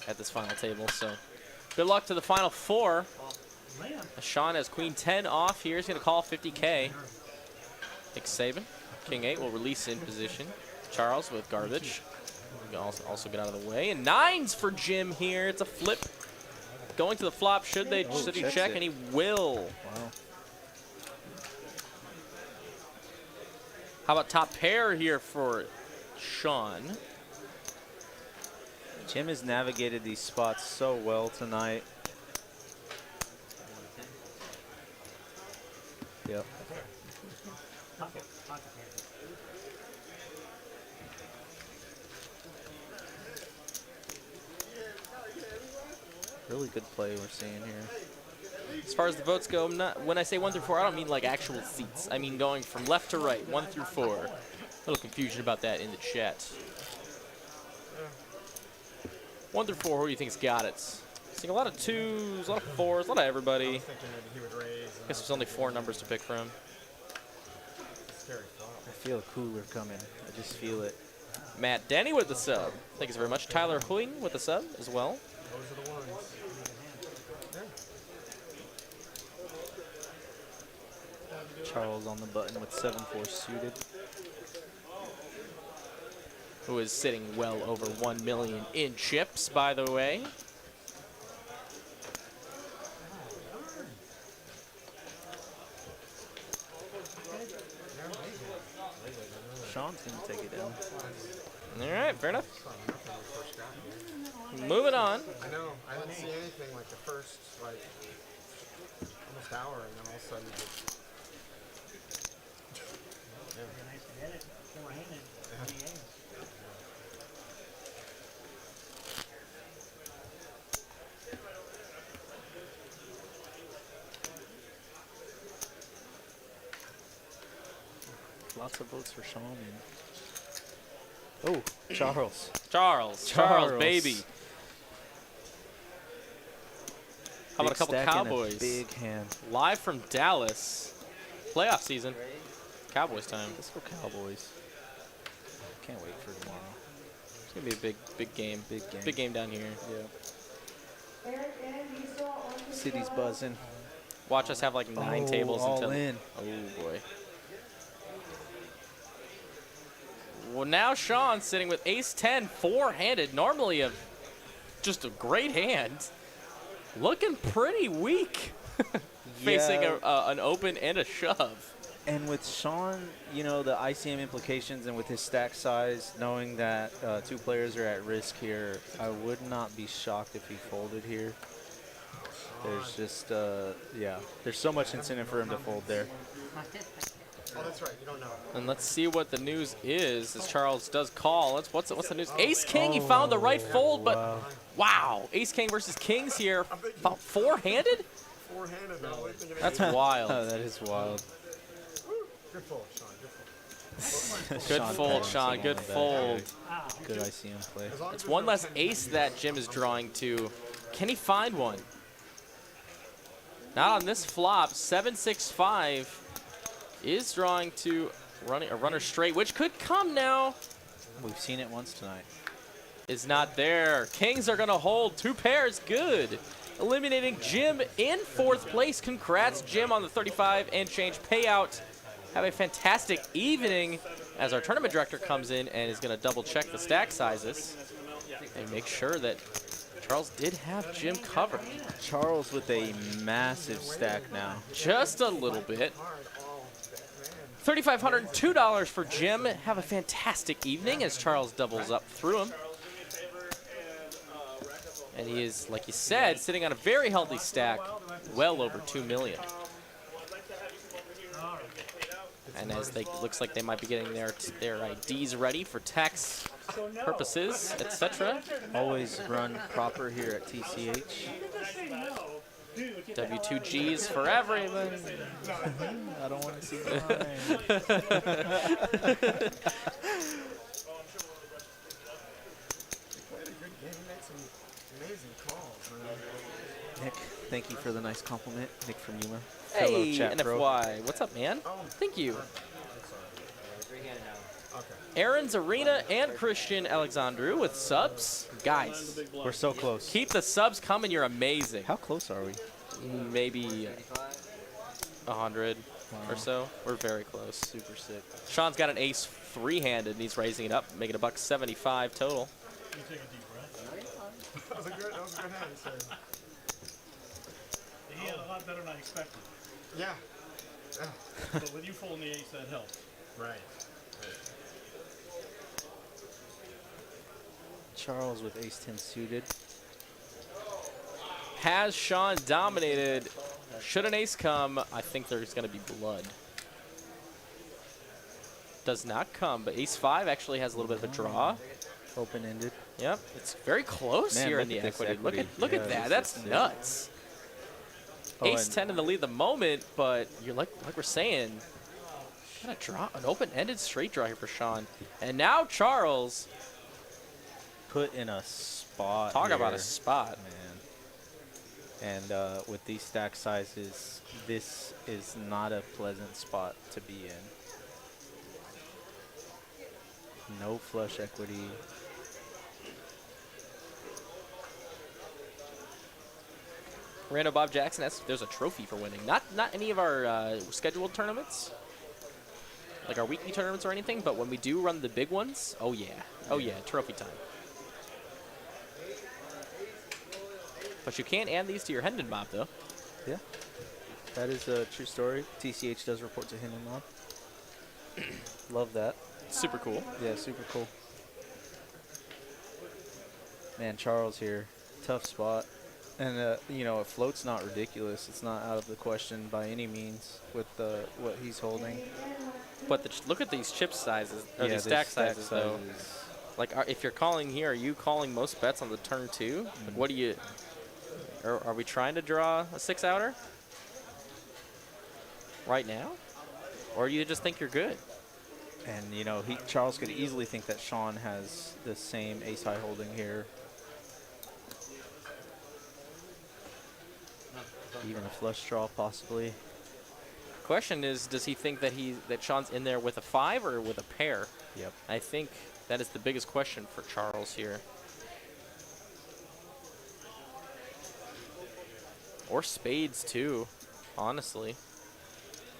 at this final table. So good luck to the final 4. Sean has queen 10 off here. He's going to call 50K. Nick Saban, king 8 will release in position. Charles with garbage. Also get out of the way. And 9s for Jim here. It's a flip. Going to the flop. Should he check? And he will. Wow. How about top pair here for Sean? Jim has navigated these spots so well tonight. Yep. Really good play we're seeing here. As far as the votes go, when I say 1 through 4, I don't mean like actual seats. I mean going from left to right, 1 through 4. A little confusion about that in the chat. 1 through 4, who do you think's got it? Seeing a lot of 2s, a lot of 4s, a lot of everybody. I guess there's only 4 numbers to pick from. I feel a cooler coming. I just feel it. Matt Denny with the sub. Thank you very much. Tyler Huynh with the sub as well. Those are the ones. Charles on the button with 7-4 suited. Who is sitting well over 1 million in chips, by the way. Sean's going to take it down. All right, fair enough. Moving on. I know. I didn't see anything like the first, almost hour, and then all of a sudden just... Lots of votes for Sean. Oh, Charles. Charles, baby. How about a couple stack and Cowboys? a big hand. Live from Dallas. Playoff season. Cowboys time. Let's go Cowboys. Can't wait for tomorrow. It's going to be a big game. Big game down here. Yeah. City's buzzing. Watch us have like 9 tables all until. in. Oh, boy. Well, now Sean's sitting with ace-10, 4-handed. Normally just a great hand. Looking pretty weak. Facing an open and a shove. And with Sean, you know, the ICM implications and with his stack size, knowing that 2 players are at risk here, I would not be shocked if he folded here. There's just, there's so much incentive for him to fold there. Oh, that's right. You don't know. And let's see what the news is as Charles does call. What's the news? Ace-King, he found the right fold, but wow. Ace-King versus Kings here. 4-handed? 4-handed, though. That's wild. Oh, that is wild. Good fold, Sean. Good fold. Good fold, Sean. Good fold. Good ICM play. It's one less ace that Jim is drawing to. Can he find one? Not on this flop. 7-6-5 is drawing to a runner straight, which could come now. We've seen it once tonight. Is not there. Kings are going to hold. 2 pairs, good. Eliminating Jim in 4th place. Congrats, Jim, on the 35 and change payout. Have a fantastic evening as our tournament director comes in and is going to double check the stack sizes and make sure that Charles did have Jim covered. Charles with a massive stack now. Just a little bit. $3,502 for Jim. Have a fantastic evening as Charles doubles up through him. And he is, like you said, sitting on a very healthy stack, well over $2 million. And as they looks like they might be getting their IDs ready for tax purposes, etc. Always run proper here at TCH. W2Gs for everyone. I don't want to see Nick, thank you for the nice compliment. Nick from Yuma. Hey, chat NFY. pro. What's up, man? Thank you. Aaron's Arena and Christian Alexandru with subs. Guys, we're so close. Keep the subs coming. You're amazing. How close are we? Maybe 100 or so. We're very close. Super sick. Sean's got an ace 3-handed, and he's raising it up, making a $175 total. You take a deep breath. That was a good hand, sir. He had a lot better than I expected. Yeah. But with you folding the ace, that helps. Right. Charles with ace-10 suited. Has Sean dominated? Should an ace come, I think there's going to be blood. Does not come, but ace-5 actually has a little bit of a draw. Open-ended. Yep, it's very close here in the equity. Look at that. That's nuts. Ace-10 in the lead at the moment, but you're like we're saying, got a draw, an open-ended straight draw here for Sean. And now Charles. Put in a spot. Talk here, about a spot, man. And with these stack sizes, this is not a pleasant spot to be in. No flush equity. Rando Bob Jackson asks if there's a trophy for winning. Not any of our scheduled tournaments, like our weekly tournaments or anything, but when we do run the big ones, oh yeah, trophy time. But you can add these to your Hendon Mob, though. Yeah, that is a true story. TCH does report to Hendon Mob. Love that. Super cool. Yeah, super cool. Man, Charles here, tough spot. And, you know, a float's not ridiculous. It's not out of the question by any means with what he's holding. But look at these chip sizes, or yeah, these stack sizes, though. Like, if you're calling here, are you calling most bets on the turn 2? Like, what do you... Are we trying to draw a 6-outer right now? Or do you just think you're good? And, you know, Charles could easily think that Sean has the same ace-high holding here. Even a flush draw, possibly. Question is, does he think that Sean's in there with a 5 or with a pair? Yep. I think that is the biggest question for Charles here. Or spades too, honestly.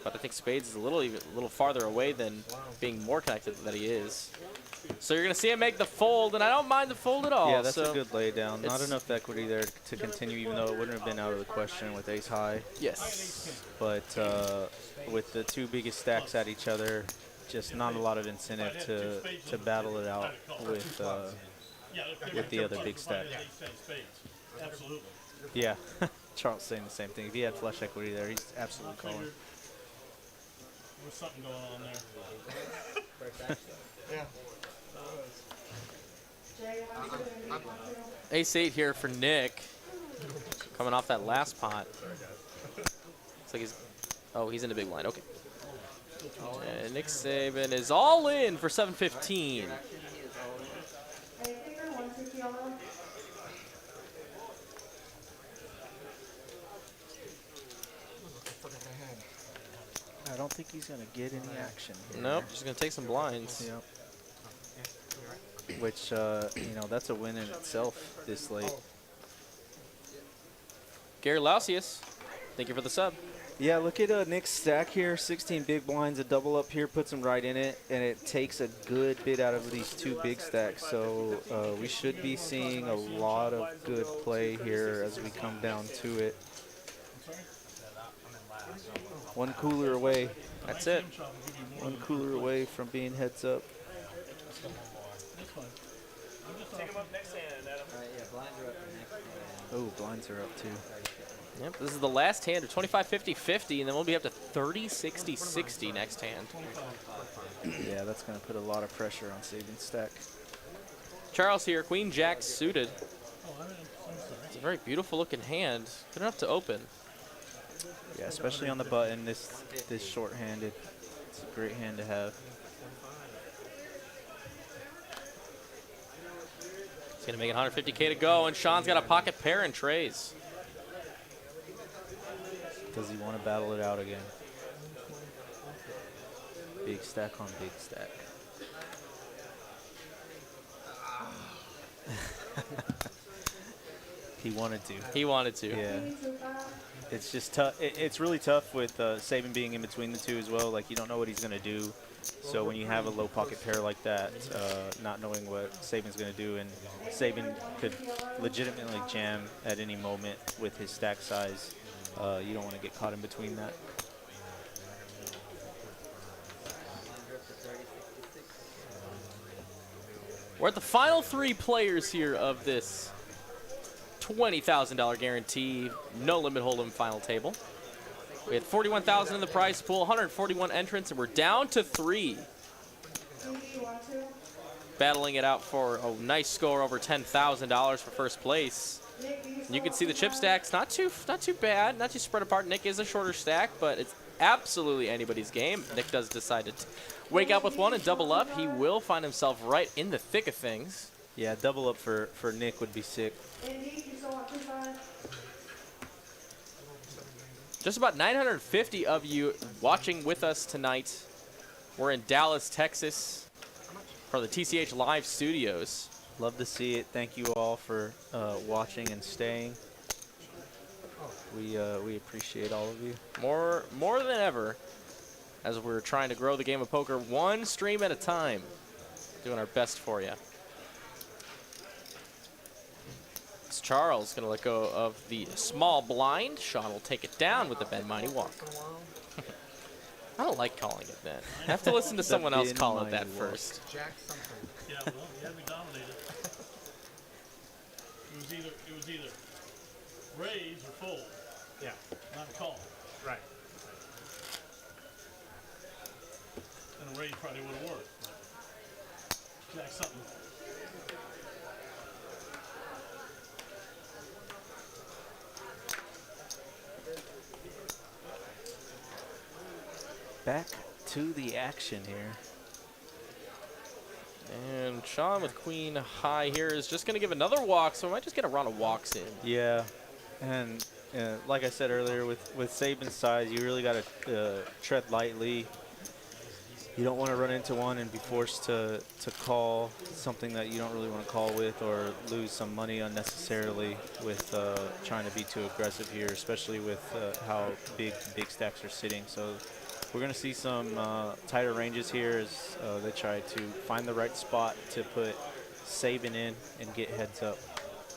But I think spades is a little farther away than being more connected than he is. So you're gonna see him make the fold, and I don't mind the fold at all. Yeah, that's a good laydown. Not enough equity there to continue, even though it wouldn't have been out of the question with ace high. Yes. But with the two biggest stacks at each other, just not a lot of incentive to battle it out with the other big stack. Absolutely. Yeah, Charles saying the same thing. If he had flush equity there, he's absolutely calling. There's something going on there. Yeah. Ace-8 here for Nick. Coming off that last pot. Looks like he's in the big blind. Okay. And Nick Saban is all in for 715. I don't think he's going to get any action here. Nope, just going to take some blinds. Yep. which, that's a win in itself this late. Gary Lausius, thank you for the sub. Yeah, look at Nick's stack here. 16 big blinds, a double up here puts him right in it, and it takes a good bit out of these 2 big stacks. So we should be seeing a lot of good play here as we come down to it. One cooler away. That's it. One cooler away from being heads up. Take him up next hand, Adam. Yeah, blinds are up the next hand. Oh, blinds are up too. Yep, this is the last hand of 25-50-50, and then we'll be up to 30-60-60 next hand. Yeah, that's going to put a lot of pressure on Saban's stack. Charles here, Queen Jack suited. It's a very beautiful looking hand. Good enough to open. Yeah, especially on the button, this short-handed. It's a great hand to have. He's going to make it 150K to go, and Sean's got a pocket pair and trays. Does he want to battle it out again? Big stack on big stack. He wanted to. He wanted to. Yeah. It's just tough. It's really tough with Saban being in between the two as well. Like, you don't know what he's going to do. So when you have a low pocket pair like that, not knowing what Saban's going to do, and Saban could legitimately jam at any moment with his stack size, you don't want to get caught in between that. We're at the final 3 players here of this $20,000 guarantee, no limit hold'em final table. We had 41,000 in the prize pool, 141 entrants, and we're down to 3. Battling it out for a nice score over $10,000 for first place. You can see the chip stacks, not too bad, not too spread apart. Nick is a shorter stack, but it's absolutely anybody's game. Nick does decide to wake up with one and double up. He will find himself right in the thick of things. Yeah, double up for Nick would be sick. Just about 950 of you watching with us tonight. We're in Dallas, Texas for the TCH Live Studios. Love to see it. Thank you all for watching and staying. We appreciate all of you. More than ever, as we're trying to grow the game of poker one stream at a time. Doing our best for you. It's Charles going to let go of the small blind. Sean will take it down with the Ben Mighty Walk. I don't like calling it that. I have to listen to someone else call it that first. Jack something. Yeah, well, you had me dominated. It was either raise or fold. Yeah. Not call. Right. And a raise probably would have worked. Jack something. Back to the action here. And Sean with queen high here is just going to give another walk, so we might just get a round of walks in. Yeah, and like I said earlier, with Saban's size, you really got to tread lightly. You don't want to run into one and be forced to call something that you don't really want to call with, or lose some money unnecessarily with trying to be too aggressive here, especially with how big stacks are sitting. So we're going to see some tighter ranges here as they try to find the right spot to put Saban in and get heads up.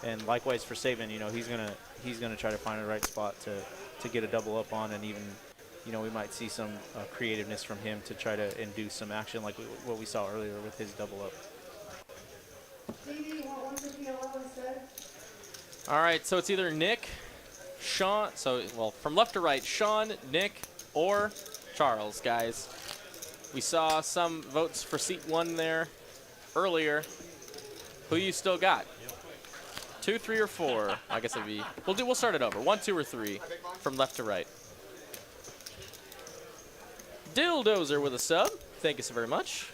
And likewise for Saban, he's gonna try to find the right spot to get a double up on, and even we might see some creativeness from him to try to induce some action like what we saw earlier with his double up. All right, so it's either Nick, Sean, from left to right, Sean, Nick, or Charles, guys. We saw some votes for seat 1 there earlier. Who you still got? 2, 3, or 4? I guess it'd be. We'll start it over. 1, 2, or 3 from left to right. Dildozer with a sub. Thank you so very much.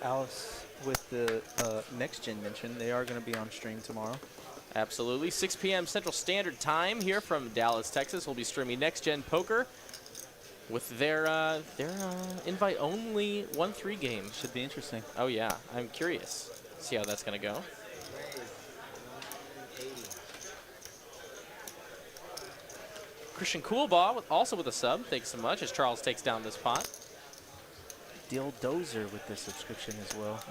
Alice with the next gen mention, they are going to be on stream tomorrow. Absolutely. 6 p.m. Central Standard Time here from Dallas, Texas. We'll be streaming Next Gen Poker. with their invite-only 1-3 game. Should be interesting. Oh, yeah. I'm curious. See how that's going to go. Christian Coolbaugh also with a sub. Thanks so much as Charles takes down this pot. Dill Dozer with the subscription as well.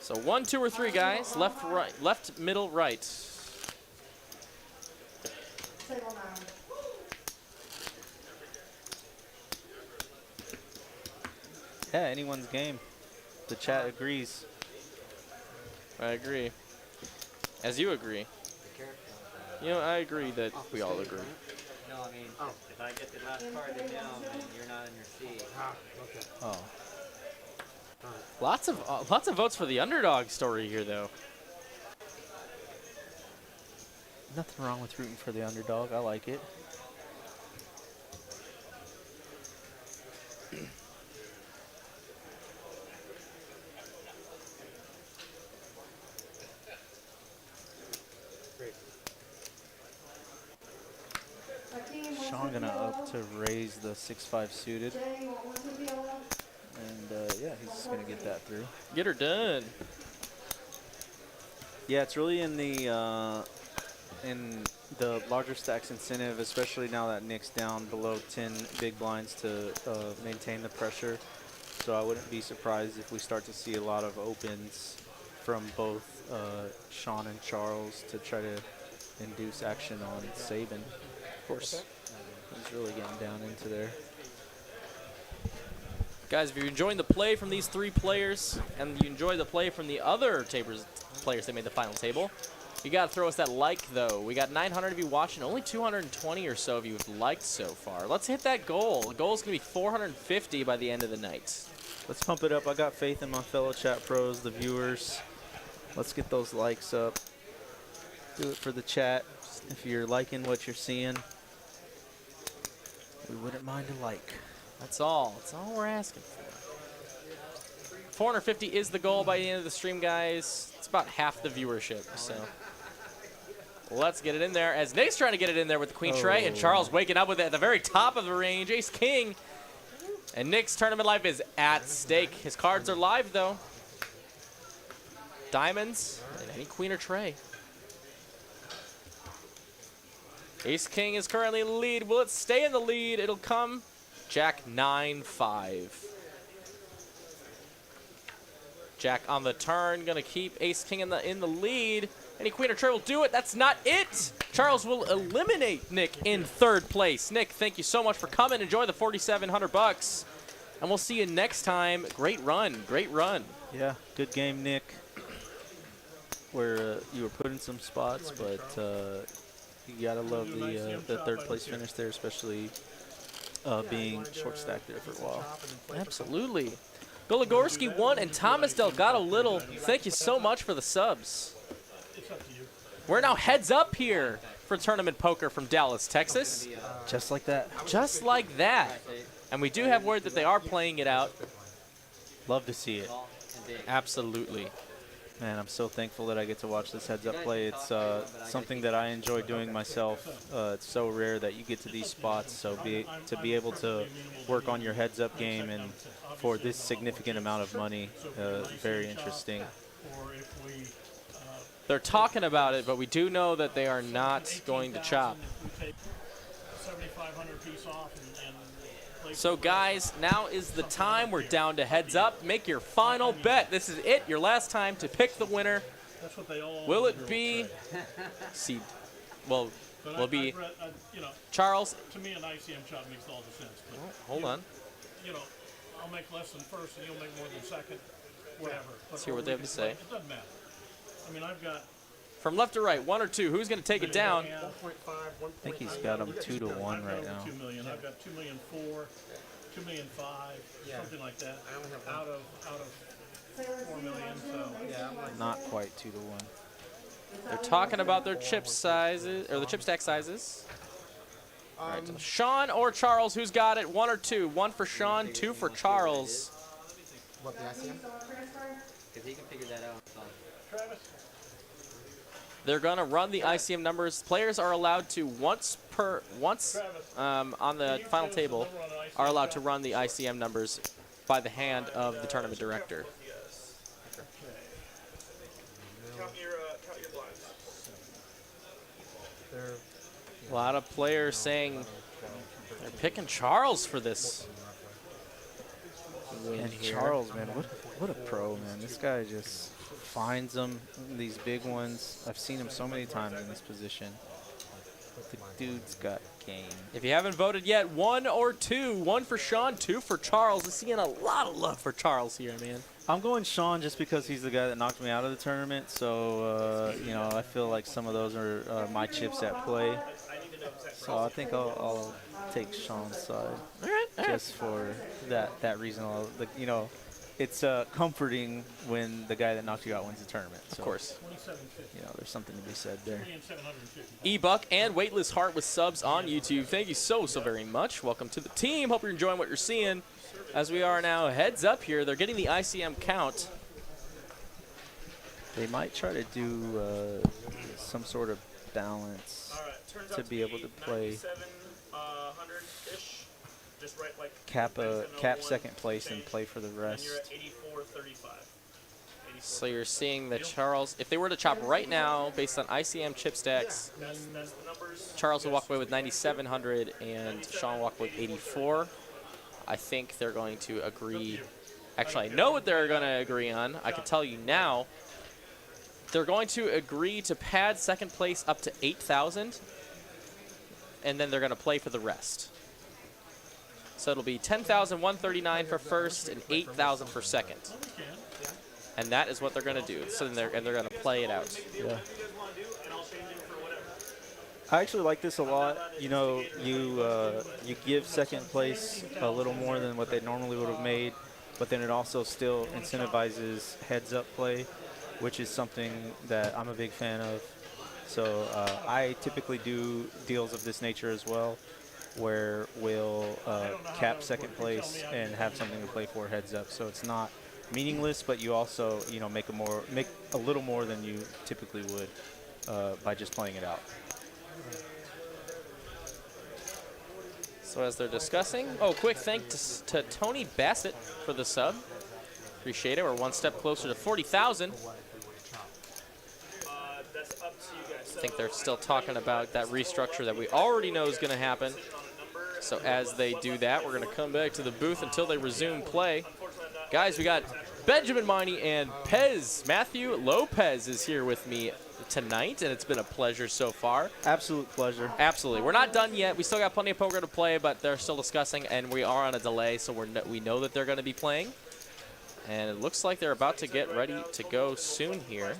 So 1, 2, or 3 guys. Left, right, left, middle, right. Yeah, anyone's game. The chat agrees. I agree. As you agree. You know, I agree that we all agree. No, I mean, if I get the last card to him and you're not in your seat. Okay. Oh. Lots of votes for the underdog story here, though. Nothing wrong with rooting for the underdog. I like it. Sean gonna up to raise the 6-5 suited. And yeah, he's just gonna get that through. Get her done. Yeah, it's really in the larger stacks incentive, especially now that Nick's down below 10 big blinds to maintain the pressure. So I wouldn't be surprised if we start to see a lot of opens from both Sean and Charles to try to induce action on Saban. Of course. He's really getting down into there. Guys, if you're enjoying the play from these 3 players and you enjoy the play from the other players that made the final table, you got to throw us that like, though. We got 900 of you watching. Only 220 or so of you have liked so far. Let's hit that goal. The goal is going to be 450 by the end of the night. Let's pump it up. I got faith in my fellow chat pros, the viewers. Let's get those likes up. Do it for the chat. If you're liking what you're seeing, we wouldn't mind a like. That's all. That's all we're asking for. 450 is the goal by the end of the stream, guys. It's about half the viewership, so let's get it in there. As Nate's trying to get it in there with the Queen Tray, and Charles waking up with it at the very top of the range. Ace King. And Nick's tournament life is at stake. His cards are live, though. Diamonds and any Queen or Tray. Ace King is currently in the lead. Will it stay in the lead? It'll come. Jack 9-5. Jack on the turn, gonna keep Ace King in the lead. Any Queen or Tray will do it. That's not it. Charles will eliminate Nick in 3rd place. Nick, thank you so much for coming. Enjoy the 4,700 bucks, and we'll see you next time. Great run, great run. Yeah, good game, Nick. Where you were put in some spots, but you gotta love the 3rd place finish there, especially being short stacked there for a while. Absolutely. Gologorski 1 and Thomas Delgado Little, thank you so much for the subs. We're now heads up here for tournament poker from Dallas, Texas. Just like that. Just like that. And we do have word that they are playing it out. Love to see it. Absolutely. Man, I'm so thankful that I get to watch this heads-up play. It's something that I enjoy doing myself. It's so rare that you get to these spots, so to be able to work on your heads-up game and for this significant amount of money, very interesting. They're talking about it, but we do know that they are not going to chop. So guys, now is the time. We're down to heads up. Make your final bet. This is it, your last time to pick the winner. Will it be will it be Charles? To me, an ICM chop makes all the sense. But hold on. You know, I'll make less than first and you'll make more than second, whatever. Let's hear what they have to say. It doesn't matter. I mean, I've got from left to right, 1 or 2. Who's going to take it down? I think he's got him 2-1 right now. 2 million. I've got 2 million 4, 2 million 5, something like that. I only have out of 4 million. So yeah, I'm like not quite 2-1. They're talking about their chip sizes or the chip stack sizes. All right, so Sean or Charles, who's got it? 1 or 2? 1 for Sean, 2 for Charles. What the ICM? Because he can figure that out. Travis. They're going to run the ICM numbers. Players are allowed to once on the final table are allowed to run the ICM numbers by the hand of the tournament director. Count your blinds. A lot of players saying they're picking Charles for this win And here. Charles, man, what a pro, man. This guy just finds them, these big ones. I've seen him so many times in this position. The dude's got game. If you haven't voted yet, 1 or 2. 1 for Sean, 2 for Charles. I'm seeing a lot of love for Charles here, man. I'm going Sean just because he's the guy that knocked me out of the tournament. So, you know, I feel like some of those are my chips at play. So I think I'll take Sean's side. All right. Just for that reason. You know, it's comforting when the guy that knocked you out wins the tournament. So, of course. You know, there's something to be said there. E-Buck and Weightless Heart with subs on YouTube. Thank you so very much. Welcome to the team. Hope you're enjoying what you're seeing. As we are now heads up here, they're getting the ICM count. They might try to do some sort of balance to be able to play Just right, like cap second place and play for the rest. You're at 84.35. So you're seeing that Charles, if they were to chop right now based on ICM chip stacks, That's the numbers. Charles will walk away with 9,700 and Sean will walk away with 84. I think they're going to agree. Actually, I know what they're going to agree on. I can tell you now. They're going to agree to pad second place up to 8,000, and then they're going to play for the rest. So it'll be 10,139 for first and 8,000 for second. And that is what they're going to do. So then they're going to play it out. Yeah. I actually like this a lot. You know, you give second place a little more than what they normally would have made, but then it also still incentivizes heads-up play, which is something that I'm a big fan of. So I typically do deals of this nature as well, where we'll cap second place and have something to play for heads-up. So it's not meaningless, but you also, you know, make a little more than you typically would by just playing it out. So as they're discussing, quick thanks to Tony Bassett for the sub. Appreciate it. We're one step closer to 40,000. That's up to you guys. I think they're still talking about that restructure that we already know is going to happen. So as they do that, we're going to come back to the booth until they resume play. Guys, we got Benjamin Miney and Matthew Lopez is here with me tonight, and it's been a pleasure so far. Absolute pleasure. Absolutely. We're not done yet. We still got plenty of poker to play, but they're still discussing, and we are on a delay, so we know that they're going to be playing. And it looks like they're about to get ready to go soon here.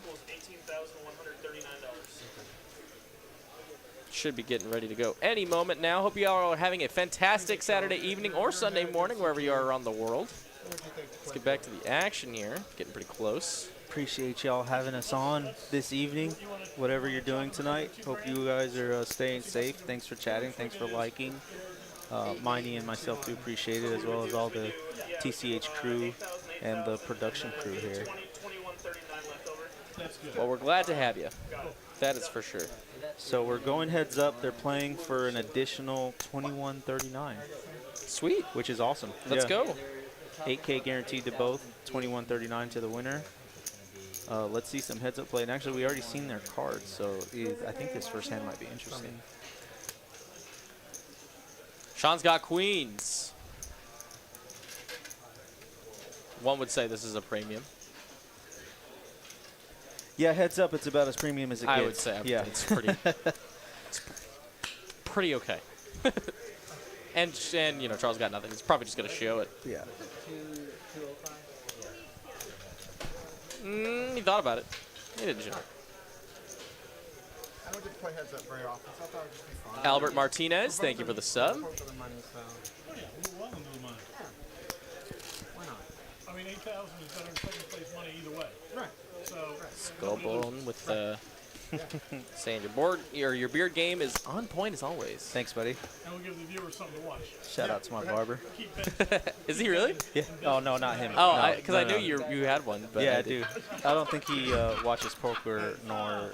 Should be getting ready to go any moment now. Hope you all are having a fantastic Saturday evening or Sunday morning, wherever you are around the world. Let's get back to the action here. Getting pretty close. Appreciate y'all having us on this evening, whatever you're doing tonight. Hope you guys are staying safe. Thanks for chatting. Thanks for liking. Miney and myself do appreciate it, as well as all the TCH crew and the production crew here. Well, we're glad to have you. That is for sure. So we're going heads up. They're playing for an additional 2139. Sweet. Which is awesome. Let's go. 8K guaranteed to both. 2139 to the winner. Let's see some heads up play. And actually, we already seen their cards, so I think this first hand might be interesting. Sean's got queens. One would say this is a premium. Yeah, heads up, it's about as premium as it gets. I would say it's pretty okay. and you know, Charles got nothing. He's probably just going to show it. Yeah. He thought about it. He didn't show it. I don't get to play heads up very often, so I thought it would just be fun. Albert Martinez, thank you for the sub. Oh, yeah, we're well into the money. Why not? I mean, 8,000 is better than second place money either way. Right. So, Skullbone with the Saying your beard game is on point as always. Thanks, buddy. And we'll give the viewers something to watch. Shout out to my barber. Is he really? Yeah. Oh, no, not him. Oh, because no, I knew you had one. But yeah, I do. I don't think he watches poker nor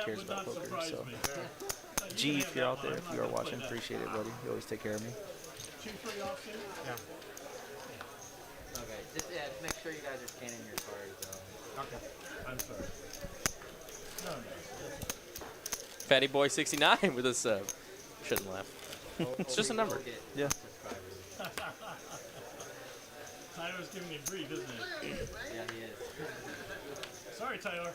cares about poker. So, G, if you're out there, if you are watching, appreciate it, buddy. You always take care of me. 2-3 offsuit. Yeah. Okay, just make sure you guys are scanning your cards, though. Okay. I'm sorry. No. Fatty Boy 69 with a sub. Shouldn't laugh. It's just a number. Yeah. Tyler's giving me grief, isn't he? Yeah, he is. Sorry, Tyler.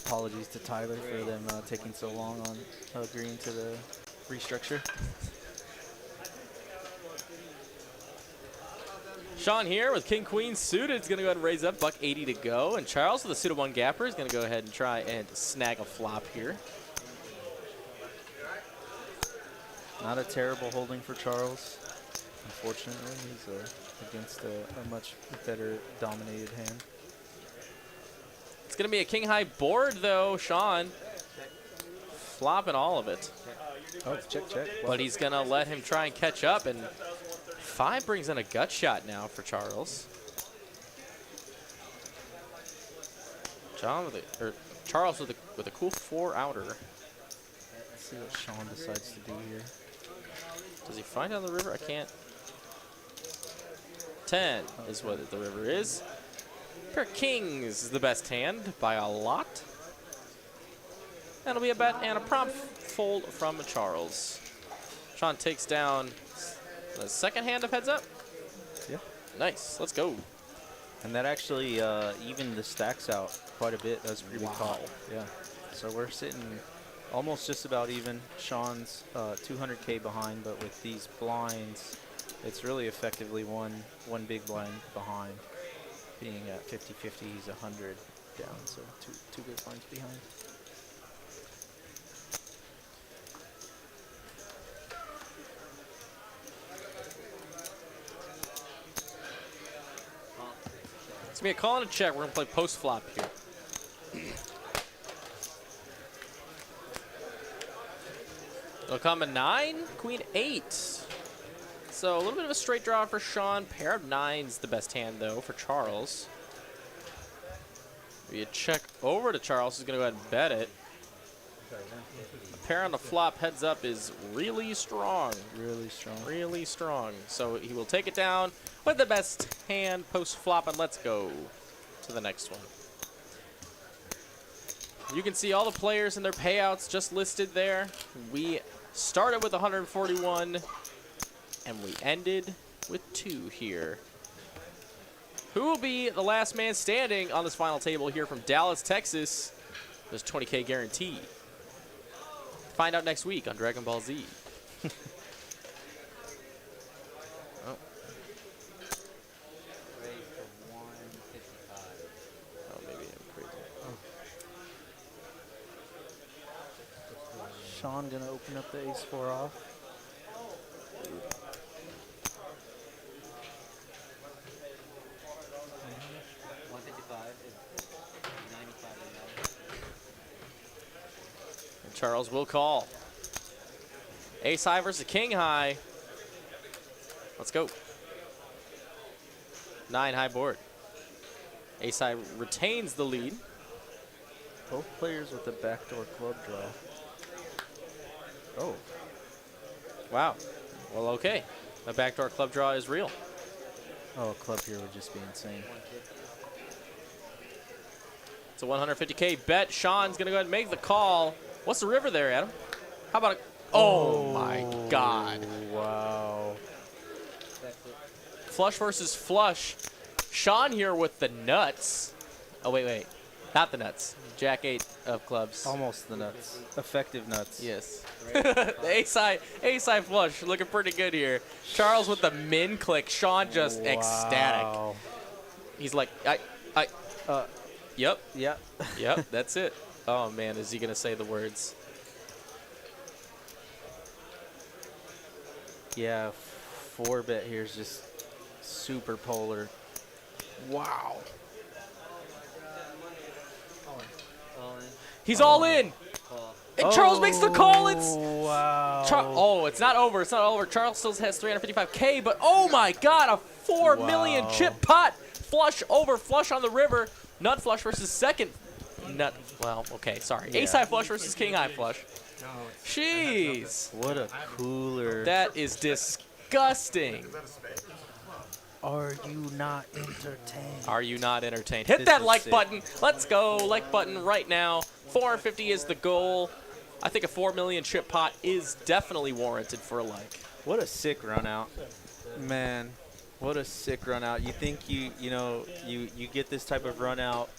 Apologies to Tyler for them taking so long on agreeing to the restructure. Sean here with King Queen suited is going to go ahead and raise up. Buck 80 to go. And Charles with a suited 1 gapper is going to go ahead and try and snag a flop here. Not a terrible holding for Charles. Unfortunately, he's against a much better dominated hand. It's going to be a king high board though, Sean. Flopping all of it. Oh, check. But he's going to let him try and catch up, and 5 brings in a gut shot now for Charles. Charles with a cool 4 outer. Let's see what Sean decides to do here. Does he find on the river? I can't. 10 is what the river is. Pair of kings is the best hand by a lot. That'll be a bet and a prompt fold from Charles. Sean takes down the second hand of heads up. Yeah. Nice. Let's go. And that actually evened the stacks out quite a bit. That's a pretty big call. Yeah. So we're sitting almost just about even. Sean's 200K behind, but with these blinds, it's really effectively one big blind behind. Being at 50-50, he's 100 down, so two big blinds behind. It's going to be a call and a check. We're going to play post flop here. It'll come a 9, queen 8. So a little bit of a straight draw for Sean. Pair of 9's the best hand though for Charles. Be a check over to Charles, who's going to go ahead and bet it. A pair on the flop heads up is really strong. Really strong. Really strong. So he will take it down with the best hand post flop, and let's go to the next one. You can see all the players and their payouts just listed there. We started with 141 and we ended with 2 here. Who will be the last man standing on this final table here from Dallas, Texas? There's 20K guarantee. Find out next week on Dragon Ball Z. Oh. Oh, maybe I'm crazy. Sean gonna open up the ace-4 off. Charles will call. Ace high versus king high. Let's go. 9 high board. Ace high retains the lead. Both players with the backdoor club draw. Oh. Wow. Well, okay. The backdoor club draw is real. Oh, a club here would just be insane. It's a 150K bet. Sean's going to go ahead and make the call. What's the river there, Adam? How about a... Oh, my God. Wow. Flush versus flush. Sean here with the nuts. Oh, wait. Not the nuts. Jack 8 of clubs. Almost the nuts. Effective nuts. Yes. The ace high flush. Looking pretty good here. Charles with the min click. Sean just ecstatic. He's like, yep. Yep. Yep, that's it. Oh, man, is he going to say the words? Yeah, 4-bet here is just super polar. Wow. He's all in. And Charles makes the call. It's wow. it's not over. It's not over. Charles still has 355K, but oh my God, a 4 million chip pot flush on the river. Nut flush versus second nut. Well, okay, sorry. Yeah. Ace high flush versus king high flush. Jeez. What a cooler. That is disgusting. Are you not entertained? Are you not entertained? Hit This that is like sick. button. Let's go. Like button right now. 450 is the goal. I think a 4 million chip pot is definitely warranted for a like. What a sick run out. Man, what a sick run out. You think you get this type of run out.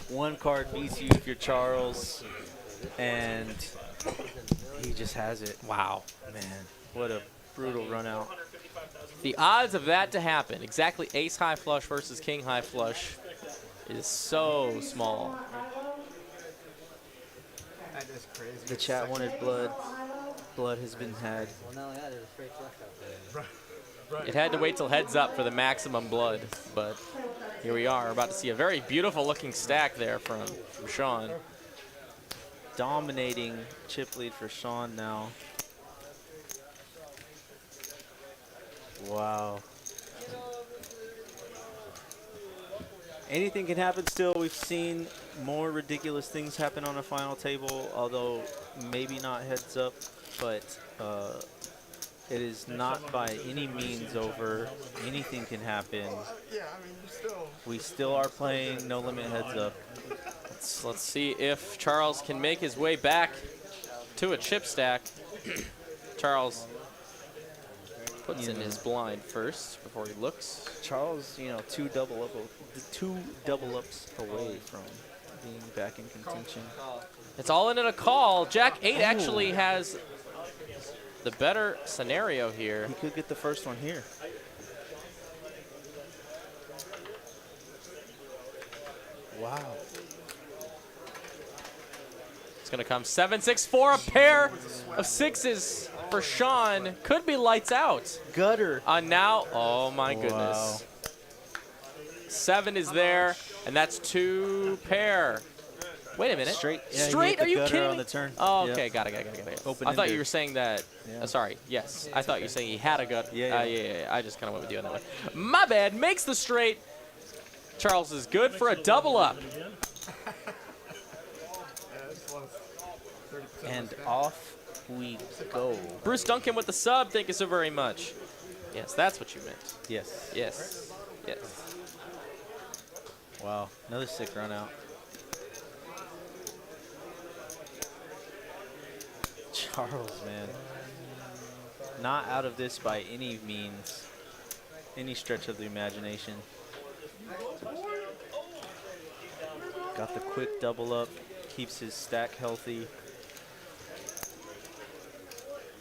One card beats you if you're Charles, and he just has it. Wow. Man, what a brutal run out. The odds of that to happen, exactly ace high flush versus king high flush, is so small. That is crazy. The chat wanted blood. Blood has been had. Well, not only that, there's a straight flush out there. It had to wait till heads up for the maximum blood, but here we are, about to see a very beautiful looking stack there from Sean. Dominating chip lead for Sean now. Wow. Anything can happen still. We've seen more ridiculous things happen on a final table, although maybe not heads up, but it is not by any means over. Anything can happen. Yeah, I mean, We still are playing no limit heads up. Let's see if Charles can make his way back to a chip stack. Charles puts in his blind first before he looks. Charles, two double ups away from being back in contention. It's all in a call. Jack 8 actually has the better scenario here. He could get the first one here. Wow. It's going to come 7-6-4, a pair of sixes for Sean. Could be lights out. Gutter. Now, oh my goodness. 7 is there, and that's 2 pair. Wait a minute. Straight. Yeah, Straight? Are you kidding me? on the turn. Oh, okay. Yep. Got it. Open I thought you ender. were saying that. Yeah. Sorry. Yes. I thought you were saying he had a gut. Yeah. Yeah. I just kind of went with you on that one. My bad. Makes the straight. Charles is good for a double up. And off we go. Bruce Duncan with the sub. Thank you so very much. Yes, that's what you meant. Yes. Yes. Wow. Another sick run out. Charles, man. Not out of this by any means. Any stretch of the imagination. Got the quick double up. Keeps his stack healthy.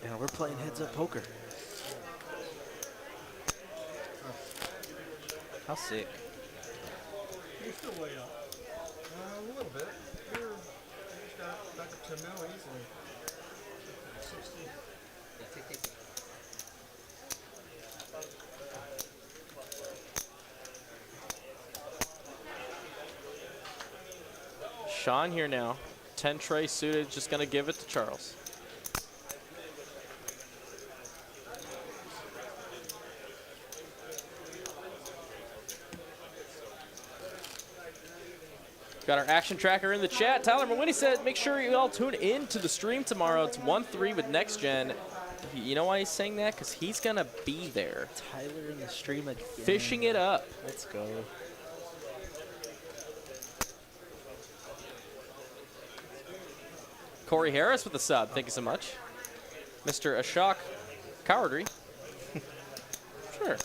And we're playing heads up poker. How sick. You're still way up. a little bit. You're just got back up to no easily. 60. Sean here now. 10 tray suited, just going to give it to Charles. Got our action tracker in the chat. Tyler Mawini said, make sure you all tune in to the stream tomorrow. It's 1-3 with Next Gen. You know why he's saying that? Because he's going to be there. Tyler in the stream again. Fishing it up. Let's go. Corey Harris with the sub. Thank you so much. Mr. Ashok Cowardry. Sure.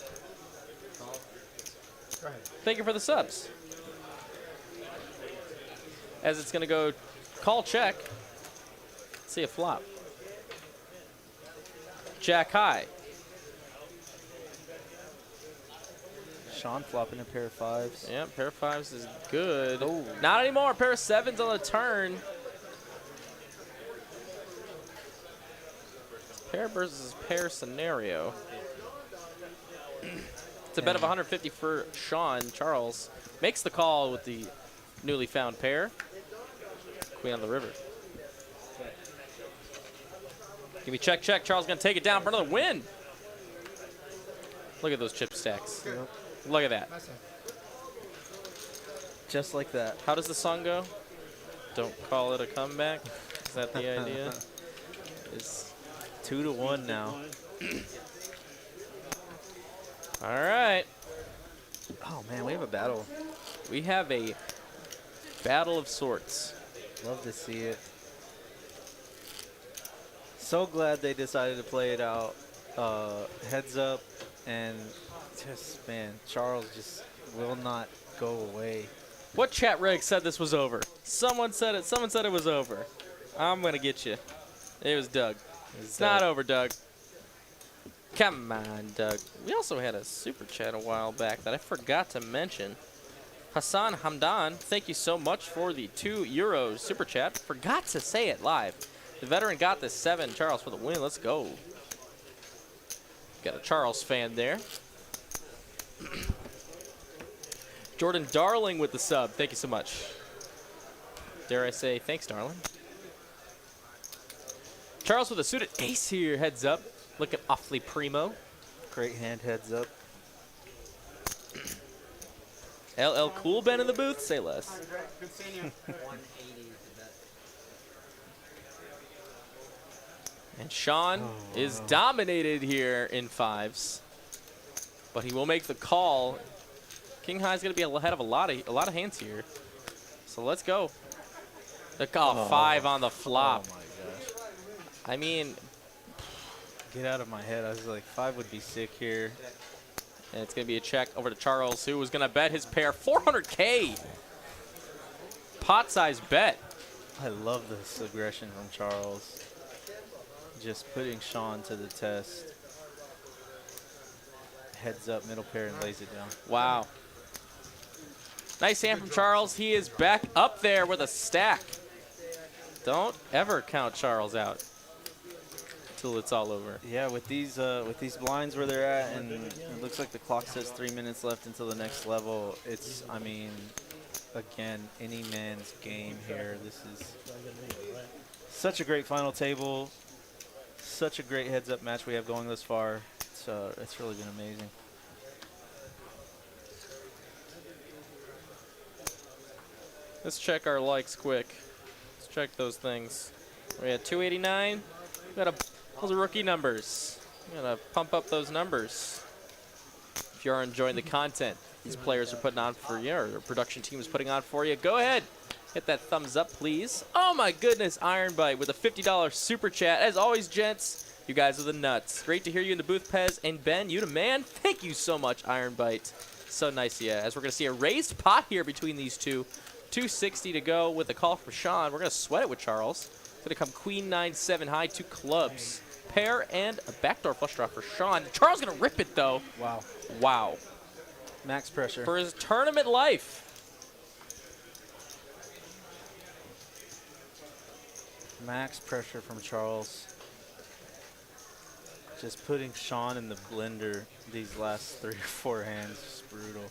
Thank you for the subs. As it's going to go call check. See a flop. Jack high. Sean flopping a pair of fives. Yeah, pair of fives is good. Oh. Not anymore. Pair of sevens on the turn. Pair versus pair scenario. It's a bet of 150 for Sean. Charles makes the call with the newly found pair. Queen on the river. Give me check, check. Charles going to take it down for another win. Look at those chip stacks. Yep. Look at that. Just like that. How does the song go? Don't call it a comeback. Is that the idea? It's 2-1 now. All right. Oh man, we have a battle. We have a battle of sorts. Love to see it. So glad they decided to play it out. Heads up, and just, man, Charles just will not go away. What chat reg said this was over? Someone said it. Someone said it was over. I'm going to get you. It was Doug. It's not over, Doug. Come on, Doug. We also had a super chat a while back that I forgot to mention. Hassan Hamdan, thank you so much for the €2 super chat. Forgot to say it live. The veteran got this 7. Charles for the win. Let's go. Got a Charles fan there. Jordan Darling with the sub. Thank you so much. Dare I say thanks, darling. Charles with a suited ace here. Heads up. Looking awfully primo. Great hand, heads up. LL Cool Ben in the booth. Say less. Good seeing you. 180 is the bet. And Sean is dominated here in 5s. But he will make the call. King High is going to be ahead of a lot of hands here. So let's go. The call 5 on the flop. Oh my gosh. I mean, Get out of my head. I was like, 5 would be sick here. and it's going to be a check over to Charles, who was going to bet his pair 400K. Pot size bet. I love this aggression from Charles. Just putting Sean to the test. Heads up, middle pair, and lays it down. Wow. Nice hand from Charles. He is back up there with a stack. Don't ever count Charles out until it's all over. Yeah, with these blinds where they're at, and it looks like the clock says 3 minutes left until the next level. It's, I mean, again, any man's game here. This is such a great final table. Such a great heads-up match we have going this far. It's really been amazing. Let's check our likes quick. Let's check those things. We had 289. Those are rookie numbers. We gotta pump up those numbers. If you are enjoying the content these players are putting on for you, or the production team is putting on for you, go ahead. Hit that thumbs up, please. Oh my goodness, Iron Bite with a $50 super chat. As always, gents, you guys are the nuts. Great to hear you in the booth, Pez. And Ben, you the man. Thank you so much, Iron Bite. So nice of you. As we're going to see a raised pot here between these two. 260 to go with a call from Sean. We're going to sweat it with Charles. It's going to come queen 9-7 high, 2 clubs. Pair and a backdoor flush draw for Sean. Charles going to rip it, though. Wow. Wow. Max pressure. For his tournament life. Max pressure from Charles. Just putting Sean in the blender these last 3 or 4 hands. Just brutal.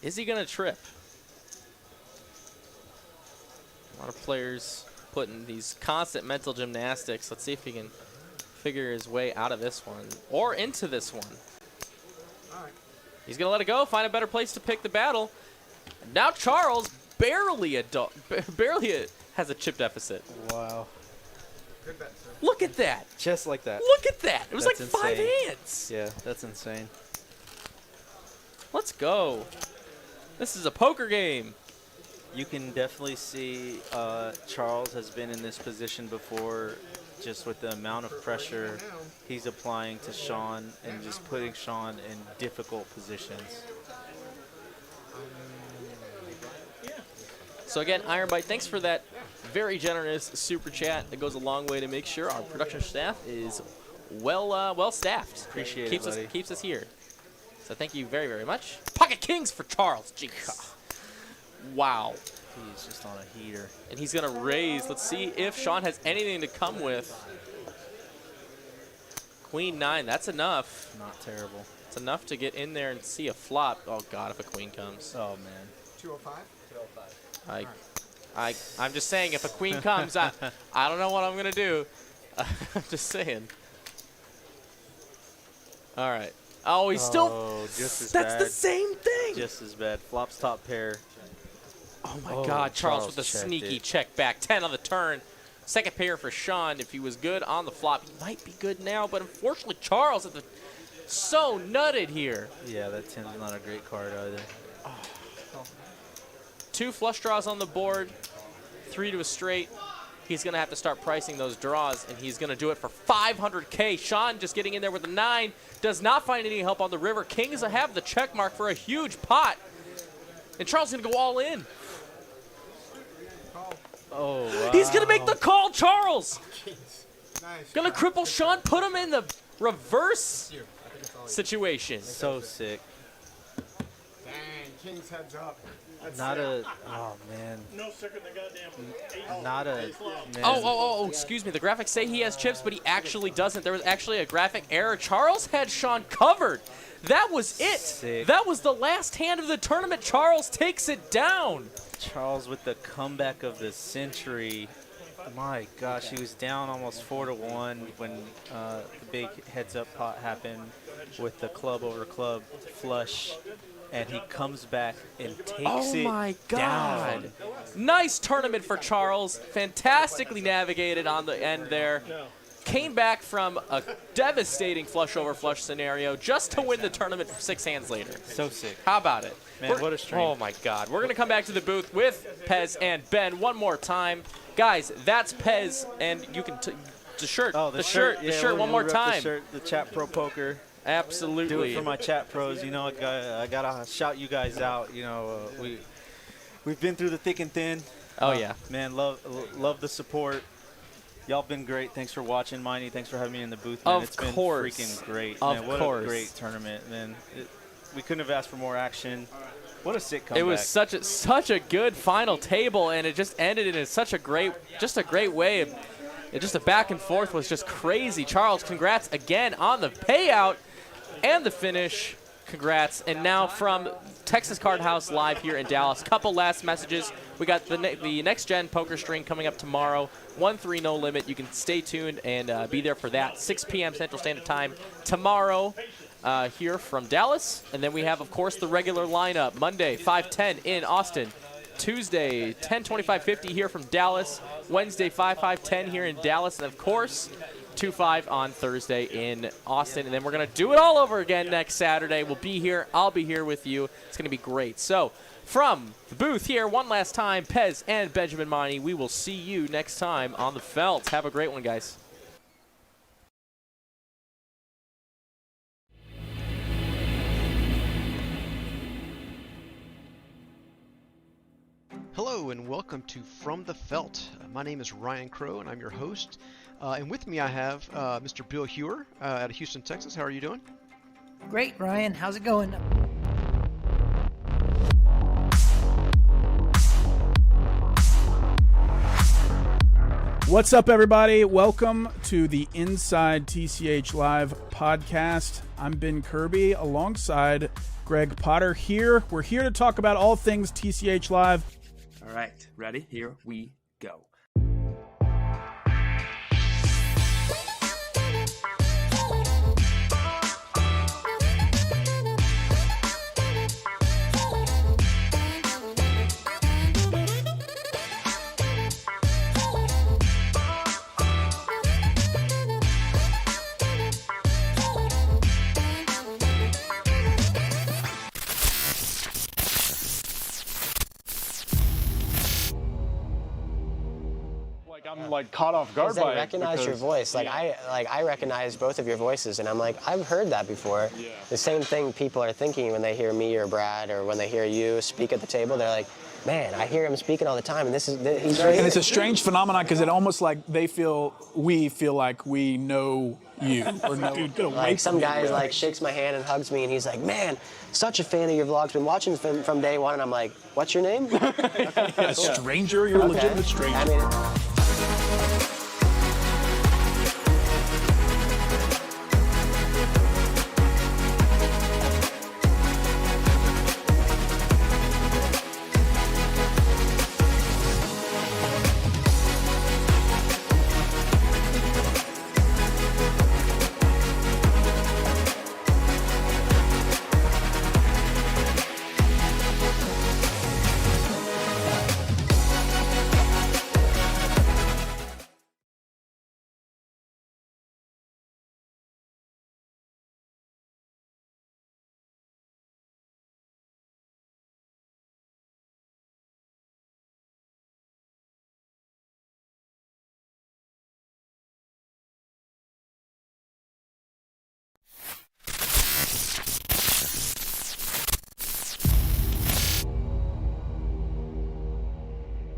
Is he going to trip? A lot of players putting these constant mental gymnastics. Let's see if he can figure his way out of this one or into this one. He's going to let it go, find a better place to pick the battle. Now Charles barely has a chip deficit. Wow. Good bet, sir. Look at that. Just like that. Look at that. It was That's like 5 insane. hands. Yeah, that's insane. Let's go. This is a poker game. You can definitely see Charles has been in this position before, just with the amount of pressure he's applying to Sean and just putting Sean in difficult positions. So again, Iron Bite, thanks for that very generous super chat. That goes a long way to make sure our production staff is well staffed. Appreciate it, buddy. Keeps us here. So thank you very, very much. Pocket Kings for Charles. Jeez. Wow. He's just on a heater. And he's going to raise. Let's see if Sean has anything to come with. queen 9. That's enough. Not terrible. It's enough to get in there and see a flop. Oh, God, if a queen comes. Oh, man. 205? 205. I'm just saying, if a queen comes, I don't know what I'm going to do. I'm just saying. All right. Oh, he's still. Just as That's bad. the same thing. Just as bad. Flops top pair. Oh, my God. Charles with a checked sneaky it. check back. 10 on the turn. Second pair for Sean. If he was good on the flop, he might be good now. But unfortunately, Charles at the so nutted here. Yeah, that 10 is not a great card either. 2 flush draws on the board. 3 to a straight. He's going to have to start pricing those draws, and he's going to do it for $500K. Sean just getting in there with a 9. Does not find any help on the river. Kings have the check mark for a huge pot. And Charles is going to go all in. Oh, wow. He's going to make the call, Charles. Nice. Going to cripple Sean, put him in the reverse situation. So sick. Dang, King's heads up. That's Not it. oh, man. No second the goddamn eight. Not a, man. Oh, excuse me. The graphics say he has chips, but he actually doesn't. There was actually a graphic error. Charles had Sean covered. That was it. Sick. That was the last hand of the tournament. Charles takes it down. Charles with the comeback of the century. My gosh, he was down almost 4-1 when the big heads-up pot happened with the club over club flush, and he comes back and takes it Oh my God. down. Nice tournament for Charles. Fantastically navigated on the end there. Came back from a devastating flush over flush scenario just to win the tournament 6 hands later. So sick. How about it? Man, what a stream. Oh my God. We're going to come back to the booth with Pez and Ben one more time. Guys, that's Pez, and you can the shirt. Oh, the shirt. The Yeah, shirt one more rep time. The shirt, the Chat Pro Poker. Absolutely. Do it for my chat pros. You know, I gotta shout you guys out. You know, we've been through the thick and thin. Oh yeah. Man, love the support. Y'all been great. Thanks for watching, Miney. Thanks for having me in the booth, man. It's been freaking great. Man, what a great tournament, man. We couldn't have asked for more action. What a sick comeback. It was such a good final table, and it just ended in such a great way. Just the back and forth was just crazy. Charles, congrats again on the payout and the finish. Congrats. And now from Texas Card House live here in Dallas, couple last messages. We got the next gen poker string coming up tomorrow. 1-3 no limit. You can stay tuned and be there for that. 6 p.m. Central Standard Time tomorrow. Here from Dallas. And then we have, of course, the regular lineup. Monday, 5-10 in Austin. Tuesday, 10-25-50 here from Dallas. Wednesday, 5-5-10 here in Dallas. And, of course, 2-5 on Thursday in Austin. And then we're going to do it all over again next Saturday. We'll be here. I'll be here with you. It's going to be great. So, from the booth here, one last time, Pez and Benjamin Miney. We will see you next time on the Felt. Have a great one, guys. Hello and welcome to From the Felt. My name is Ryan Crow and I'm your host. And with me I have Mr. Bill Hewer out of Houston, Texas. How are you doing? Great, Ryan. How's it going? What's up, everybody? Welcome to the Inside TCH Live podcast. I'm Ben Kirby alongside Greg Potter here. We're here to talk about all things TCH Live. All right, ready? Here we go. I'm like caught off guard by it. They recognize your voice. I recognize both of your voices, and I'm like, I've heard that before. Yeah. The same thing people are thinking when they hear me or Brad or when they hear you speak at the table. They're like, man, I hear him speaking all the time, and he's And it's a strange phenomenon because it almost like we feel like we know you. Or know, like some guy like shakes my hand and hugs me, and he's like, man, such a fan of your vlogs. Been watching from day one, and I'm like, what's your name? A stranger? You're a legitimate stranger. I mean,